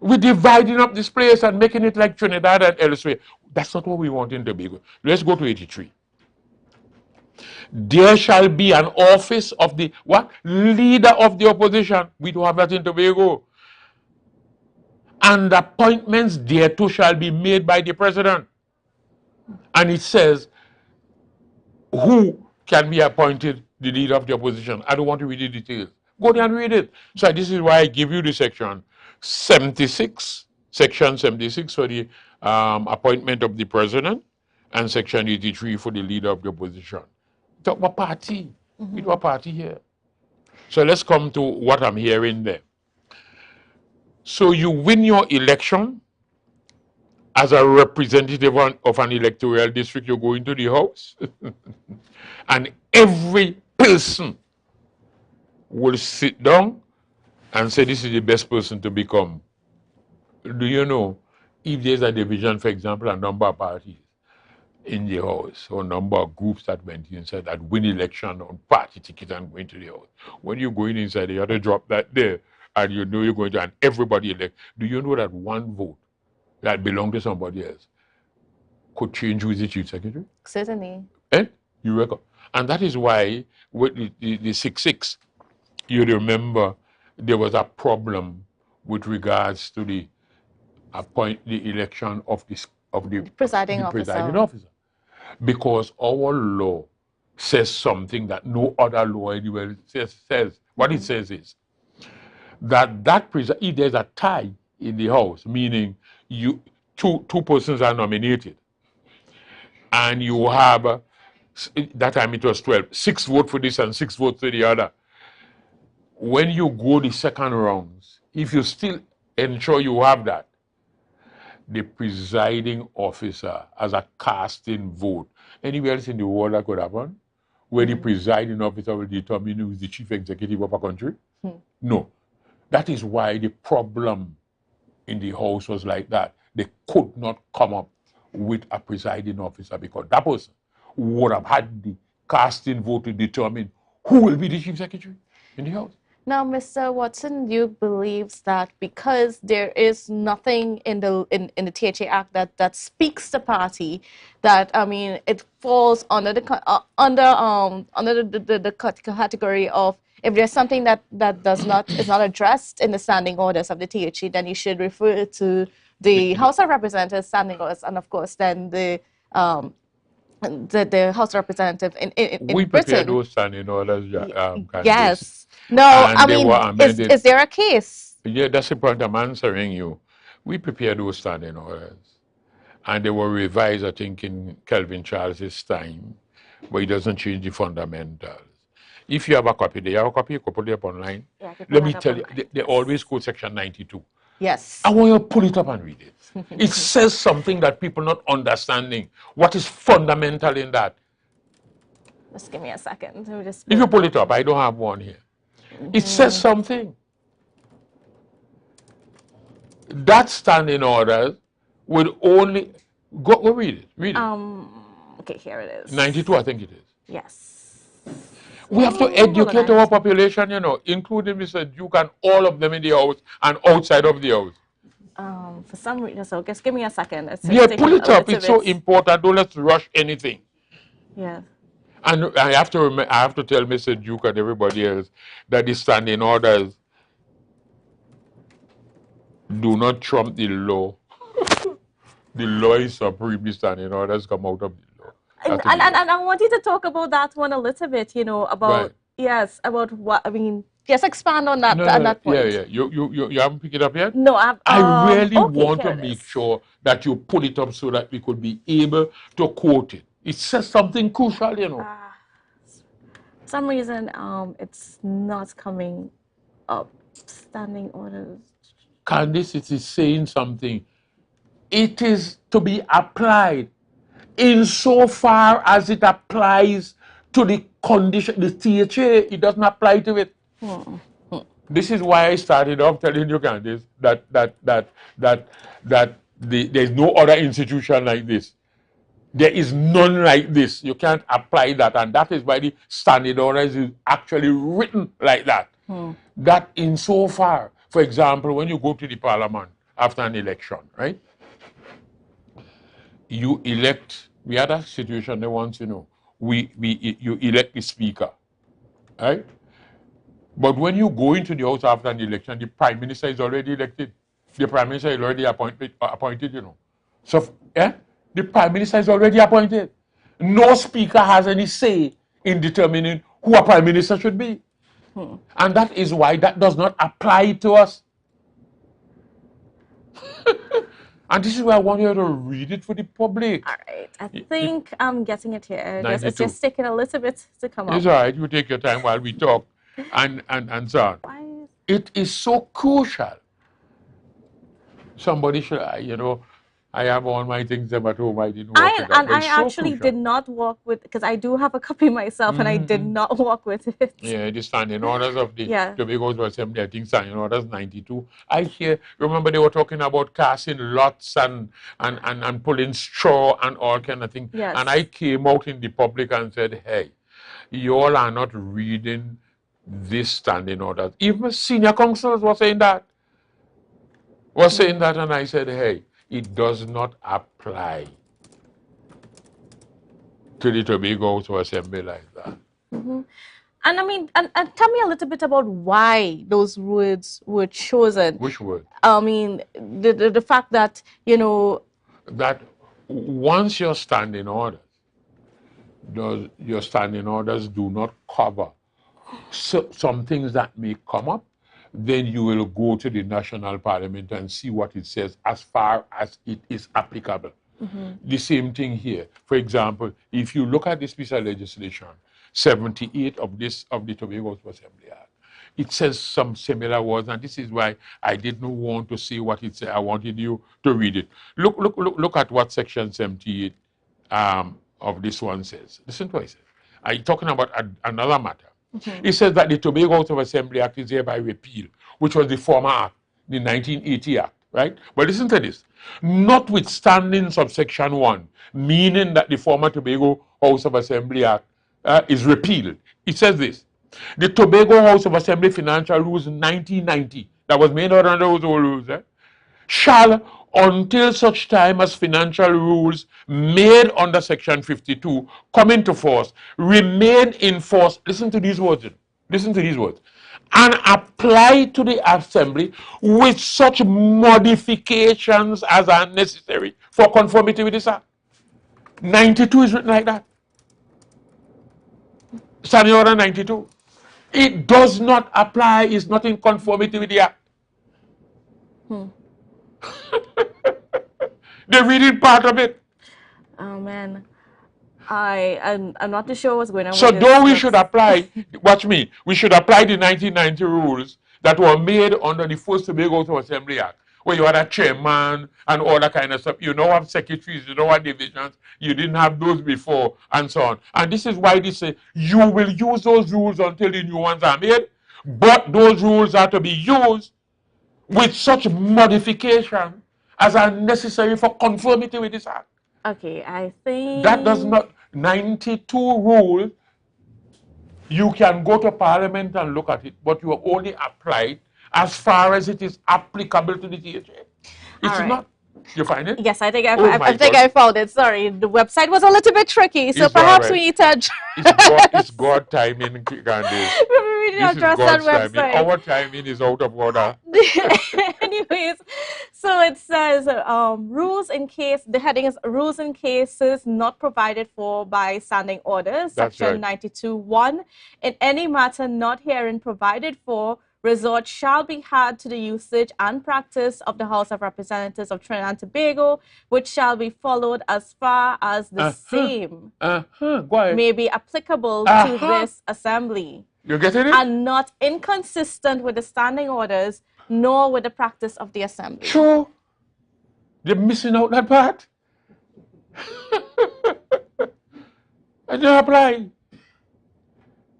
We're dividing up this place and making it like Trinidad and elsewhere. That's not what we want in Tobago. Let's go to 83. There shall be an office of the what? Leader of the opposition. We don't have that in Tobago. And appointments thereto shall be made by the president. And it says, who can be appointed the leader of the opposition? I don't want to read the details. Go there and read it. So this is why I give you the section 76, section 76 for the appointment of the president, and section 83 for the leader of the opposition. Talk about party. We do a party here. So let's come to what I'm hearing there. So you win your election as a representative of an electoral district, you go into the house, and every person will sit down and say, this is the best person to become. Do you know, if there's a division, for example, a number of parties in the house, or number of groups that went inside that win election on party ticket and go into the house, when you're going inside, you have to drop that there, and you know you're going to, and everybody elect. Do you know that one vote that belonged to somebody else could change who is the chief secretary? Certainly. And you reckon? And that is why with the 6-6, you remember there was a problem with regards to the election of the presiding officer. Because our law says something that no other law anywhere says. What it says is that if there's a tie in the house, meaning two persons are nominated, and you have that time it was 12, 6 votes for this and 6 votes for the other. When you go the second rounds, if you still ensure you have that, the presiding officer has a casting vote. Anywhere else in the world that could happen, where the presiding officer will determine who is the chief executive of a country? No. That is why the problem in the house was like that. They could not come up with a presiding officer because that person would have had the casting vote to determine who will be the chief secretary in the house. Now, Mr. Watson, you believes that because there is nothing in the THA Act that speaks to party, that I mean it falls under the category of, if there's something that is not addressed in the standing orders of the THA, then you should refer it to the House of Representatives standing orders, and of course then the the House Representative in We prepared Britain. those standing orders, Candice, Yes. No, and I they mean, were amended. is there a case? Yeah, that's the point I'm answering you. We prepared those standing orders, and they were revised, I think, in Kelvin Charles's time, but it doesn't change the fundamentals. If you have a copy, you could put it up online. Yeah, I could Let pull me that up tell you, online. they always quote section 92. Yes. I want you to pull it up and read it. It says something that people not understanding. What is fundamental in that? Just give me a second. Let me just If you pull it up, I don't have one here. It says something. That standing order would only go read it. Read it. Okay, here it is. 92, I think it is. Yes. We have to educate our population, you know, including Mr. Duke and all of them in the house and outside of the house. For some reason, so just give me a second. It's Yeah, taking pull it a up. little It's so bit. important. Don't let's rush anything. Yeah. And I have to tell Mr. Duke and everybody else that the standing orders do not trump the law. The law is supreme. The standing orders come out of the law. And I want you to talk about that one a little bit, you know, about, yes, about what, I mean, just expand on that, on that point. Yeah. You haven't picked it up yet? No, I really okay, want to make sure that you pull it up so that we could be able to quote it. It says something crucial, you know. For some reason, it's not coming up. Standing orders. Candice, it is saying something. It is to be applied insofar as it applies to the condition, the THA, it doesn't apply to it. This is why I started off telling you, Candice, that there's no other institution like this. There is none like this. You can't apply that, and that is why the standing orders is actually written like that. That insofar, for example, when you go to the parliament after an election, right? You elect, we had a situation they want to know, you elect the speaker, right? But when you go into the house after an election, the prime minister is already elected. The prime minister is already appointed, you know. So, the prime minister is already appointed. No speaker has any say in determining who a prime minister should be. And that is why that does not apply to us. And this is why I want you to read it for the public. All right, I think I'm getting it here. It's 92. just taking a little bit to come up. It's all right. You take your time while we talk and so on. It is so crucial. Somebody should, you know, I have all my things at home. I didn't walk with that. I actually did not walk with, because I do have a copy myself, and I did not walk with it. Yeah, the standing orders of the Yeah. Tobago Assembly, I think standing orders 92. I hear, remember they were talking about casting lots and pulling straw and all kind of thing. Yes. And I came out in the public and said, hey, you all are not reading this standing orders. Even senior councillors were saying that. And I said, hey, it does not apply to the Tobago Assembly like that. And I mean, and tell me a little bit about why those words were chosen. Which word? I mean, the fact that, you know, that once your standing orders, your standing orders do not cover some things that may come up, then you will go to the national parliament and see what it says as far as it is applicable. The same thing here. For example, if you look at this piece of legislation, 78 of the Tobago Assembly Act, it says some similar words, and this is why I didn't want to say what it said. I wanted you to read it. Look at what section 78 of this one says. Listen to what it says. Are you talking about another matter? It says that the Tobago Assembly Act is hereby repealed, which was the former act, the 1980 Act, right? But listen to this. Notwithstanding subsection 1, meaning that the former Tobago House of Assembly Act is repealed. It says this. The Tobago House of Assembly Financial Rules 1990, that was made under those old rules, shall, until such time as financial rules made under section 52 come into force, remain in force. Listen to these words. Listen to these words. And apply to the assembly with such modifications as are necessary for conformity with this act. 92 is written like that. Standing Order 92. It does not apply, it's not in conformity with the Act. They're reading part of it. Oh man, I'm not too sure what's going on. So with though we this. should apply, watch me, we should apply the 1990 rules that were made under the first Tobago to Assembly Act, where you had a chairman and all that kind of stuff. You don't have secretaries, you don't have divisions, you didn't have those before, and so on. And this is why they say you will use those rules until the new ones are made, but those rules are to be used with such modification as are necessary for conformity with this act. Okay, I think That does not, 92 rules, you can go to Parliament and look at it, but you only apply it as far as it is applicable to the THA. It's right. not. You find it? Yes, I think Oh I found it. Sorry, the website was a little bit tricky, so It's perhaps all we right. need to address. It's God timing, Candice. We need to This is address that God's timing. website. Our timing is out of order. Anyways, so it says rules in case, the heading is rules in cases not provided for by standing orders, That's section right. 92(1). In any matter not herein provided for, resort shall be had to the usage and practice of the House of Representatives of Trinidad and Tobago, which shall be followed as far as the same Go ahead. may be applicable to this assembly. You getting it? And not inconsistent with the standing orders, nor with the practice of the assembly. Sure. They're missing out that part. And they apply.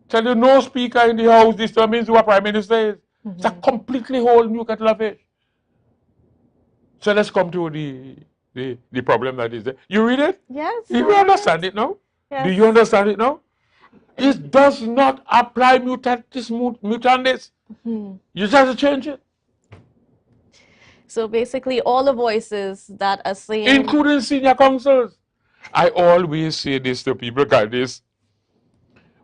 Tell you no speaker in the house determines who a prime minister is. It's a completely whole new kettle of fish. So let's come to the problem that is there. You read it? Yes. You understand it now? Yes. Do you understand it now? It does not apply mutatis mutandis. You just have to change it. So basically, all the voices that are saying, Including senior councils. I always say this to people, Candice.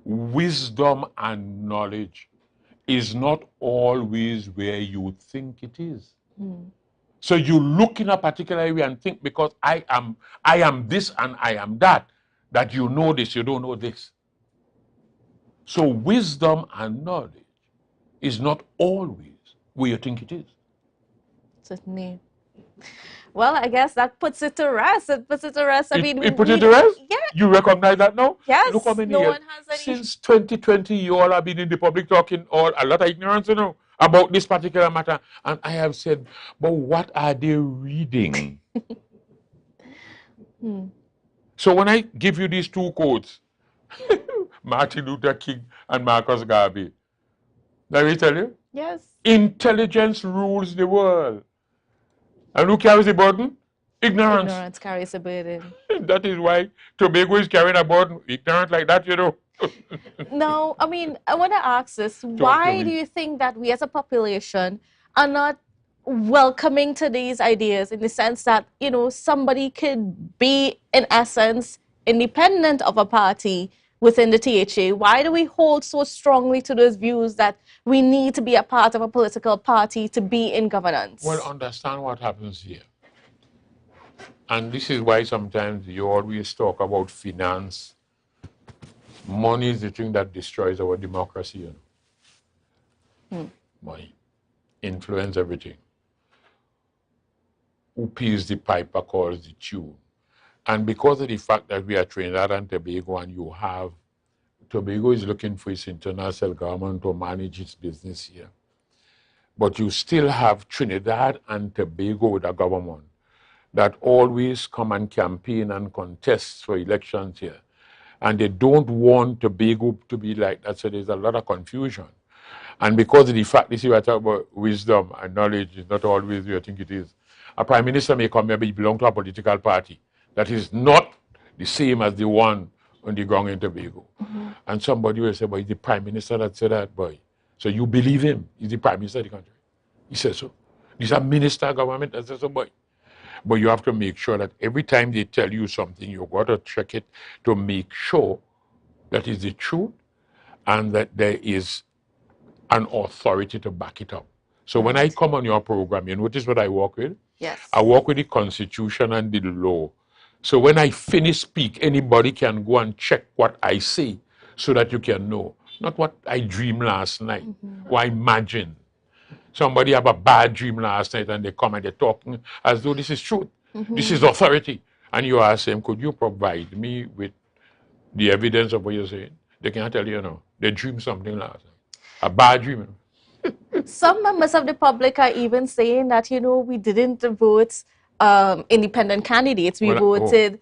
Wisdom and knowledge is not always where you think it is. So you look in a particular area and think because I am this and I am that you know this, you don't know this. So wisdom and knowledge is not always where you think it is. Certainly. Well, I guess that puts it to rest. It puts it to rest. I mean, It put it to rest? Yeah. You recognize that now? Yes. Look how many No years. one has any. Since 2020, you all have been in the public talking all a lot of ignorance, you know, about this particular matter. And I have said, but what are they reading? So when I give you these two quotes, Martin Luther King and Marcus Garvey, let me tell you, Yes. intelligence rules the world. And who carries the burden? Ignorance. Ignorance carries a burden. That is why Tobago is carrying a burden. Ignorant like that, you know. No, I mean, I want to ask this. Why do you think that we as a population are not welcoming to these ideas in the sense that, you know, somebody could be, in essence, independent of a party within the THA? Why do we hold so strongly to those views that we need to be a part of a political party to be in governance? Well, understand what happens here. And this is why sometimes you always talk about finance. Money is the thing that destroys our democracy, you know. Money. Influence everything. Who pays the piper calls the tune. And because of the fact that we are Trinidad and Tobago and you have, Tobago is looking for its international government to manage its business here. But you still have Trinidad and Tobago with a government that always come and campaign and contest for elections here. And they don't want Tobago to be like that, so there's a lot of confusion. And because of the fact, this is what I talk about wisdom and knowledge is not always where you think it is. A prime minister may come here, but he belongs to a political party that is not the same as the one on the ground in Tobago. And somebody will say, but he's the prime minister that said that, boy. So you believe him, he's the prime minister of the country. He says so. He's a minister of government that says so, boy. But you have to make sure that every time they tell you something, you've got to check it to make sure that is the truth and that there is an authority to back it up. So when I come on your program, you notice what I work with? Yes. I work with the Constitution and the law So when I finish speak, anybody can go and check what I say so that you can know. Not what I dreamed last night or I imagine. Somebody have a bad dream last night and they come and they're talking as though this is truth. This is authority. And you ask them, could you provide me with the evidence of what you're saying? They can't tell you, no. They dreamed something last night. A bad dream. Some members of the public are even saying that, you know, we didn't vote independent candidates. We voted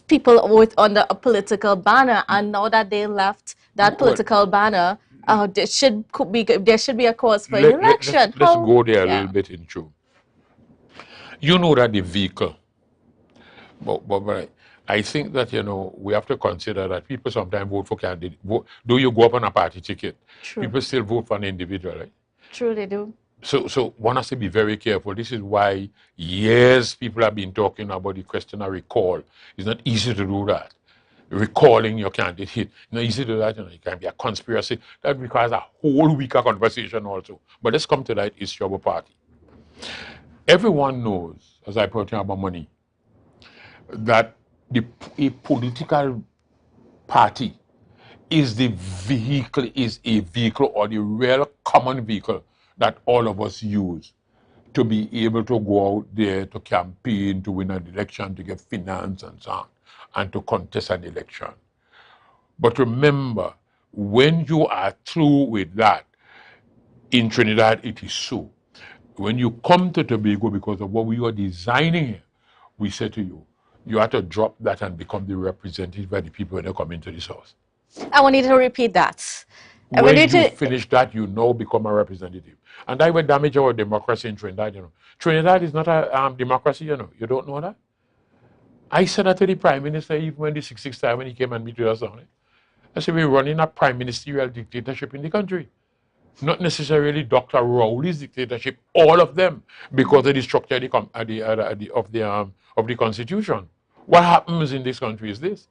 people vote under a political banner, and now that they left that political banner, there should be a cause for election. Let's go there a little bit into. You know that the vehicle, but I think that, you know, we have to consider that people sometimes vote for candidates. Do you go up on a party ticket? True. People still vote for an individual, right? True, they do. So one has to be very careful. This is why years people have been talking about the question of recall. It's not easy to do that. Recalling your candidate, it's not easy to do that. You know, it can be a conspiracy. That requires a whole week of conversation also. But let's come to that issue of a party. Everyone knows, as I put about money, that a political party is a vehicle or the real common vehicle that all of us use to be able to go out there to campaign, to win an election, to get finance and so on, and to contest an election. But remember, when you are through with that, in Trinidad it is so. When you come to Tobago, because of what we are designing here, we say to you, you have to drop that and become the representative of the people when they come into this house. I want you to repeat that. When you finish that, you now become a representative. And that will damage our democracy in Trinidad, you know. Trinidad is not a democracy, you know. You don't know that? I said that to the Prime Minister even when the 6th time when he came and meet with us on it. I said, we're running a prime ministerial dictatorship in the country. Not necessarily Dr. Rowley's dictatorship, all of them, because of the structure of the Constitution. What happens in this country is this,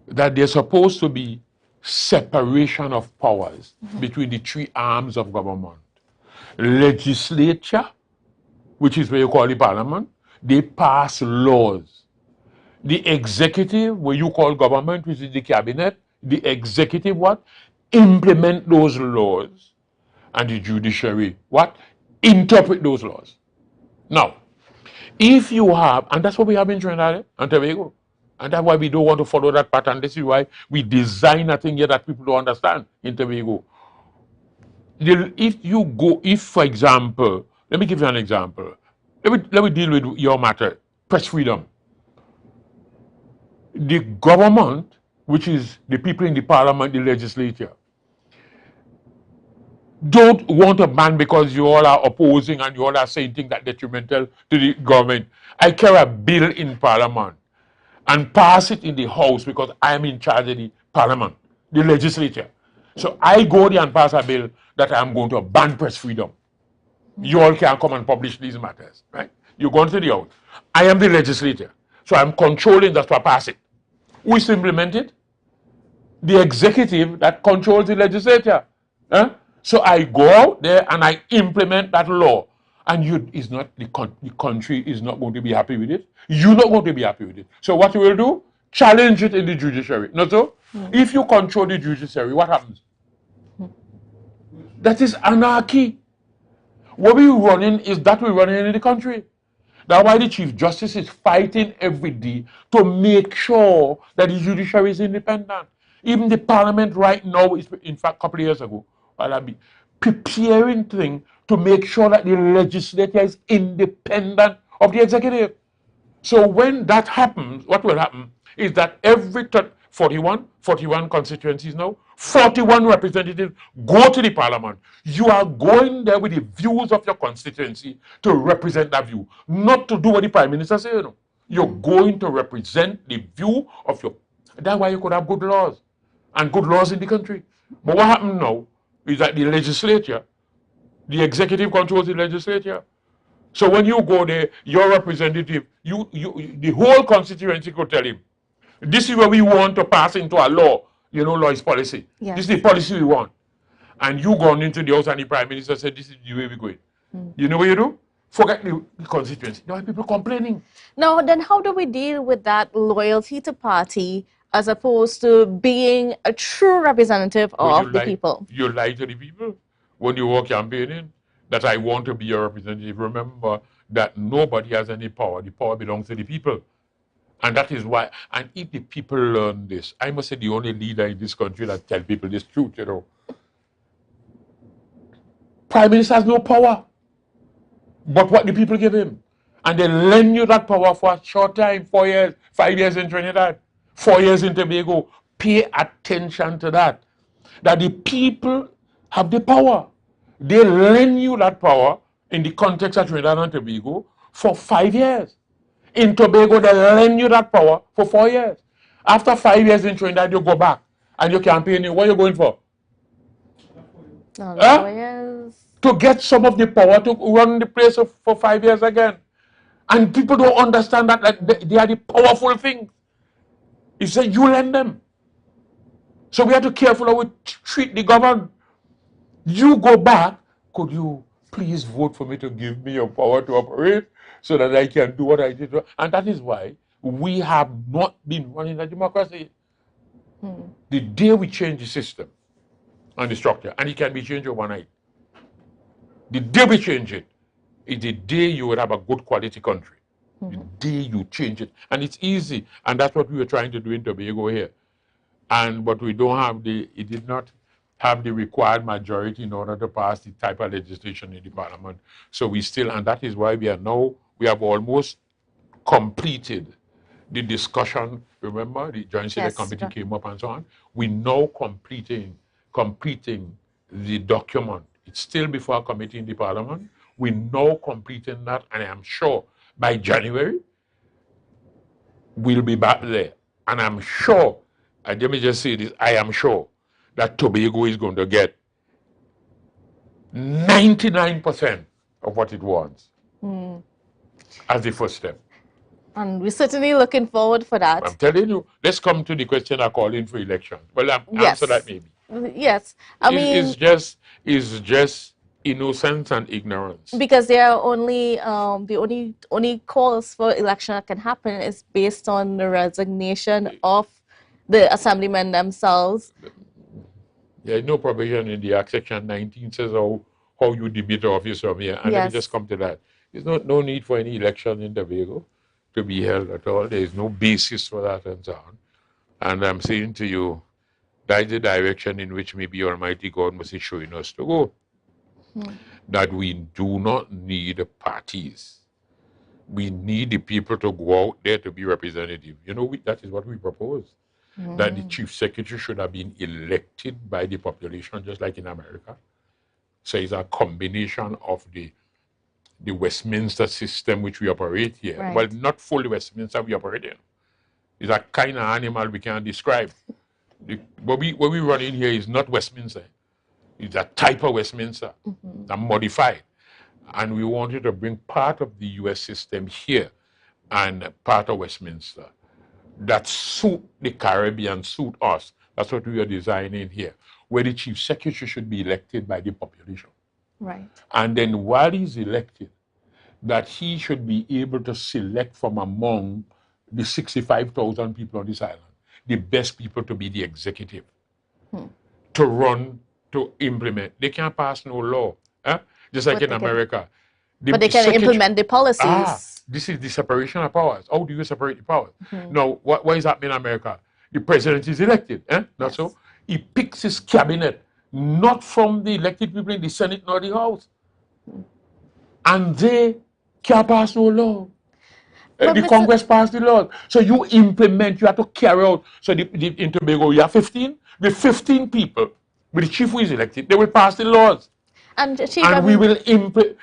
that there's supposed to be separation of powers between the three arms of government. Legislature, which is what you call the parliament, they pass laws. The executive, what you call government, which is the cabinet, the executive what? Implement those laws. And the judiciary, what? Interpret those laws. Now, if you have, and that's what we have in Trinidad and Tobago, and that's why we don't want to follow that pattern. This is why we design a thing here that people don't understand in Tobago. If for example, let me give you an example. Let me deal with your matter, press freedom. The government, which is the people in the parliament, the legislature, don't want a ban because you all are opposing and you all are saying things that are detrimental to the government. I carry a bill in parliament and pass it in the house because I am in charge of the parliament, the legislature. So I go there and pass a bill that I am going to ban press freedom. You all can come and publish these matters, right? You go into the house. I am the legislature. So I'm controlling that to pass it. Who is to implement it? The executive that controls the legislature. So I go out there and I implement that law. And the country is not going to be happy with it. You're not going to be happy with it. So what you will do? Challenge it in the judiciary. Not so? If you control the judiciary, what happens? That is anarchy. What we're running is that we're running in the country. That's why the Chief Justice is fighting every day to make sure that the judiciary is independent. Even the parliament right now is, in fact, a couple of years ago, I'll be preparing things to make sure that the legislature is independent of the executive. So when that happens, what will happen is that every 41 constituencies now, 41 representatives go to the parliament. You are going there with the views of your constituency to represent that view, not to do what the Prime Minister says. You know. You're going to represent the view of your... That's why you could have good laws and good laws in the country. But what happened now is that the legislature, the executive controls the legislature. So when you go there, your representative, the whole constituency could tell him, this is what we want to pass into a law. You know, law is policy. Yes. This is the policy we want. And you gone into the house and the Prime Minister said, this is the way we're going. You know what you do? Forget the constituency. There are people complaining. Now, then how do we deal with that loyalty to party as opposed to being a true representative of the people? You lie to the people when you were campaigning that I want to be your representative. Remember that nobody has any power. The power belongs to the people. And that is why, and if the people learn this, I must say the only leader in this country that tell people this truth, you know. Prime Minister has no power. But what the people give him. And they lend you that power for a short time, 4 years, 5 years in Trinidad, 4 years in Tobago. Pay attention to that. That the people have the power. They lend you that power in the context of Trinidad and Tobago for 5 years. In Tobago, they lend you that power for 4 years. After 5 years in Trinidad, you go back and you're campaigning. What are you going for? 4 years. To get some of the power to run the place for 5 years again. And people don't understand that like, they are the powerful things. It's that you lend them. So we have to be careful how we treat the government. You go back, could you please vote for me to give me your power to operate so that I can do what I did? And that is why we have not been running a democracy. The day we change the system and the structure, and it can be changed overnight, the day we change it is the day you will have a good quality country. The day you change it. And it's easy. And that's what we were trying to do in Tobago here. But we don't have it did not have the required majority in order to pass the type of legislation in the parliament. So we still, and that is why we have almost completed the discussion. Remember, the Joint Select Committee came up and so on. We now completing the document. It's still before a committee in the parliament. We're now completing that, and I am sure by January we'll be back there. And I'm sure, and let me just say this, I am sure that Tobago is going to get 99% of what it wants as the first step. And we're certainly looking forward for that. I'm telling you, let's come to the question of calling for elections. Well, answer that maybe. Yes, I mean, it's just innocence and ignorance. Because there are only the only calls for election that can happen is based on the resignation of the assemblymen themselves. There's no provision in the Act Section 19 says how you demit office from here. And let me just come to that. There's no need for any election in Tobago to be held at all. There is no basis for that and so on. And I'm saying to you, that's the direction in which maybe Almighty God must be showing us to go. That we do not need parties. We need the people to go out there to be representative. You know, that is what we propose. That the chief secretary should have been elected by the population, just like in America. So it's a combination of the Westminster system which we operate here. Right. Well, not fully Westminster we operate in. It's a kind of animal we can't describe. What we run in here is not Westminster. It's a type of Westminster, a modified. And we wanted to bring part of the US system here and part of Westminster that suit the Caribbean, suit us. That's what we are designing here, where the chief secretary should be elected by the population. Right. And then while he's elected, that he should be able to select from among the 65,000 people on this island, the best people to be the executive, to run, to implement. They can't pass no law, just like in America. But they can implement the policies. This is the separation of powers. How do you separate the powers? Now, what is happening in America? The president is elected, not so? He picks his cabinet, not from the elected people in the Senate nor the House. And they can't pass no law. The Congress passed the law. So you implement, you have to carry out. So in Tobago, you have 15. With 15 people, with the chief who is elected, they will pass the laws. And we will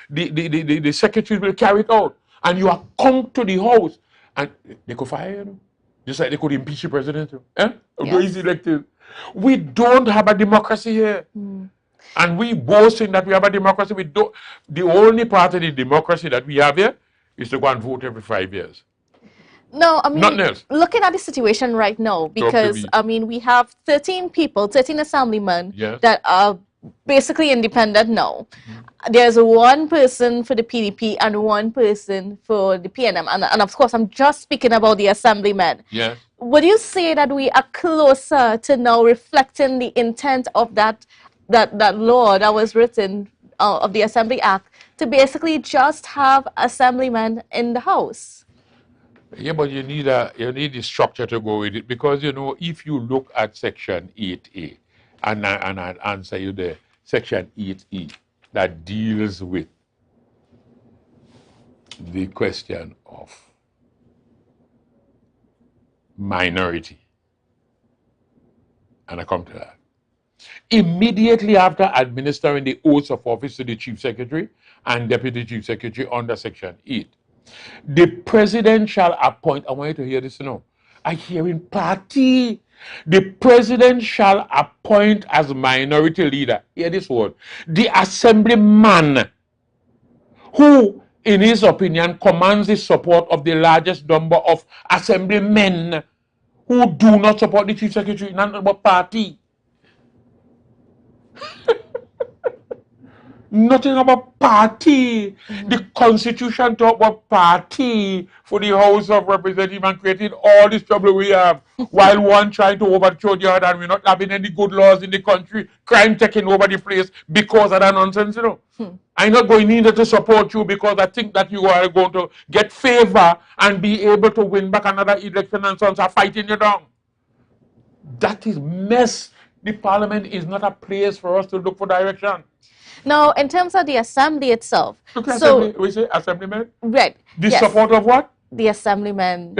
the secretaries will carry it out. And you are come to the House, and they could fire you. Just like they could impeach the president. Although he's elected. We don't have a democracy here. And we boast in that we have a democracy. We don't. The only part of the democracy that we have here is to go and vote every 5 years. No, I mean, nothing else. Looking at the situation right now, because, I mean, we have 13 people, 13 assemblymen that are basically independent now. There's one person for the PDP and one person for the PNM. And of course, I'm just speaking about the assemblymen. Yes. Would you say that we are closer to now reflecting the intent of that law that was written of the Assembly Act to basically just have assemblymen in the House? Yeah, but you need the structure to go with it, because you know, if you look at Section 8A, and I'll answer you there, Section 8E that deals with the question of minority, and I come to that. Immediately after administering the oaths of office to the Chief Secretary and Deputy Chief Secretary under Section 8, the President shall appoint, I want you to hear this now, I hear in party, the President shall appoint as minority leader, hear this word, the assemblyman who, in his opinion, commands the support of the largest number of assemblymen who do not support the Chief Secretary, none about party. Nothing about party. The Constitution talk about party for the House of Representatives and creating all this trouble we have while one trying to overthrow the other, and we're not having any good laws in the country, crime taking over the place because of that nonsense, you know. I'm not going in there to support you because I think that you are going to get favor and be able to win back another election, and sons are fighting you down. That is mess. The Parliament is not a place for us to look for direction. Now, in terms of the assembly itself, Okay, so assembly, we say assemblymen. right, The yes, support of what? the assemblymen.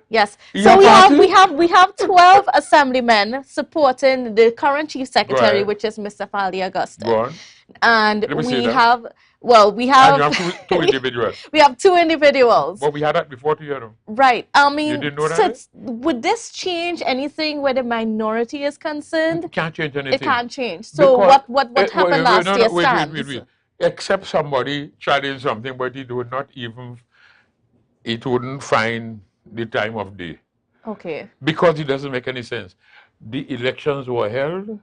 Yes. Your So party? we have 12 assemblymen supporting the current Chief Secretary, Right. which is Mr. Fali Augusta. Go on. And Let me see we that. have, well, we And have, you have two individuals. we have 2 individuals. But we had that before, you know. Right. I mean, You didn't know that? would this change anything where the minority is concerned? It can't change anything. It can't change. So Because- what happened last year stands? Wait. Except somebody challenge something, but it would not even, it wouldn't find the time of day. Okay. Because it doesn't make any sense. The elections were held.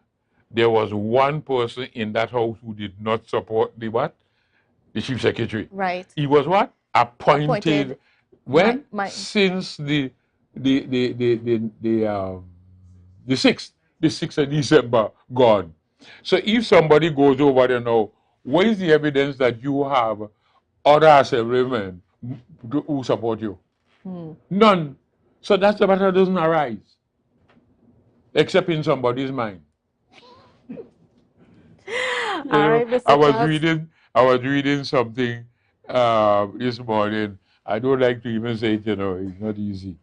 There was one person in that house who did not support the what? The Chief Secretary. Right. He was what? Appointed. When? Since the 6th of December gone. So if somebody goes over there now, what is the evidence that you have other assemblymen who support you? None. So that's the matter doesn't arise. Except in somebody's mind. All right, Mr. I was Charles. reading something this morning. I don't like to even say it, you know, it's not easy.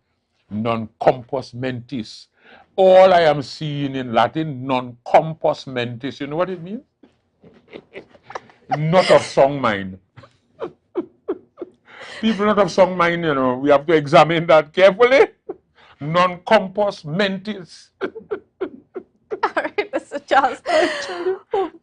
Non compos mentis. All I am seeing in Latin, non compos mentis. You know what it means? Not of song mind. People not of song mind, you know, we have to examine that carefully. Non compos mentis. All right, Mr. Charles.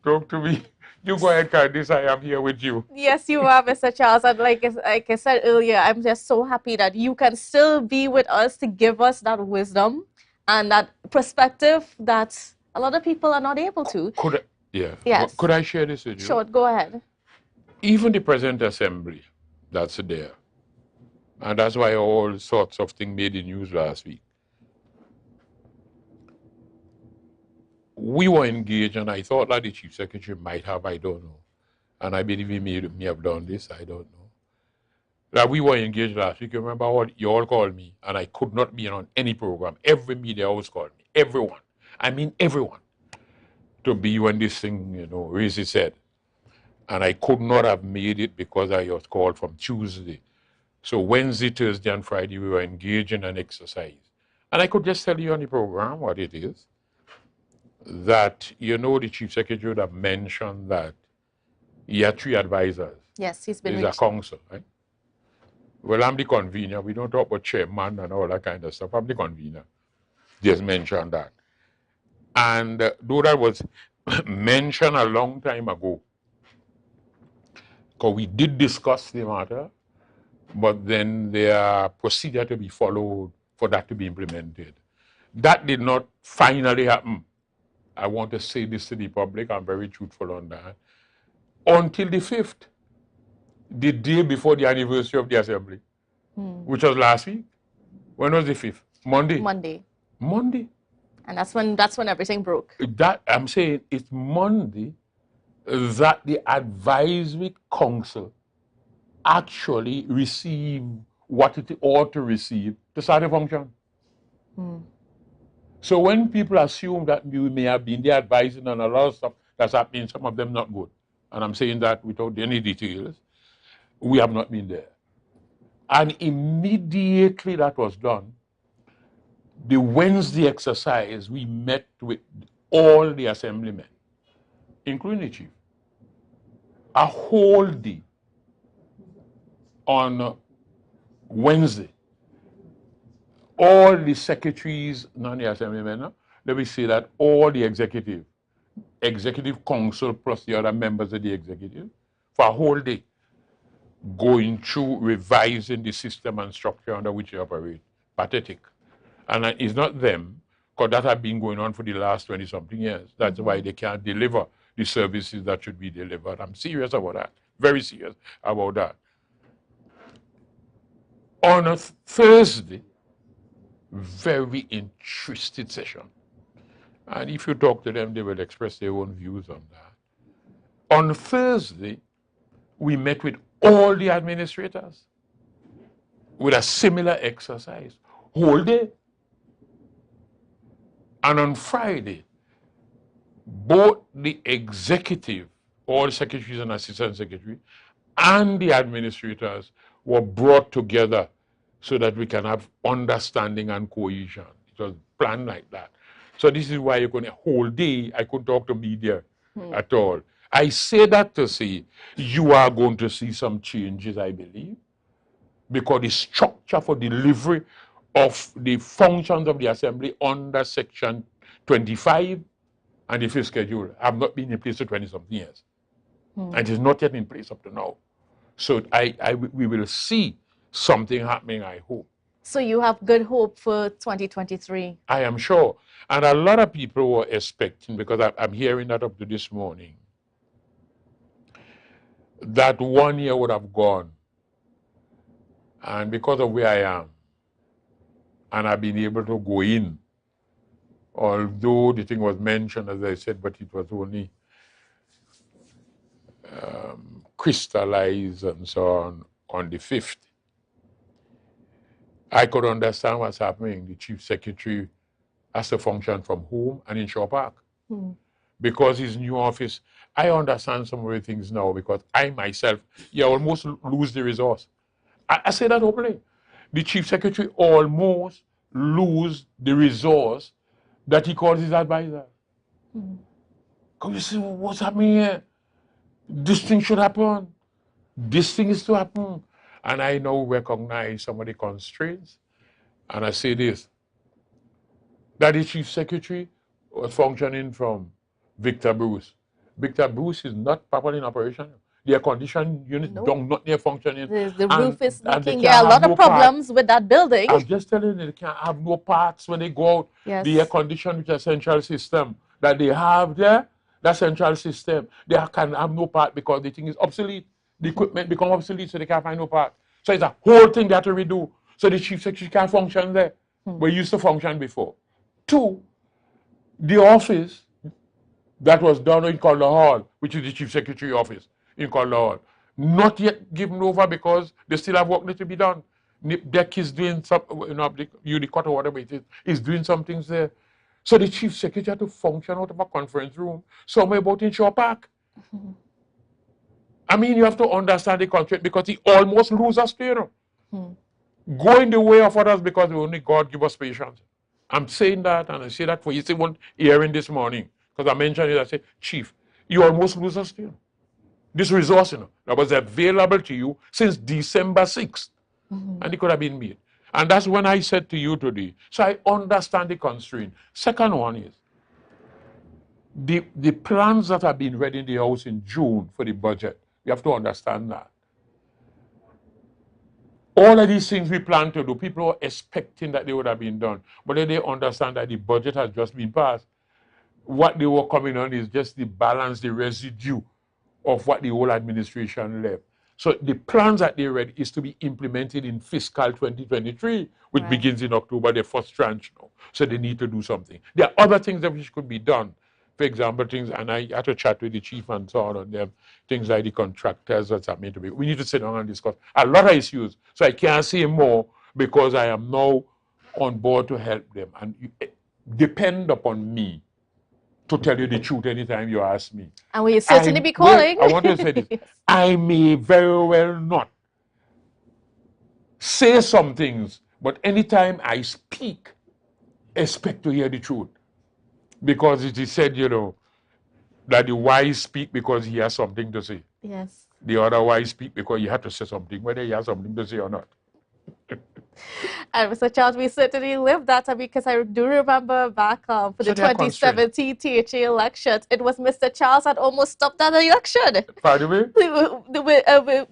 Talk to me. You go ahead, Candice. I am here with you. Yes, you are, Mr. Charles. And like I said earlier, I'm just so happy that you can still be with us to give us that wisdom and that perspective that a lot of people are not able to. Yes. Could I share this with you? Sure, go ahead. Even the present assembly that's there, and that's why all sorts of things made the news last week. We were engaged, and I thought that the Chief Secretary might have, I don't know. And I believe he may have done this, I don't know. That we were engaged last week. You remember what you all called me, and I could not be on any program. Every media house called me. Everyone. I mean everyone. To be when this thing, you know, raised its head. And I could not have made it because I was called from Tuesday. So Wednesday, Thursday, and Friday, we were engaged in an exercise. And I could just tell you on the program what it is. That, you know, the Chief Secretary would have mentioned that he had 3 advisors. Yes, he's been He's a council, right? Well, I'm the convener. We don't talk about chairman and all that kind of stuff. I'm the convener. Just mentioned that. And though that was mentioned a long time ago, because we did discuss the matter, but then there are procedure to be followed for that to be implemented. That did not finally happen. I want to say this to the public, I'm very truthful on that, until the 5th, the day before the anniversary of the assembly, which was last week. When was the 5th? Monday. Monday. And that's when everything broke. That I'm saying it's Monday that the advisory council actually received what it ought to receive to start a function. So when people assume that we may have been there advising on a lot of stuff that's happening, some of them not good, and I'm saying that without any details, we have not been there. And immediately that was done, the Wednesday exercise, we met with all the assemblymen, including the chief, a whole day on Wednesday. All the secretaries, not the assemblymen, let me say that all the executive council plus the other members of the executive, for a whole day, going through revising the system and structure under which they operate. Pathetic. And it's not them, because that has been going on for the last 20-something years. That's why they can't deliver the services that should be delivered. I'm serious about that. Very serious about that. On a Thursday, very interesting session. And if you talk to them, they will express their own views on that. On Thursday, we met with all the administrators with a similar exercise, whole day. And on Friday, both the executive, all the secretaries and assistant secretaries, and the administrators were brought together so that we can have understanding and cohesion. It was planned like that. So this is why you couldn't, a whole day, I couldn't talk to media at all. I say that to say, you are going to see some changes, I believe, because the structure for delivery of the functions of the assembly under section 25 and the 5th schedule have not been in place for 20-something years. And it is not yet in place up to now. So we will see something happening, I hope. So you have good hope for 2023? I am sure. And a lot of people were expecting, because I'm hearing that up to this morning, that 1 year would have gone. And because of where I am, and I've been able to go in, although the thing was mentioned, as I said, but it was only crystallized and so on the 5th. I could understand what's happening. The chief secretary has to function from home and in Shaw Park. Because his new office, I understand some of the things now, because I myself, almost lose the resource. I say that openly. The chief secretary almost lose the resource that he calls his advisor. Because you see, what's happening here? This thing should happen. This thing is to happen. And I now recognize some of the constraints. And I say this, that the chief secretary was functioning from Victor Bruce. Victor Bruce is not properly in operation. The air conditioning unit don't not near functioning. The roof is leaking. There are a lot of problems with that building. I'm just telling you, they can't have no parts when they go out. Yes. The air conditioning, which is a central system that they have there, that central system, they can have no part because the thing is obsolete. The equipment become obsolete, so they can't find no part. So it's a whole thing they have to redo. So the chief secretary can't function there. We used to function before. 2, the office that was done in Calder Hall, which is the chief secretary office in Calder Hall, not yet given over because they still have work to be done. Deck is doing some, the Unicot or whatever it is doing some things there. So the chief secretary had to function out of a conference room somewhere about in Shaw Park. I mean, you have to understand the constraint because he almost loses steering. Going the way of others because only God give us patience. I'm saying that, and I say that for you. See one hearing this morning, because I mentioned it, I said, Chief, you almost lose us steering. This resource, that was available to you since December 6th, and it could have been made. And that's when I said to you today, so I understand the constraint. Second one is, the plans that have been read in the House in June for the budget, you have to understand that. All of these things we plan to do, people are expecting that they would have been done. But then they understand that the budget has just been passed. what they were coming on is just the balance, the residue of what the whole administration left. So the plans that they read is to be implemented in fiscal 2023, which begins in October, the first tranche now. So they need to do something. There are other things that which could be done. For example, things, and I had to chat with the chief and so on them, things like the contractors that's happening to be. We need to sit down and discuss a lot of issues. So I can't say more because I am now on board to help them. And you, depend upon me to tell you the truth anytime you ask me. And we'll certainly be calling. I want to say this. I may very well not say some things, but anytime I speak, expect to hear the truth. Because it is said, you know, that the wise speak because he has something to say. Yes. The other wise speak because he had to say something, whether he has something to say or not. And Mr. Charles, we certainly lived that because I do remember back for the 2017 THA elections, it was Mr. Charles that almost stopped that election. Pardon me?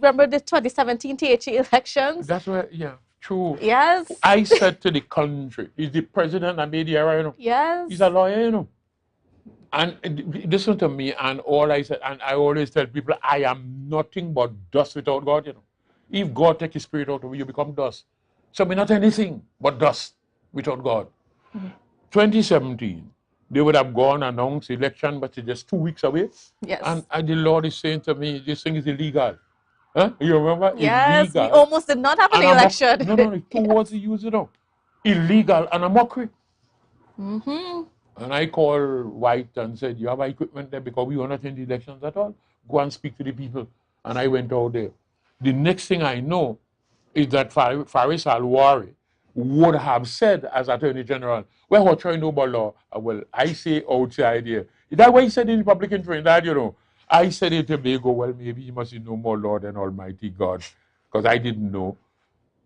Remember the 2017 THA elections? That's where, yeah, true. Yes. I said to the country, he's the president that made the error, you know. Yes. He's a lawyer, you know. And listen to me, and all I said, and I always tell people, I am nothing but dust without God, you know. If God takes his spirit out of you, you become dust. So we're not anything but dust without God. 2017, they would have gone and announced election, but it's just 2 weeks away. Yes. And the Lord is saying to me, this thing is illegal. Huh? You remember? Yes, illegal. we almost did not have an election. No, two words he used, you know. Illegal and a mockery. Mm-hmm. And I called White and said, you have equipment there because we were not in the elections at all. Go and speak to the people. And I went out there. The next thing I know is that Faris Al-Wari would have said as Attorney General, well, what do you know about law? Well, I say outside here. That's what he said in the public in Trinidad, you know. I said in Tobago, well, maybe he must know more law than Almighty God, because I didn't know.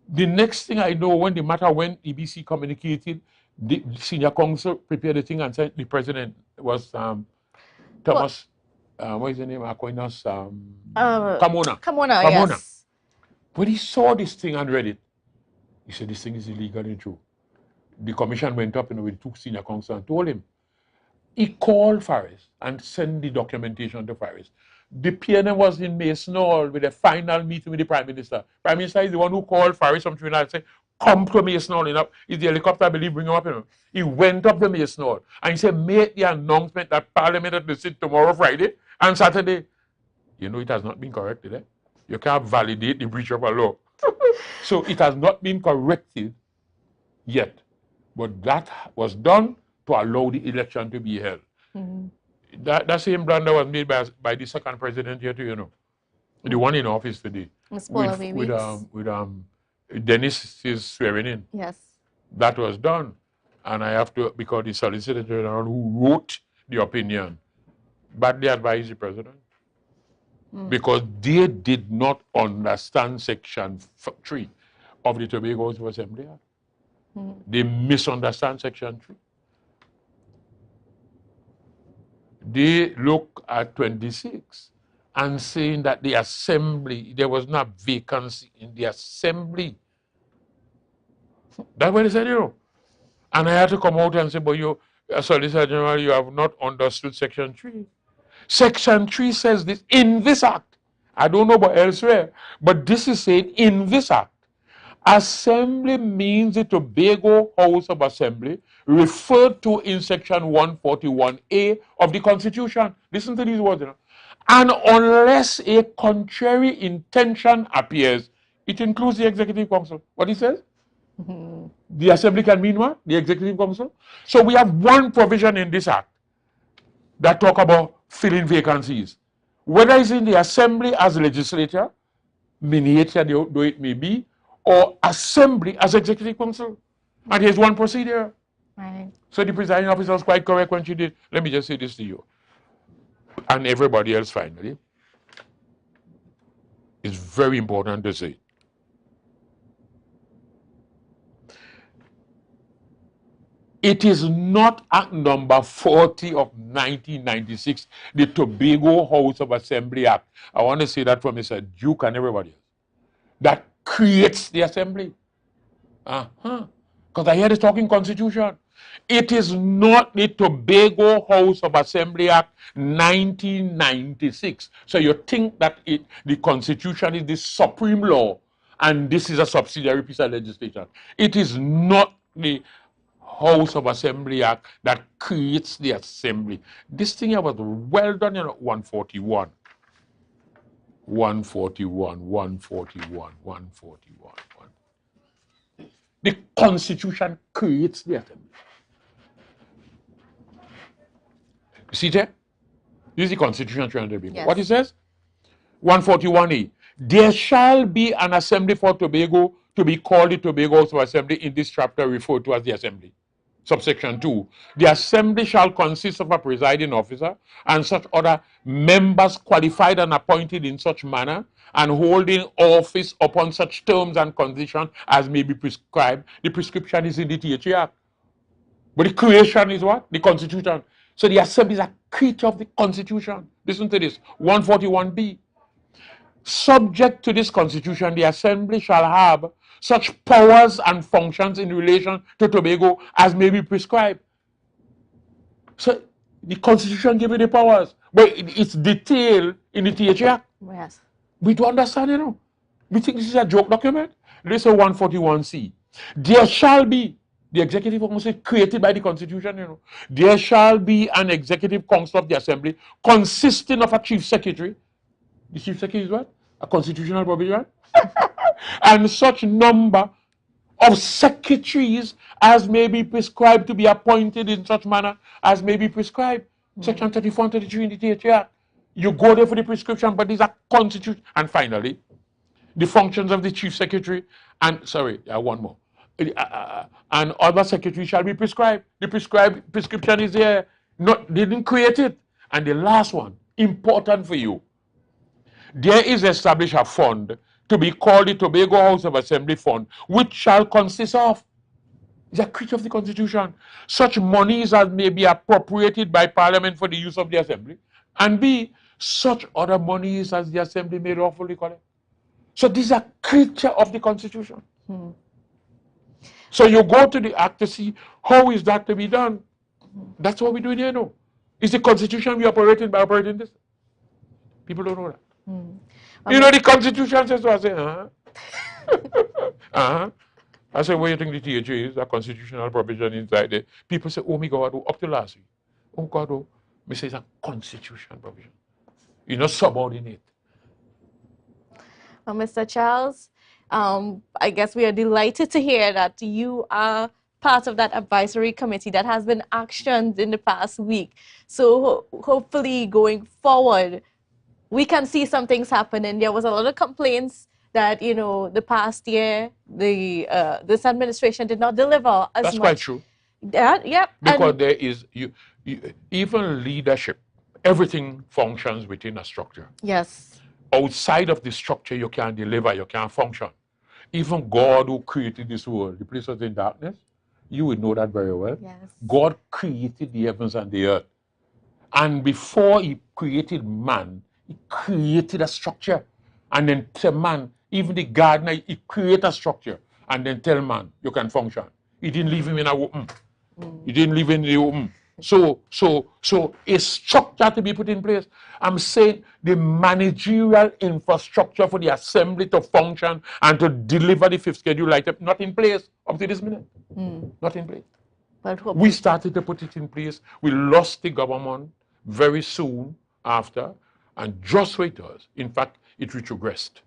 The next thing I know, when the matter went, EBC communicated, the senior counsel prepared the thing and said the president was Thomas, what is the name? Aquinas, Carmona, yes. When he saw this thing and read it, he said, this thing is illegal and true. The commission went up and with two senior counsel and told him. He called Faris and sent the documentation to Faris. The PNM was in Mason Hall with a final meeting with the Prime Minister. Prime Minister is the one who called Faris from Trinidad and said, come to Mason Hall. You know, it's the helicopter, I believe, bring him up. You know. He went up to Mason Hall and he said, make the announcement that Parliament has to sit tomorrow, Friday, and Saturday. You know, it has not been corrected. Eh? You can't validate the breach of a law. So it has not been corrected yet. But that was done to allow the election to be held. Mm-hmm. That same blunder was made by the second president here too, you know. The one in office today. With Dennis is swearing in. Yes. That was done. And I have to, because the Solicitor General who wrote the opinion badly advised the president. Because they did not understand Section 3 of the Tobago House of Assembly Act. They misunderstand Section 3. They look at 26 and saying that the assembly, there was not vacancy in the assembly. That's what they said, you know. And I had to come out and say, but you, Solicitor General, you have not understood Section 3. Section 3 says this in this act. I don't know about elsewhere, but this is saying in this act. Assembly means the Tobago House of Assembly referred to in Section 141A of the Constitution. Listen to these words. You know. And unless a contrary intention appears, it includes the Executive Council. What he says? The Assembly can mean what? The Executive Council. So we have one provision in this act that talk about filling vacancies. Whether it's in the Assembly as legislature, miniature though it may be, or Assembly as Executive Council. And here's one procedure. Right. So the presiding officer was quite correct when she did. Let me just say this to you. And everybody else finally. It's very important to say. It is not Act number 40 of 1996, the Tobago House of Assembly Act. I want to say that for Mr. Duke and everybody else. That creates the assembly. Because I hear this talking constitution. It is not the Tobago House of Assembly Act 1996. So you think that the constitution is the supreme law and this is a subsidiary piece of legislation. It is not the House of Assembly Act that creates the assembly. This thing here was well done, 141. 141, 141, 141. The Constitution creates the assembly. You see there? This is the Constitution of Trinidad and Tobago. Yes. What it says? 141A. There shall be an assembly for Tobago to be called the Tobago House of Assembly in this chapter referred to as the assembly. Subsection 2. The assembly shall consist of a presiding officer and such other members qualified and appointed in such manner and holding office upon such terms and conditions as may be prescribed. The prescription is in the THA Act. But the creation is what? The Constitution. So the assembly is a creature of the Constitution. Listen to this. 141B. Subject to this Constitution, the assembly shall have such powers and functions in relation to Tobago as may be prescribed. So the Constitution gives you the powers, but it's detailed in the THA Act. Yes. We don't understand, We think this is a joke document. Listen, 141C. There shall be, the executive council created by the Constitution, there shall be an executive council of the assembly consisting of a chief secretary. The chief secretary is what? A constitutional provision. And such number of secretaries as may be prescribed to be appointed in such manner as may be prescribed. Section 34 and 33 in the THA Act. You go there for the prescription, but these are constitution. And finally, the functions of the chief secretary and, one more. And other secretaries shall be prescribed. The prescription is there. They didn't create it. And the last one, important for you. There is established a fund to be called the Tobago House of Assembly Fund, which shall consist of, is a creature of the Constitution, such monies as may be appropriated by Parliament for the use of the Assembly, and B, such other monies as the Assembly may lawfully collect. So this is a creature of the Constitution. So you go to the Act to see how is that to be done. That's what we're doing here now. Is the Constitution we operating by operating this? People don't know that. The Constitution says so. I say, I say, what do you think the THA is? A constitutional provision inside there. People say, oh my God, up to last week. Oh God, oh. Me say it's a constitutional provision. You're not subordinate. Well, Mr. Charles, I guess we are delighted to hear that you are part of that advisory committee that has been actioned in the past week. So hopefully going forward, we can see some things happening. There was a lot of complaints that, the past year, this administration did not deliver as much. That's quite true. Yeah. Because there is, even leadership, everything functions within a structure. Yes. Outside of the structure, you can't deliver, you can't function. Even God who created this world, the place was in darkness, you would know that very well. Yes. God created the heavens and the earth. And before he created man, he created a structure. And then tell man, even the gardener, he created a structure. And then tell man, you can function. He didn't leave him in a womb. He didn't leave him in the womb. So a structure to be put in place. I'm saying the managerial infrastructure for the assembly to function and to deliver the fifth schedule item, not in place up to this minute. Not in place. But we started to put it in place. We lost the government very soon after, and just wait us. In fact, it retrogressed.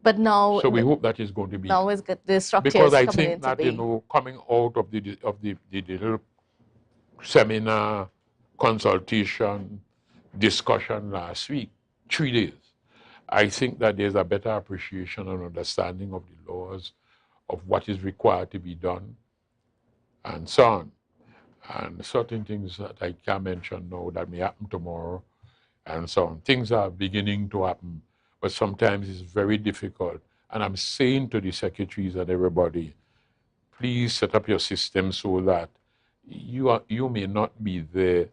But now, so we hope that is going to be. Now is good. The structure because I coming think into that being. Coming out of the little seminar, consultation, discussion last week, 3 days, I think that there's a better appreciation and understanding of the laws, of what is required to be done, and so on. And certain things that I can't mention now that may happen tomorrow, and so on. Things are beginning to happen, but sometimes it's very difficult. And I'm saying to the secretaries and everybody, please set up your system so that you may not be there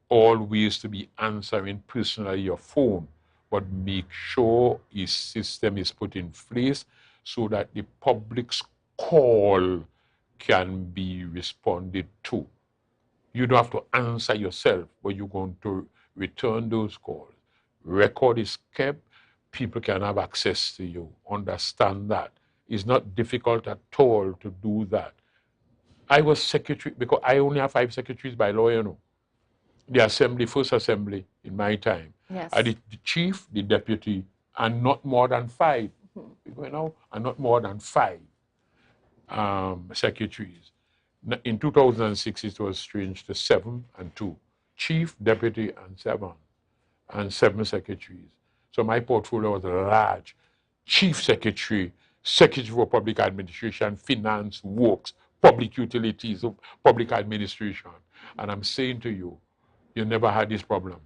always to be answering personally your phone, but make sure a system is put in place so that the public's call can be responded to. You don't have to answer yourself, but you're going to return those calls. Record is kept. People can have access to you. Understand that. It's not difficult at all to do that. I was secretary, because I only have 5 secretaries by law, you know. The assembly, first assembly in my time. Yes. I did the chief, the deputy, and not more than 5. You know, and not more than 5 secretaries. In 2006, it was changed to 7 and 2. Chief, deputy, and 7 secretaries. So my portfolio was large. Chief secretary, secretary for public administration, finance, works, public utilities, public administration. And I'm saying to you, you never had this problem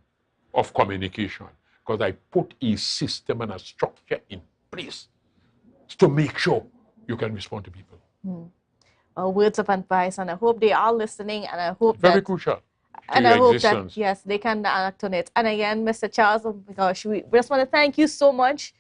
of communication, because I put a system and a structure in place to make sure you can respond to people. Words of advice, and I hope they are listening, and I hope Very crucial. And I hope that, yes, they can act on it. And again, Mr. Charles, oh my gosh, we just want to thank you so much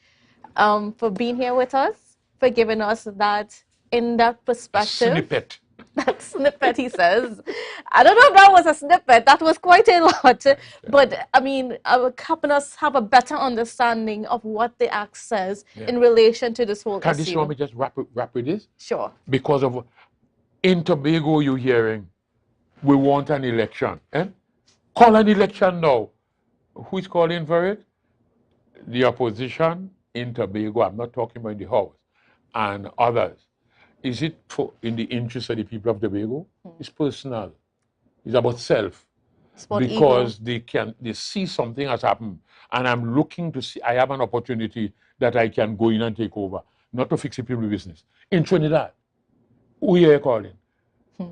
for being here with us, for giving us that in-depth perspective. Snippet. That snippet, he says. I don't know if that was a snippet. That was quite a lot. But, I mean, helping us have a better understanding of what the act says in relation to this whole issue. Can you want me just wrap with this? Sure. Because of, in Tobago, you're hearing, we want an election. Call an election now. Who is calling for it? The opposition in Tobago. I'm not talking about the House. And others. Is it in the interest of the people of Tobago? It's personal. It's about self. It's about because ego. they see something has happened. And I'm looking to see, I have an opportunity that I can go in and take over. Not to fix the people's business. In Trinidad, we are calling.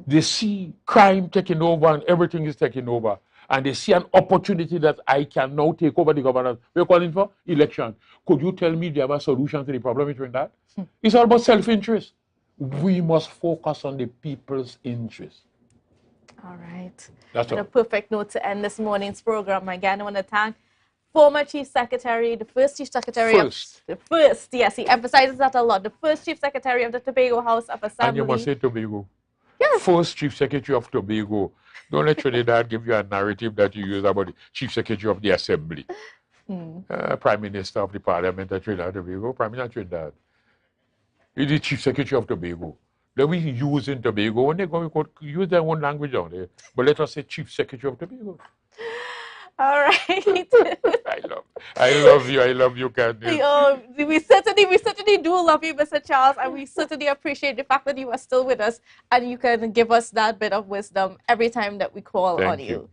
They see crime taking over and everything is taking over. And they see an opportunity that I can now take over the governance. We're calling for election. Could you tell me if you have a solution to the problem in Trinidad? It's all about self-interest. We must focus on the people's interest. All right. That's a perfect note to end this morning's program. Again, I want to thank former Chief Secretary, the first Chief Secretary yes, he emphasizes that a lot. The first Chief Secretary of the Tobago House of Assembly. And you must say Tobago. Yes. First Chief Secretary of Tobago. Don't let Trinidad give you a narrative that you use about the Chief Secretary of the Assembly. Prime Minister of the Parliament of Trinidad and Tobago, Prime Minister of Trinidad. He's the Chief Secretary of Tobago. Then we use in Tobago, when they go, we could use their own language down there. But let us say Chief Secretary of Tobago. All right. I love you, Candice. We certainly do love you, Mr. Charles, and we certainly appreciate the fact that you are still with us and you can give us that bit of wisdom every time that we call on you.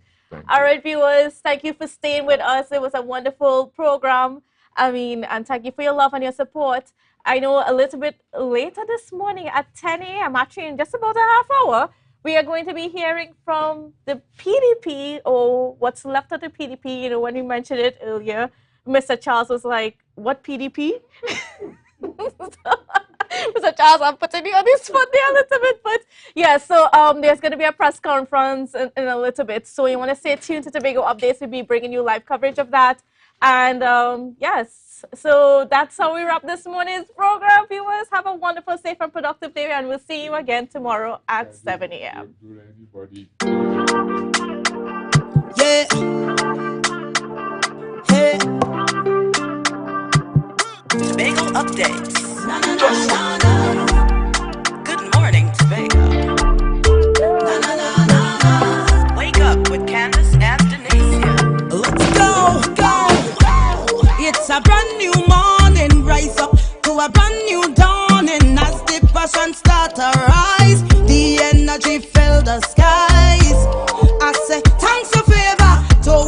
All right, viewers, thank you for staying with us. It was a wonderful program. And thank you for your love and your support. I know a little bit later this morning at 10 a.m., actually in just about a half hour, we are going to be hearing from the PDP, or what's left of the PDP. You know, when we mentioned it earlier, Mr. Charles was like, what PDP? Mr. Charles, I'm putting you on this spot there a little bit. But yeah, so there's going to be a press conference in a little bit. So you want to stay tuned to Tobago Updates. We'll be bringing you live coverage of that. And yes, so that's how we wrap this morning's program. Viewers, have a wonderful, safe, and productive day, and we'll see you again tomorrow at 7 a.m. Yeah. Hey. Tobago Updates.